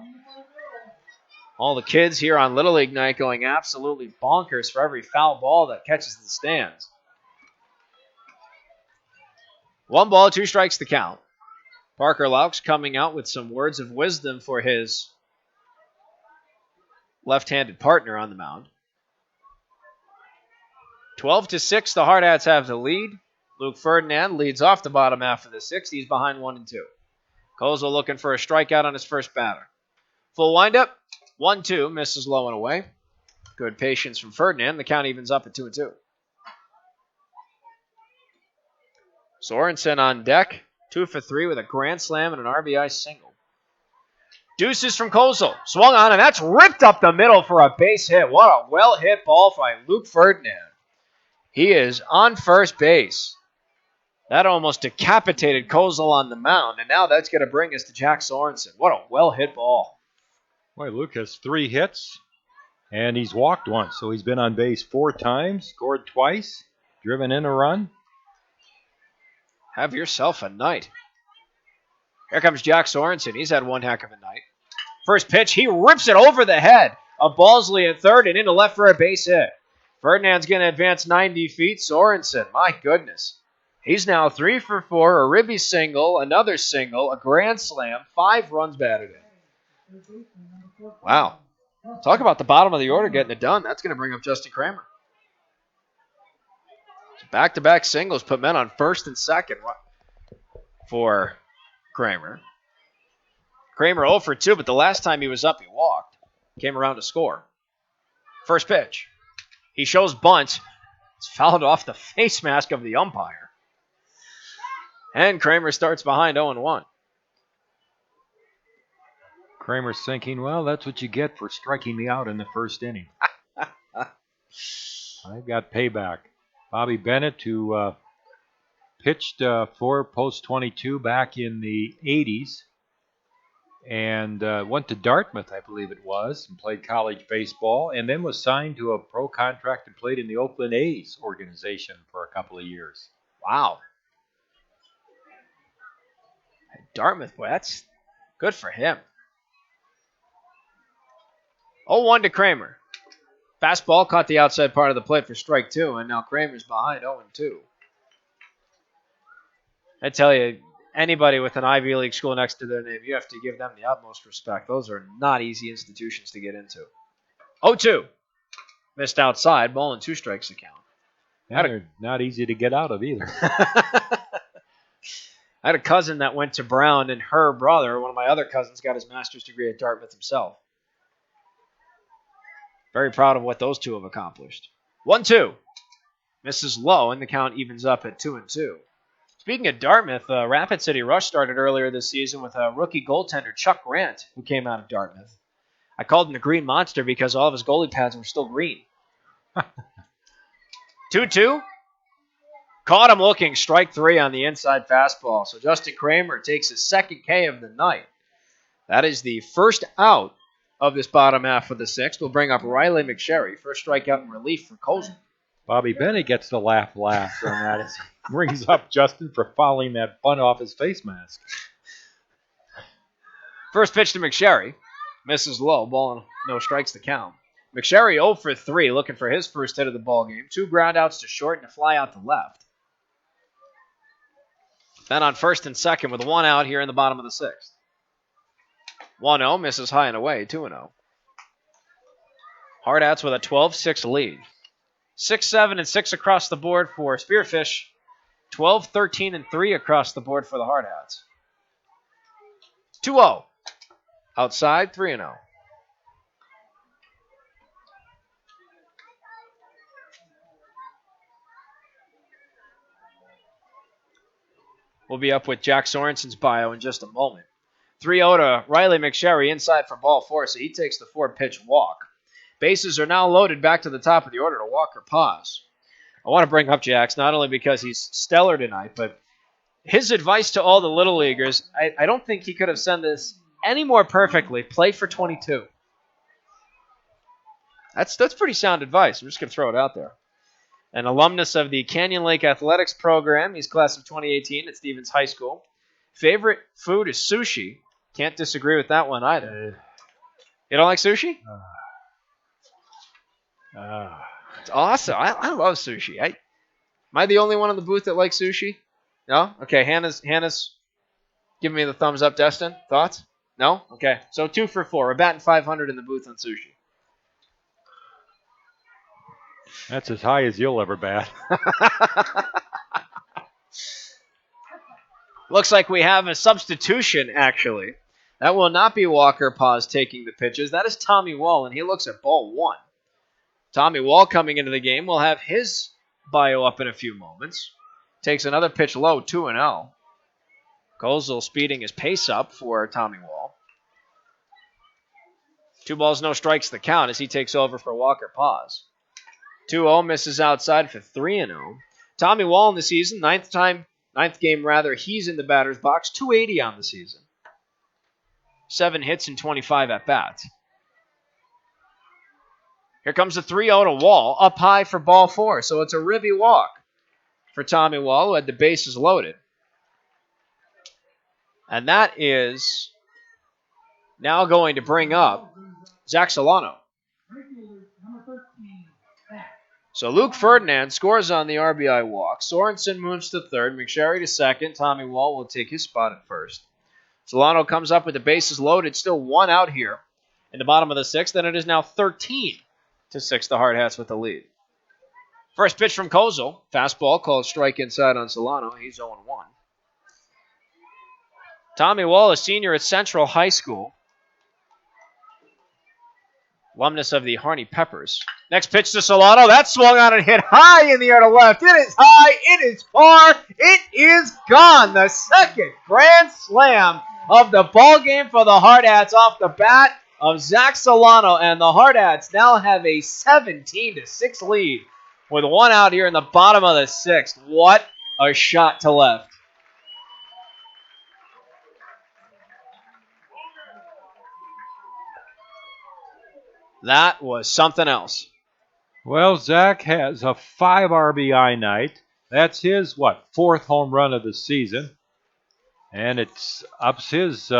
All the kids here on Little League night going absolutely bonkers for every foul ball that catches the stands. 1 ball, 2 strikes the count. Parker Laux coming out with some words of wisdom for his left-handed partner on the mound. 12-6, the Hardhats have the lead. Luke Ferdinand leads off the bottom half of the 6th. He's behind 1-2. Kozel looking for a strikeout on his first batter. Full windup, 1-2, misses low and away. Good patience from Ferdinand. The count evens up at 2-2. Sorensen on deck, 2 for 3 with a grand slam and an RBI single. Deuces from Kozel, swung on, and that's ripped up the middle for a base hit. What a well-hit ball by Luke Ferdinand. He is on first base. That almost decapitated Kozel on the mound, and now that's going to bring us to Jack Sorensen. What a well-hit ball. Boy, Luke has 3 hits, and he's walked once, so he's been on base 4 times, scored twice, driven in a run. Have yourself a night. Here comes Jack Sorensen. He's had one heck of a night. First pitch, he rips it over the head of Balsley at third and into left for a base hit. Ferdinand's going to advance 90 feet. Sorensen, my goodness. He's now 3 for 4, a ribby single, another single, a grand slam, 5 runs batted in. Wow. Talk about the bottom of the order getting it done. That's going to bring up Justin Kramer. Back-to-back singles put men on first and second for Kramer. Kramer 0 for 2, but the last time he was up, he walked. Came around to score. First pitch. He shows bunt. It's fouled off the face mask of the umpire. And Kramer starts behind 0-1. Kramer's thinking, well, that's what you get for striking me out in the first inning. I've got payback. Bobby Bennett, who pitched for Post 22 back in the 80s and went to Dartmouth, I believe it was, and played college baseball, and then was signed to a pro contract and played in the Oakland A's organization for a couple of years. Wow. Dartmouth, boy, that's good for him. 0-1 to Kramer. Fastball caught the outside part of the plate for strike 2, and now Kramer's behind 0-2. I tell you, anybody with an Ivy League school next to their name, you have to give them the utmost respect. Those are not easy institutions to get into. 0-2. Missed outside, ball and 2 strikes to count. And they're not easy to get out of either. I had a cousin that went to Brown, and her brother, one of my other cousins, got his master's degree at Dartmouth himself. Very proud of what those two have accomplished. 1-2. Misses low, and the count evens up at 2-2. Speaking of Dartmouth, Rapid City Rush started earlier this season with a rookie goaltender, Chuck Grant, who came out of Dartmouth. I called him the Green Monster because all of his goalie pads were still green. 2-2. Caught him looking, strike 3 on the inside fastball. So Justin Kramer takes his second K of the night. That is the first out of this bottom half of the 6th. We'll bring up Riley McSherry. First strikeout in relief for Kozel. Bobby Bennett gets the laugh last on that as he brings up Justin for fouling that bunt off his face mask. First pitch to McSherry. Misses low. Ball and no strikes to count. McSherry 0 for 3, looking for his first hit of the ball game. 2 groundouts to short and a fly out to left. Then on first and second with 1 out here in the bottom of the 6th. 1-0, misses high and away, 2-0. Hardhats with a 12-6 lead. 6-7 and 6 across the board for Spearfish. 12-13 and 3 across the board for the Hardhats. 2-0. Outside, 3-0. We'll be up with Jack Sorensen's bio in just a moment. 3-0 to Riley McSherry inside for ball 4, so he takes the 4-pitch walk. Bases are now loaded back to the top of the order to Walker Paz. I want to bring up Jax not only because he's stellar tonight, but his advice to all the Little Leaguers, I don't think he could have said this any more perfectly. Play for 22. That's pretty sound advice. I'm just going to throw it out there. An alumnus of the Canyon Lake Athletics program. He's class of 2018 at Stevens High School. Favorite food is sushi. Can't disagree with that one either. You don't like sushi? It's awesome. I love sushi. Am I the only one in the booth that likes sushi? No? Okay, Hannah's giving me the thumbs up. Destin, thoughts? No? Okay, so 2 for 4. We're batting 500 in the booth on sushi. That's as high as you'll ever bat. Looks like we have a substitution, actually. That will not be Walker Paz taking the pitches. That is Tommy Wall, and he looks at ball 1. Tommy Wall coming into the game will have his bio up in a few moments. Takes another pitch low, 2-0. Kozel speeding his pace up for Tommy Wall. 2 balls, no strikes the count as he takes over for Walker Paz. 2-0 misses outside for 3-0. Tommy Wall in the season, ninth game he's in the batter's box, 280 on the season. 7 hits and 25 at-bats. Here comes the 3-0 to Wall, up high for ball 4, so it's a ribby walk for Tommy Wall, who had the bases loaded. And that is now going to bring up Zach Solano. So Luke Ferdinand scores on the RBI walk. Sorensen moves to third. McSherry to second. Tommy Wall will take his spot at first. Solano comes up with the bases loaded. Still 1 out here in the bottom of the 6th. And it is now 13-6 the Hardhats with the lead. First pitch from Kozel. Fastball called strike inside on Solano. He's 0-1. Tommy Wall, a senior at Central High School. Alumnus of the Harney Peppers. Next pitch to Solano. That swung on and hit high in the air to left. It is high. It is far. It is gone. The second grand slam of the ball game for the Hardhats off the bat of Zach Solano. And the Hardhats now have a 17-6 lead with 1 out here in the bottom of the 6th. What a shot to left. That was something else. Well, Zach has a 5 RBI night. That's his, 4th home run of the season. And it's ups his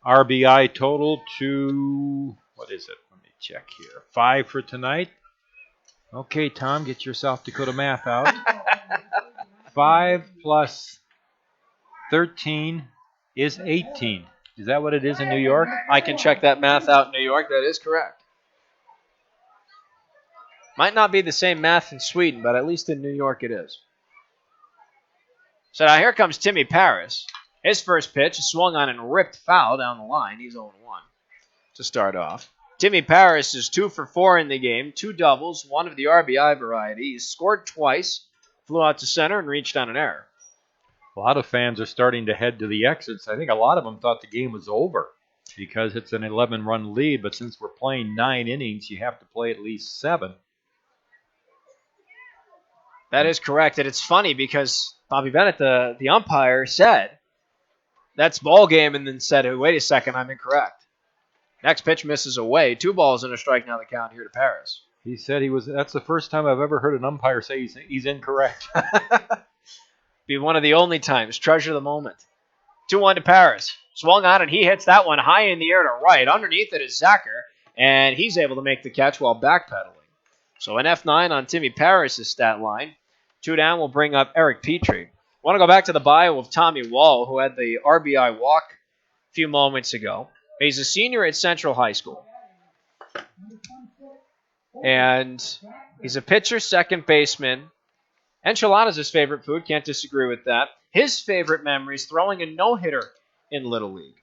RBI total to, what is it? Let me check here. 5 for tonight. Okay, Tom, get your South Dakota math out. 5 plus 13 is 18. Is that what it is in New York? I can check that math out in New York. That is correct. Might not be the same math in Sweden, but at least in New York it is. So now here comes Timmy Paris. His first pitch swung on and ripped foul down the line. He's 0-1 to start off. Timmy Paris is 2 for 4 in the game. 2 doubles, 1 of the RBI variety. He's scored twice, flew out to center, and reached on an error. A lot of fans are starting to head to the exits. I think a lot of them thought the game was over because it's an 11-run lead, but since we're playing 9 innings, you have to play at least 7. That is correct, and it's funny because Bobby Bennett, the umpire, said, that's ball game, and then said, wait a second, I'm incorrect. Next pitch misses away. 2 balls and a strike now the count here to Paris. He said that's the first time I've ever heard an umpire say he's incorrect. Be one of the only times. Treasure the moment. 2-1 to Paris. Swung on and he hits that one high in the air to right. Underneath it is Zacher, and he's able to make the catch while backpedaling. So an F9 on Timmy Paris' stat line. 2 down will bring up Eric Petrie. Want to go back to the bio of Tommy Wall, who had the RBI walk a few moments ago. He's a senior at Central High School. And he's a pitcher, second baseman. Enchilada's his favorite food. Can't disagree with that. His favorite memory is throwing a no-hitter in Little League.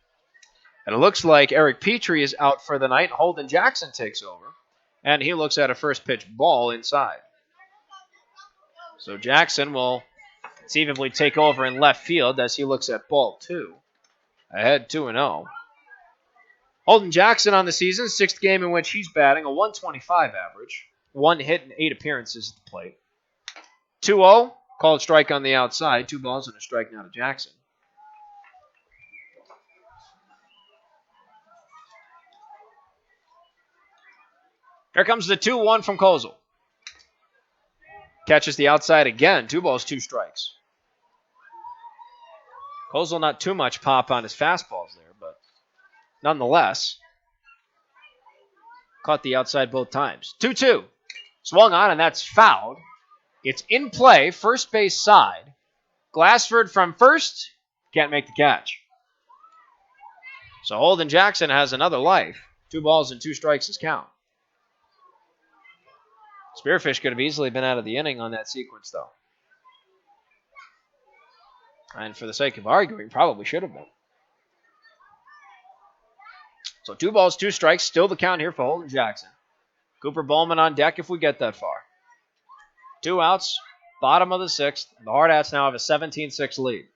And it looks like Eric Petrie is out for the night. Holden Jackson takes over. And he looks at a first pitch ball inside. So Jackson will conceivably take over in left field as he looks at ball 2. Ahead 2-0. Holden Jackson on the season, 6th game in which he's batting, a 125 average. 1 hit and 8 appearances at the plate. 2-0, called strike on the outside. 2 balls and a strike now to Jackson. Here comes the 2-1 from Kozel. Catches the outside again. 2 balls, 2 strikes. Kozel not too much pop on his fastballs there, but nonetheless, caught the outside both times. 2-2. Swung on, and that's fouled. It's in play, first base side. Glassford from first, can't make the catch. So Holden Jackson has another life. 2 balls and 2 strikes his count. Spearfish could have easily been out of the inning on that sequence, though. And for the sake of arguing, probably should have been. So 2 balls, 2 strikes, still the count here for Holden Jackson. Cooper Bowman on deck if we get that far. 2 outs, bottom of the 6th. The Hardhats now have a 17-6 lead.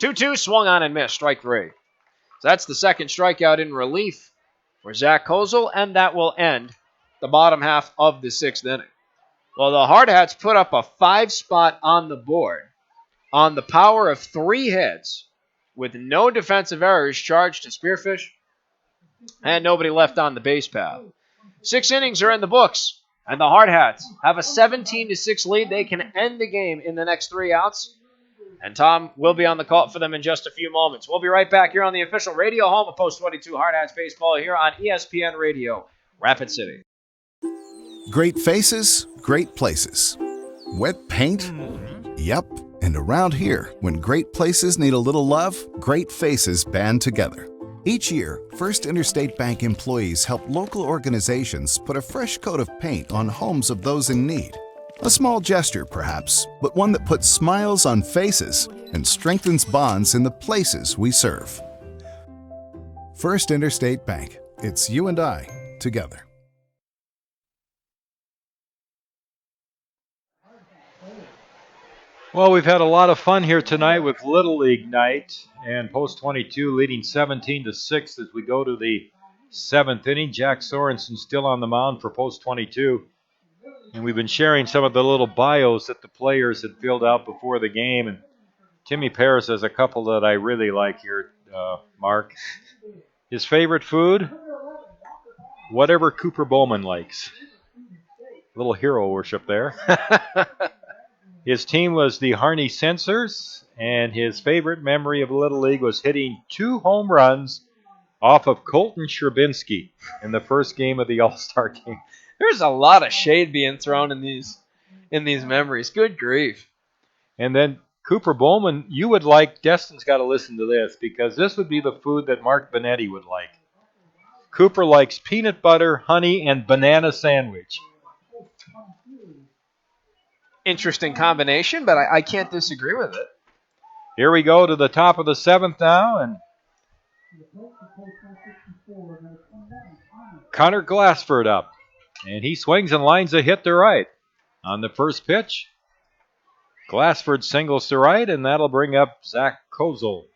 2-2, swung on and missed, strike 3. So that's the second strikeout in relief for Zach Kozel, and that will end the bottom half of the 6th inning. Well, the Hardhats put up a 5-spot on the board on the power of 3 hits with no defensive errors charged to Spearfish and nobody left on the base path. 6 innings are in the books, and the Hardhats have a 17-6 lead. They can end the game in the next 3 outs, and Tom will be on the call for them in just a few moments. We'll be right back here on the official radio home of Post 22 Hardhats Baseball here on ESPN Radio, Rapid City. Great faces, great places. Wet paint? Yep. And around here, when great places need a little love, great faces band together. Each year, First Interstate Bank employees help local organizations put a fresh coat of paint on homes of those in need. A small gesture, perhaps, but one that puts smiles on faces and strengthens bonds in the places we serve. First Interstate Bank. It's you and I together. Well, we've had a lot of fun here tonight with Little League night, and Post 22 leading 17-6 as we go to the 7th inning. Jack Sorensen still on the mound for Post 22, and we've been sharing some of the little bios that the players had filled out before the game, and Timmy Paris has a couple that I really like here, Mark. His favorite food? Whatever Cooper Bowman likes. Little hero worship there. His team was the Harney Censors, and his favorite memory of Little League was hitting 2 home runs off of Colton Sherbinski in the first game of the All-Star game. There's a lot of shade being thrown in these memories. Good grief. And then Cooper Bowman, you would like, Destin's got to listen to this, because this would be the food that Mark Benetti would like. Cooper likes peanut butter, honey, and banana sandwich. Interesting combination, but I can't disagree with it. Here we go to the top of the 7th now, and Connor Glassford up. And he swings and lines a hit to right. On the first pitch, Glassford singles to right, and that'll bring up Zach Kozel.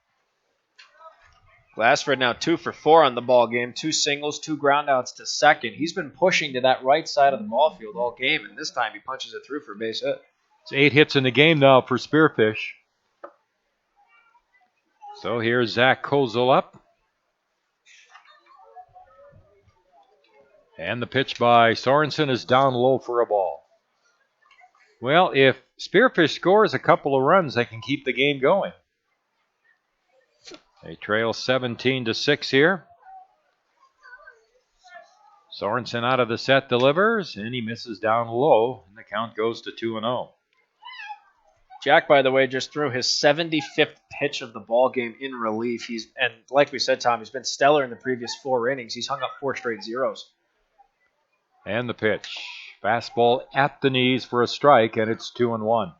Glassford now 2 for 4 on the ball game. 2 singles, 2 groundouts to second. He's been pushing to that right side of the ball field all game, and this time he punches it through for a base hit. It's 8 hits in the game now for Spearfish. So here's Zach Kozel up. And the pitch by Sorensen is down low for a ball. Well, if Spearfish scores a couple of runs, they can keep the game going. They trail 17-6 here. Sorensen out of the set delivers, and he misses down low, and the count goes to 2-0. Jack, by the way, just threw his 75th pitch of the ball game in relief. And like we said, Tom, he's been stellar in the previous 4 innings. He's hung up 4 straight zeros. And the pitch. Fastball at the knees for a strike, and it's 2-1.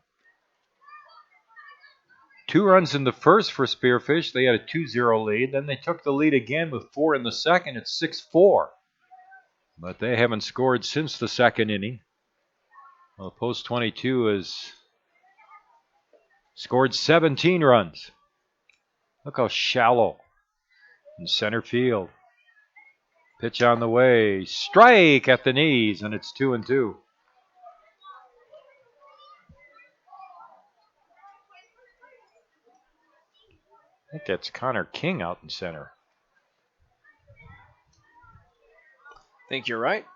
2 runs in the first for Spearfish. They had a 2-0 lead. Then they took the lead again with 4 in the second. It's 6-4. But they haven't scored since the second inning. Well, Post 22 is Scored 17 runs. Look how shallow in center field. Pitch on the way. Strike at the knees, and it's 2-2. I think that's Connor King out in center. Think you're right.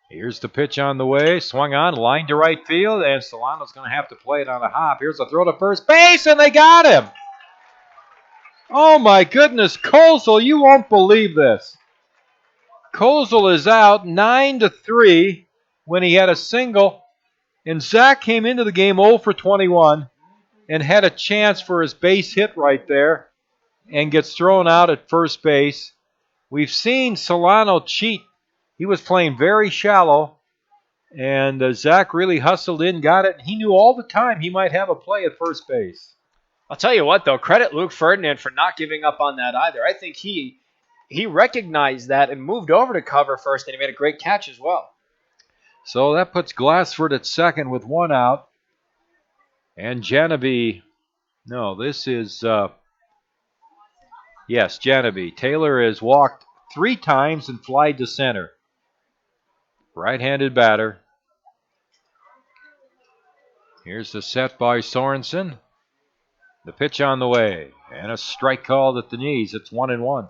Here's the pitch on the way. Swung on, line to right field, and Solano's going to have to play it on a hop. Here's a throw to first base, and they got him. Oh, my goodness. Kozel, you won't believe this. Kozel is out 9-3 when he had a single, and Zach came into the game 0 for 21 and had a chance for his base hit right there and gets thrown out at first base. We've seen Solano cheat. He was playing very shallow, and Zach really hustled in, got it. He knew all the time he might have a play at first base. I'll tell you what, though, credit Luke Ferdinand for not giving up on that either. I think he recognized that and moved over to cover first, and he made a great catch as well. So that puts Glassford at second with one out. And Janaby, no, this is, yes, Janaby. Taylor has walked 3 times and flied to center. Right-handed batter. Here's the set by Sorensen. The pitch on the way. And a strike called at the knees. It's 1-1.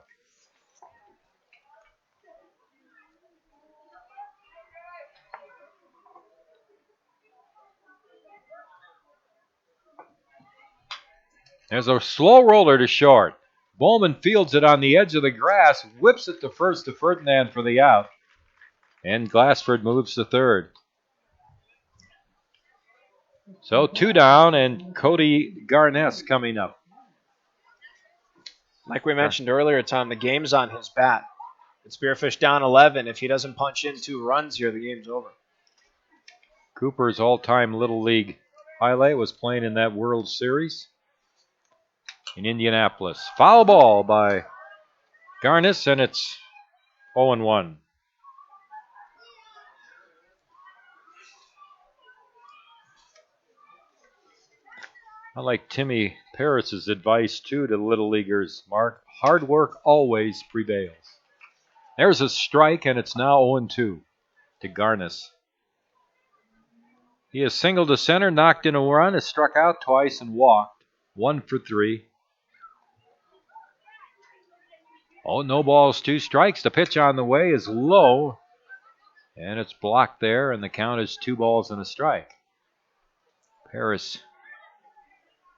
There's a slow roller to short. Bowman fields it on the edge of the grass, whips it to first to Ferdinand for the out. And Glassford moves to third. So 2 down, and Cody Garness coming up. Like we mentioned earlier, Tom, the game's on his bat. It's Spearfish down 11. If he doesn't punch in 2 runs here, the game's over. Cooper's all-time Little League highlight was playing in that World Series in Indianapolis. Foul ball by Garness, and it's 0-1. I like Timmy Paris's advice, too, to the Little Leaguers, Mark. Hard work always prevails. There's a strike, and it's now 0-2 to Garness. He has singled to center, knocked in a run, has struck out twice, and walked. 1 for 3. Oh, no balls, 2 strikes. The pitch on the way is low, and it's blocked there, and the count is 2 balls and a strike. Paris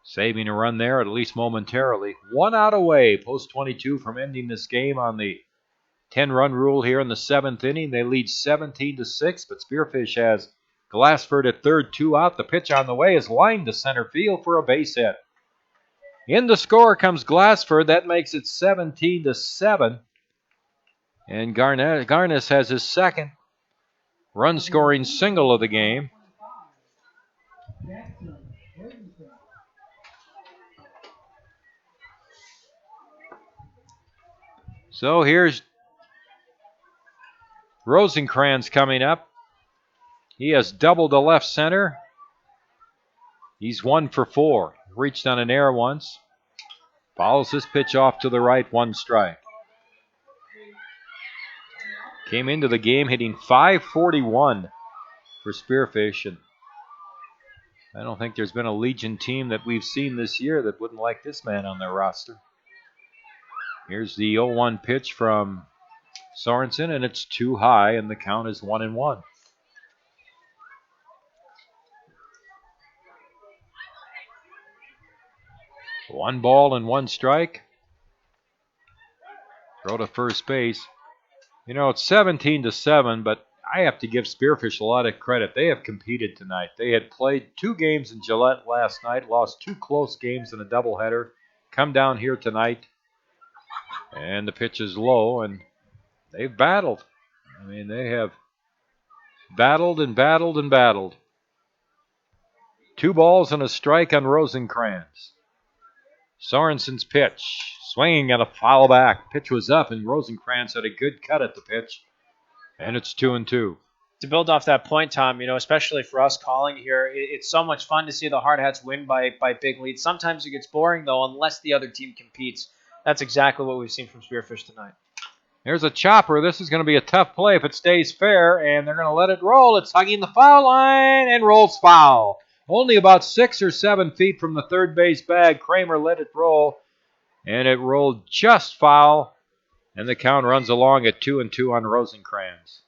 saving a run there, at least momentarily. 1 out away, post 22 from ending this game on the 10-run rule here in the 7th inning. They lead 17-6, but Spearfish has Glassford at third, 2 out. The pitch on the way is lined to center field for a base hit. In the score comes Glassford. That makes it 17-7. And Garness has his second run-scoring single of the game. So here's Rosencrantz coming up. He has doubled to left center. He's 1 for 4. Reached on an error once. Fouls this pitch off to the right, 1 strike. Came into the game hitting .541 for Spearfish, and I don't think there's been a Legion team that we've seen this year that wouldn't like this man on their roster. Here's the 0-1 pitch from Sorensen, and it's too high, and the count is 1-1. One ball and 1 strike. Throw to first base. You know, it's 17-7, but I have to give Spearfish a lot of credit. They have competed tonight. They had played 2 games in Gillette last night, lost 2 close games in a doubleheader, come down here tonight, and the pitch is low, and they've battled. I mean, they have battled and battled and battled. 2 balls and a strike on Rosencrantz. Sorensen's pitch, swinging at a foul back. Pitch was up, and Rosencrantz had a good cut at the pitch, and it's 2-2. To build off that point, Tom, especially for us calling here, it's so much fun to see the Hardhats win by big leads. Sometimes it gets boring, though, unless the other team competes. That's exactly what we've seen from Spearfish tonight. Here's a chopper. This is going to be a tough play if it stays fair, and they're going to let it roll. It's hugging the foul line and rolls foul. Only about 6 or 7 feet from the third base bag. Kramer let it roll, and it rolled just foul, and the count runs along at 2-2 on Rosencrantz.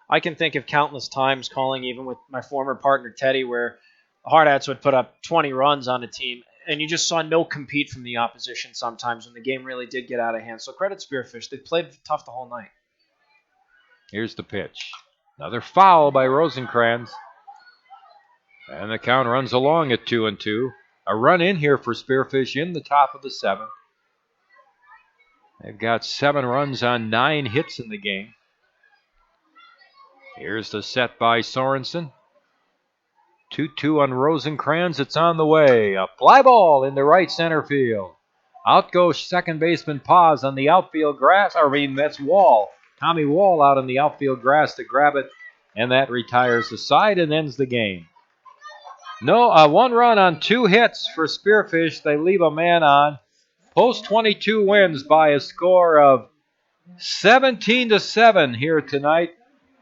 I can think of countless times calling, even with my former partner Teddy, where the Hardhats would put up 20 runs on a team, and you just saw no compete from the opposition sometimes when the game really did get out of hand. So credit Spearfish. They played tough the whole night. Here's the pitch. Another foul by Rosencrantz. And the count runs along at 2-2. A run in here for Spearfish in the top of the 7th. They've got 7 runs on 9 hits in the game. Here's the set by Sorensen. 2-2 on Rosencrantz. It's on the way. A fly ball into right center field. Out goes second baseman Paz on the outfield grass. That's Wall. Tommy Wall out on the outfield grass to grab it. And that retires the side and ends the game. No, 1 run on 2 hits for Spearfish. They leave a man on. Post 22 wins by a score of 17-7 here tonight.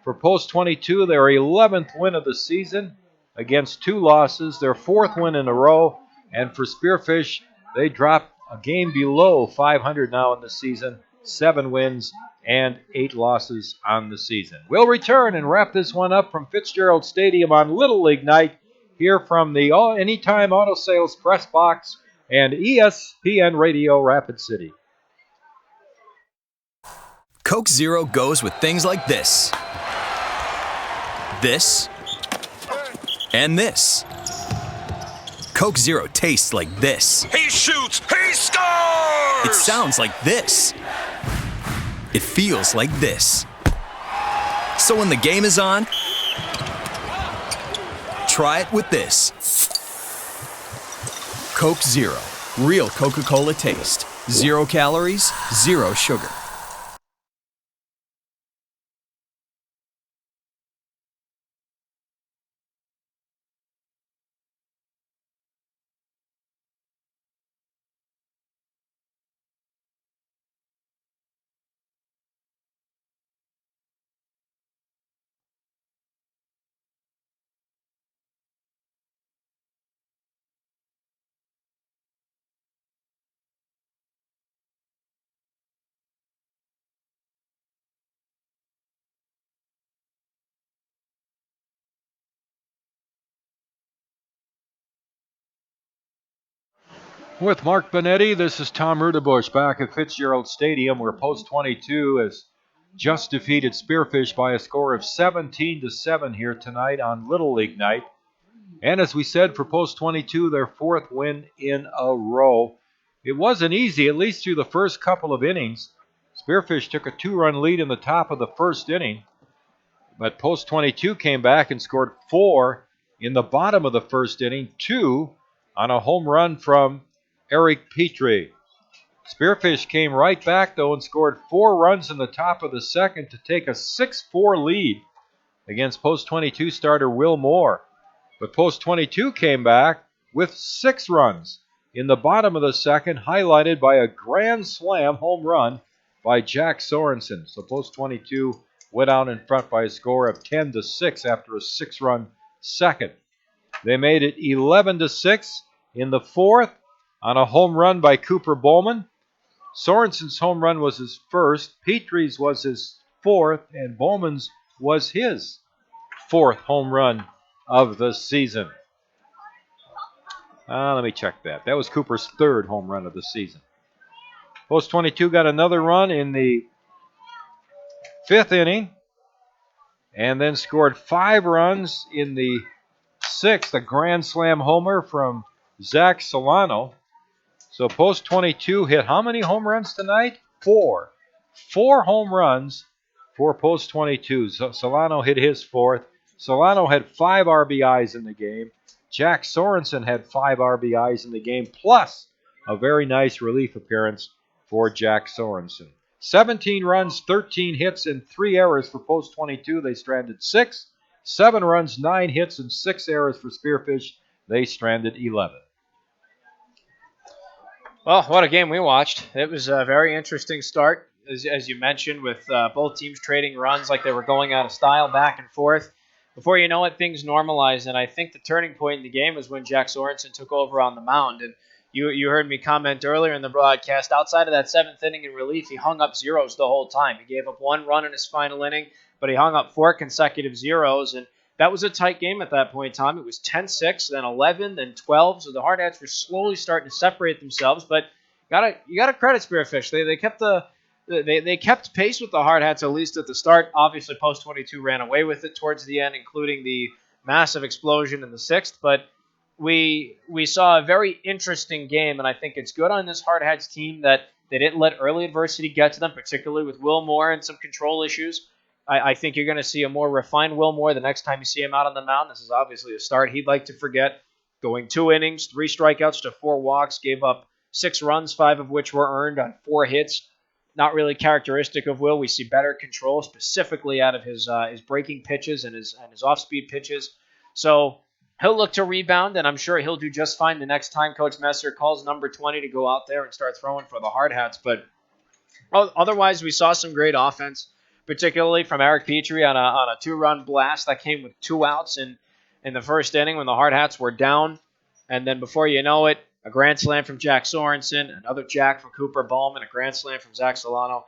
For Post 22, their 11th win of the season against 2 losses, their 4th win in a row. And for Spearfish, they drop a game below 500 now in the season, 7 wins and 8 losses on the season. We'll return and wrap this one up from Fitzgerald Stadium on Little League night here from the Anytime Auto Sales Press Box and ESPN Radio Rapid City. Coke Zero goes with things like this. This. And this. Coke Zero tastes like this. He shoots! He scores! It sounds like this. It feels like this. So when the game is on, try it with this. Coke Zero. Real Coca-Cola taste. 0 calories, 0 sugar. With Mark Benetti, this is Tom Rudebush back at Fitzgerald Stadium, where Post 22 has just defeated Spearfish by a score of 17-7 here tonight on Little League night. And as we said, for Post 22, their 4th win in a row. It wasn't easy, at least through the first couple of innings. Spearfish took a 2-run lead in the top of the first inning, but Post 22 came back and scored 4 in the bottom of the first inning, 2 on a home run from Eric Petrie. Spearfish came right back, though, and scored 4 runs in the top of the second to take a 6-4 lead against Post 22 starter Will Moore. But Post 22 came back with 6 runs in the bottom of the second, highlighted by a grand slam home run by Jack Sorensen. So Post 22 went out in front by a score of 10-6 after a 6-run second. They made it 11-6 in the 4th on a home run by Cooper Bowman. Sorensen's home run was his first, Petrie's was his 4th, and Bowman's was his 4th home run of the season. Let me check that. That was Cooper's 3rd home run of the season. Post 22 got another run in the 5th inning and then scored 5 runs in the 6th, a grand slam homer from Zach Solano. So Post 22 hit how many home runs tonight? 4. 4 home runs for Post 22. Solano hit his 4th. Solano had 5 RBIs in the game. Jack Sorensen had 5 RBIs in the game, plus a very nice relief appearance for Jack Sorensen. 17 runs, 13 hits, and 3 errors for Post 22. They stranded 6 7 runs, 9 hits, and 6 errors for Spearfish. They stranded 11. Well, what a game we watched. It was a very interesting start, as you mentioned, with both teams trading runs like they were going out of style back and forth. Before you know it, things normalized, and I think the turning point in the game was when Jack Sorensen took over on the mound. And you heard me comment earlier in the broadcast, outside of that 7th inning in relief, he hung up zeros the whole time. He gave up 1 run in his final inning, but he hung up 4 consecutive zeros, and that was a tight game at that point in time. It was 10-6, then 11, then 12, so the Hardhats were slowly starting to separate themselves, but you gotta credit Spearfish. They kept pace with the Hardhats, at least at the start. Obviously, Post 22 ran away with it towards the end, including the massive explosion in the 6th, but we saw a very interesting game, and I think it's good on this Hardhats team that they didn't let early adversity get to them, particularly with Will Moore and some control issues. I think you're going to see a more refined Will Moore the next time you see him out on the mound. This is obviously a start he'd like to forget. Going 2 innings, 3 strikeouts to 4 walks, gave up 6 runs, 5 of which were earned on 4 hits. Not really characteristic of Will. We see better control, specifically out of his breaking pitches and his off-speed pitches. So he'll look to rebound, and I'm sure he'll do just fine the next time Coach Messer calls number 20 to go out there and start throwing for the Hardhats. But otherwise, we saw some great offense, particularly from Eric Petrie on a 2-run blast that came with 2 outs in the first inning when the Hardhats were down. And then before you know it, a grand slam from Jack Sorensen, another jack from Cooper Bowman, a grand slam from Zach Solano,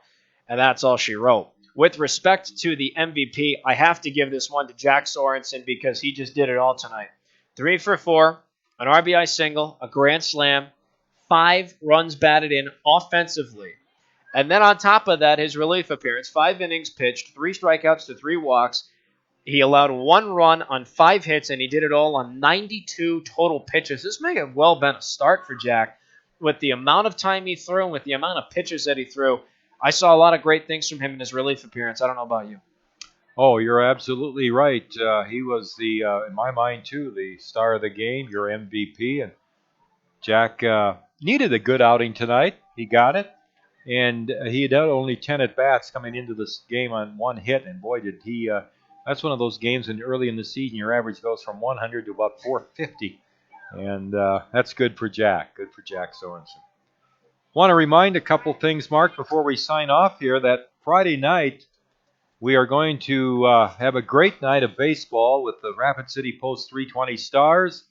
and that's all she wrote. With respect to the MVP, I have to give this one to Jack Sorensen because he just did it all tonight. 3 for 4, an RBI single, a grand slam, 5 runs batted in offensively. And then on top of that, his relief appearance, 5 innings pitched, 3 strikeouts to 3 walks. He allowed 1 run on 5 hits, and he did it all on 92 total pitches. This may have well been a start for Jack. With the amount of time he threw and with the amount of pitches that he threw, I saw a lot of great things from him in his relief appearance. I don't know about you. Oh, you're absolutely right. He was in my mind too, the star of the game, your MVP. And Jack needed a good outing tonight. He got it. And he had only 10 at-bats coming into this game on 1 hit. And boy, did he... that's one of those games when early in the season your average goes from 100 to about 450. And that's good for Jack. Good for Jack Sorensen. Want to remind a couple things, Mark, before we sign off here, that Friday night we are going to have a great night of baseball with the Rapid City Post 320 Stars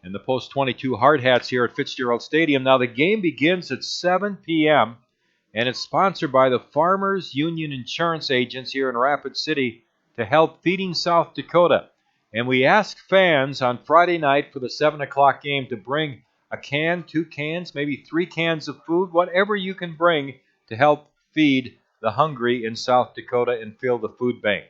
and the Post 22 Hardhats here at Fitzgerald Stadium. Now, the game begins at 7 p.m., and it's sponsored by the Farmers Union Insurance Agents here in Rapid City to help Feeding South Dakota. And we ask fans on Friday night for the 7 o'clock game to bring a can, 2 cans, maybe 3 cans of food, whatever you can bring to help feed the hungry in South Dakota and fill the food bank.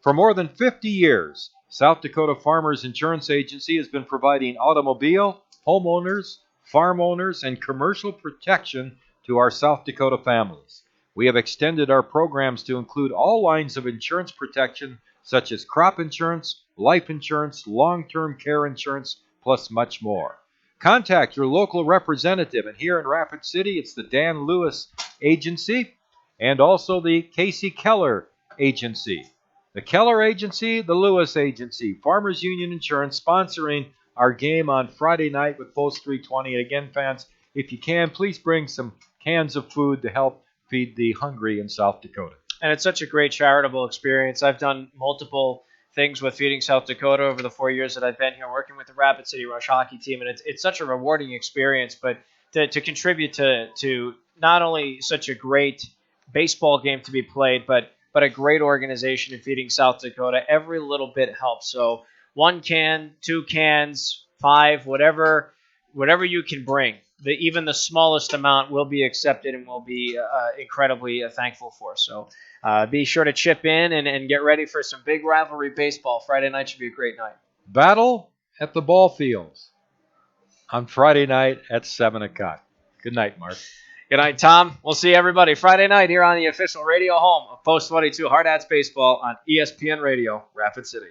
For more than 50 years, South Dakota Farmers Insurance Agency has been providing automobile, homeowners, farm owners, and commercial protection to our South Dakota families. We have extended our programs to include all lines of insurance protection, such as crop insurance, life insurance, long-term care insurance, plus much more. Contact your local representative, and here in Rapid City, it's the Dan Lewis Agency and also the Casey Keller Agency. The Keller Agency, the Lewis Agency, Farmers Union Insurance sponsoring our game on Friday night with Post 320. And again, fans, if you can, please bring some cans of food to help feed the hungry in South Dakota. And it's such a great charitable experience. I've done multiple things with Feeding South Dakota over the 4 years that I've been here working with the Rapid City Rush hockey team, and it's such a rewarding experience. But to contribute to not only such a great baseball game to be played, but a great organization in Feeding South Dakota, every little bit helps. So 1 can, 2 cans, 5, whatever you can bring. Even the smallest amount will be accepted and will be incredibly thankful for. So be sure to chip in and get ready for some big rivalry baseball. Friday night should be a great night. Battle at the ball fields on Friday night at 7 o'clock. Good night, Mark. Good night, Tom. We'll see everybody Friday night here on the official radio home of Post 22 Hardhats Baseball on ESPN Radio, Rapid City.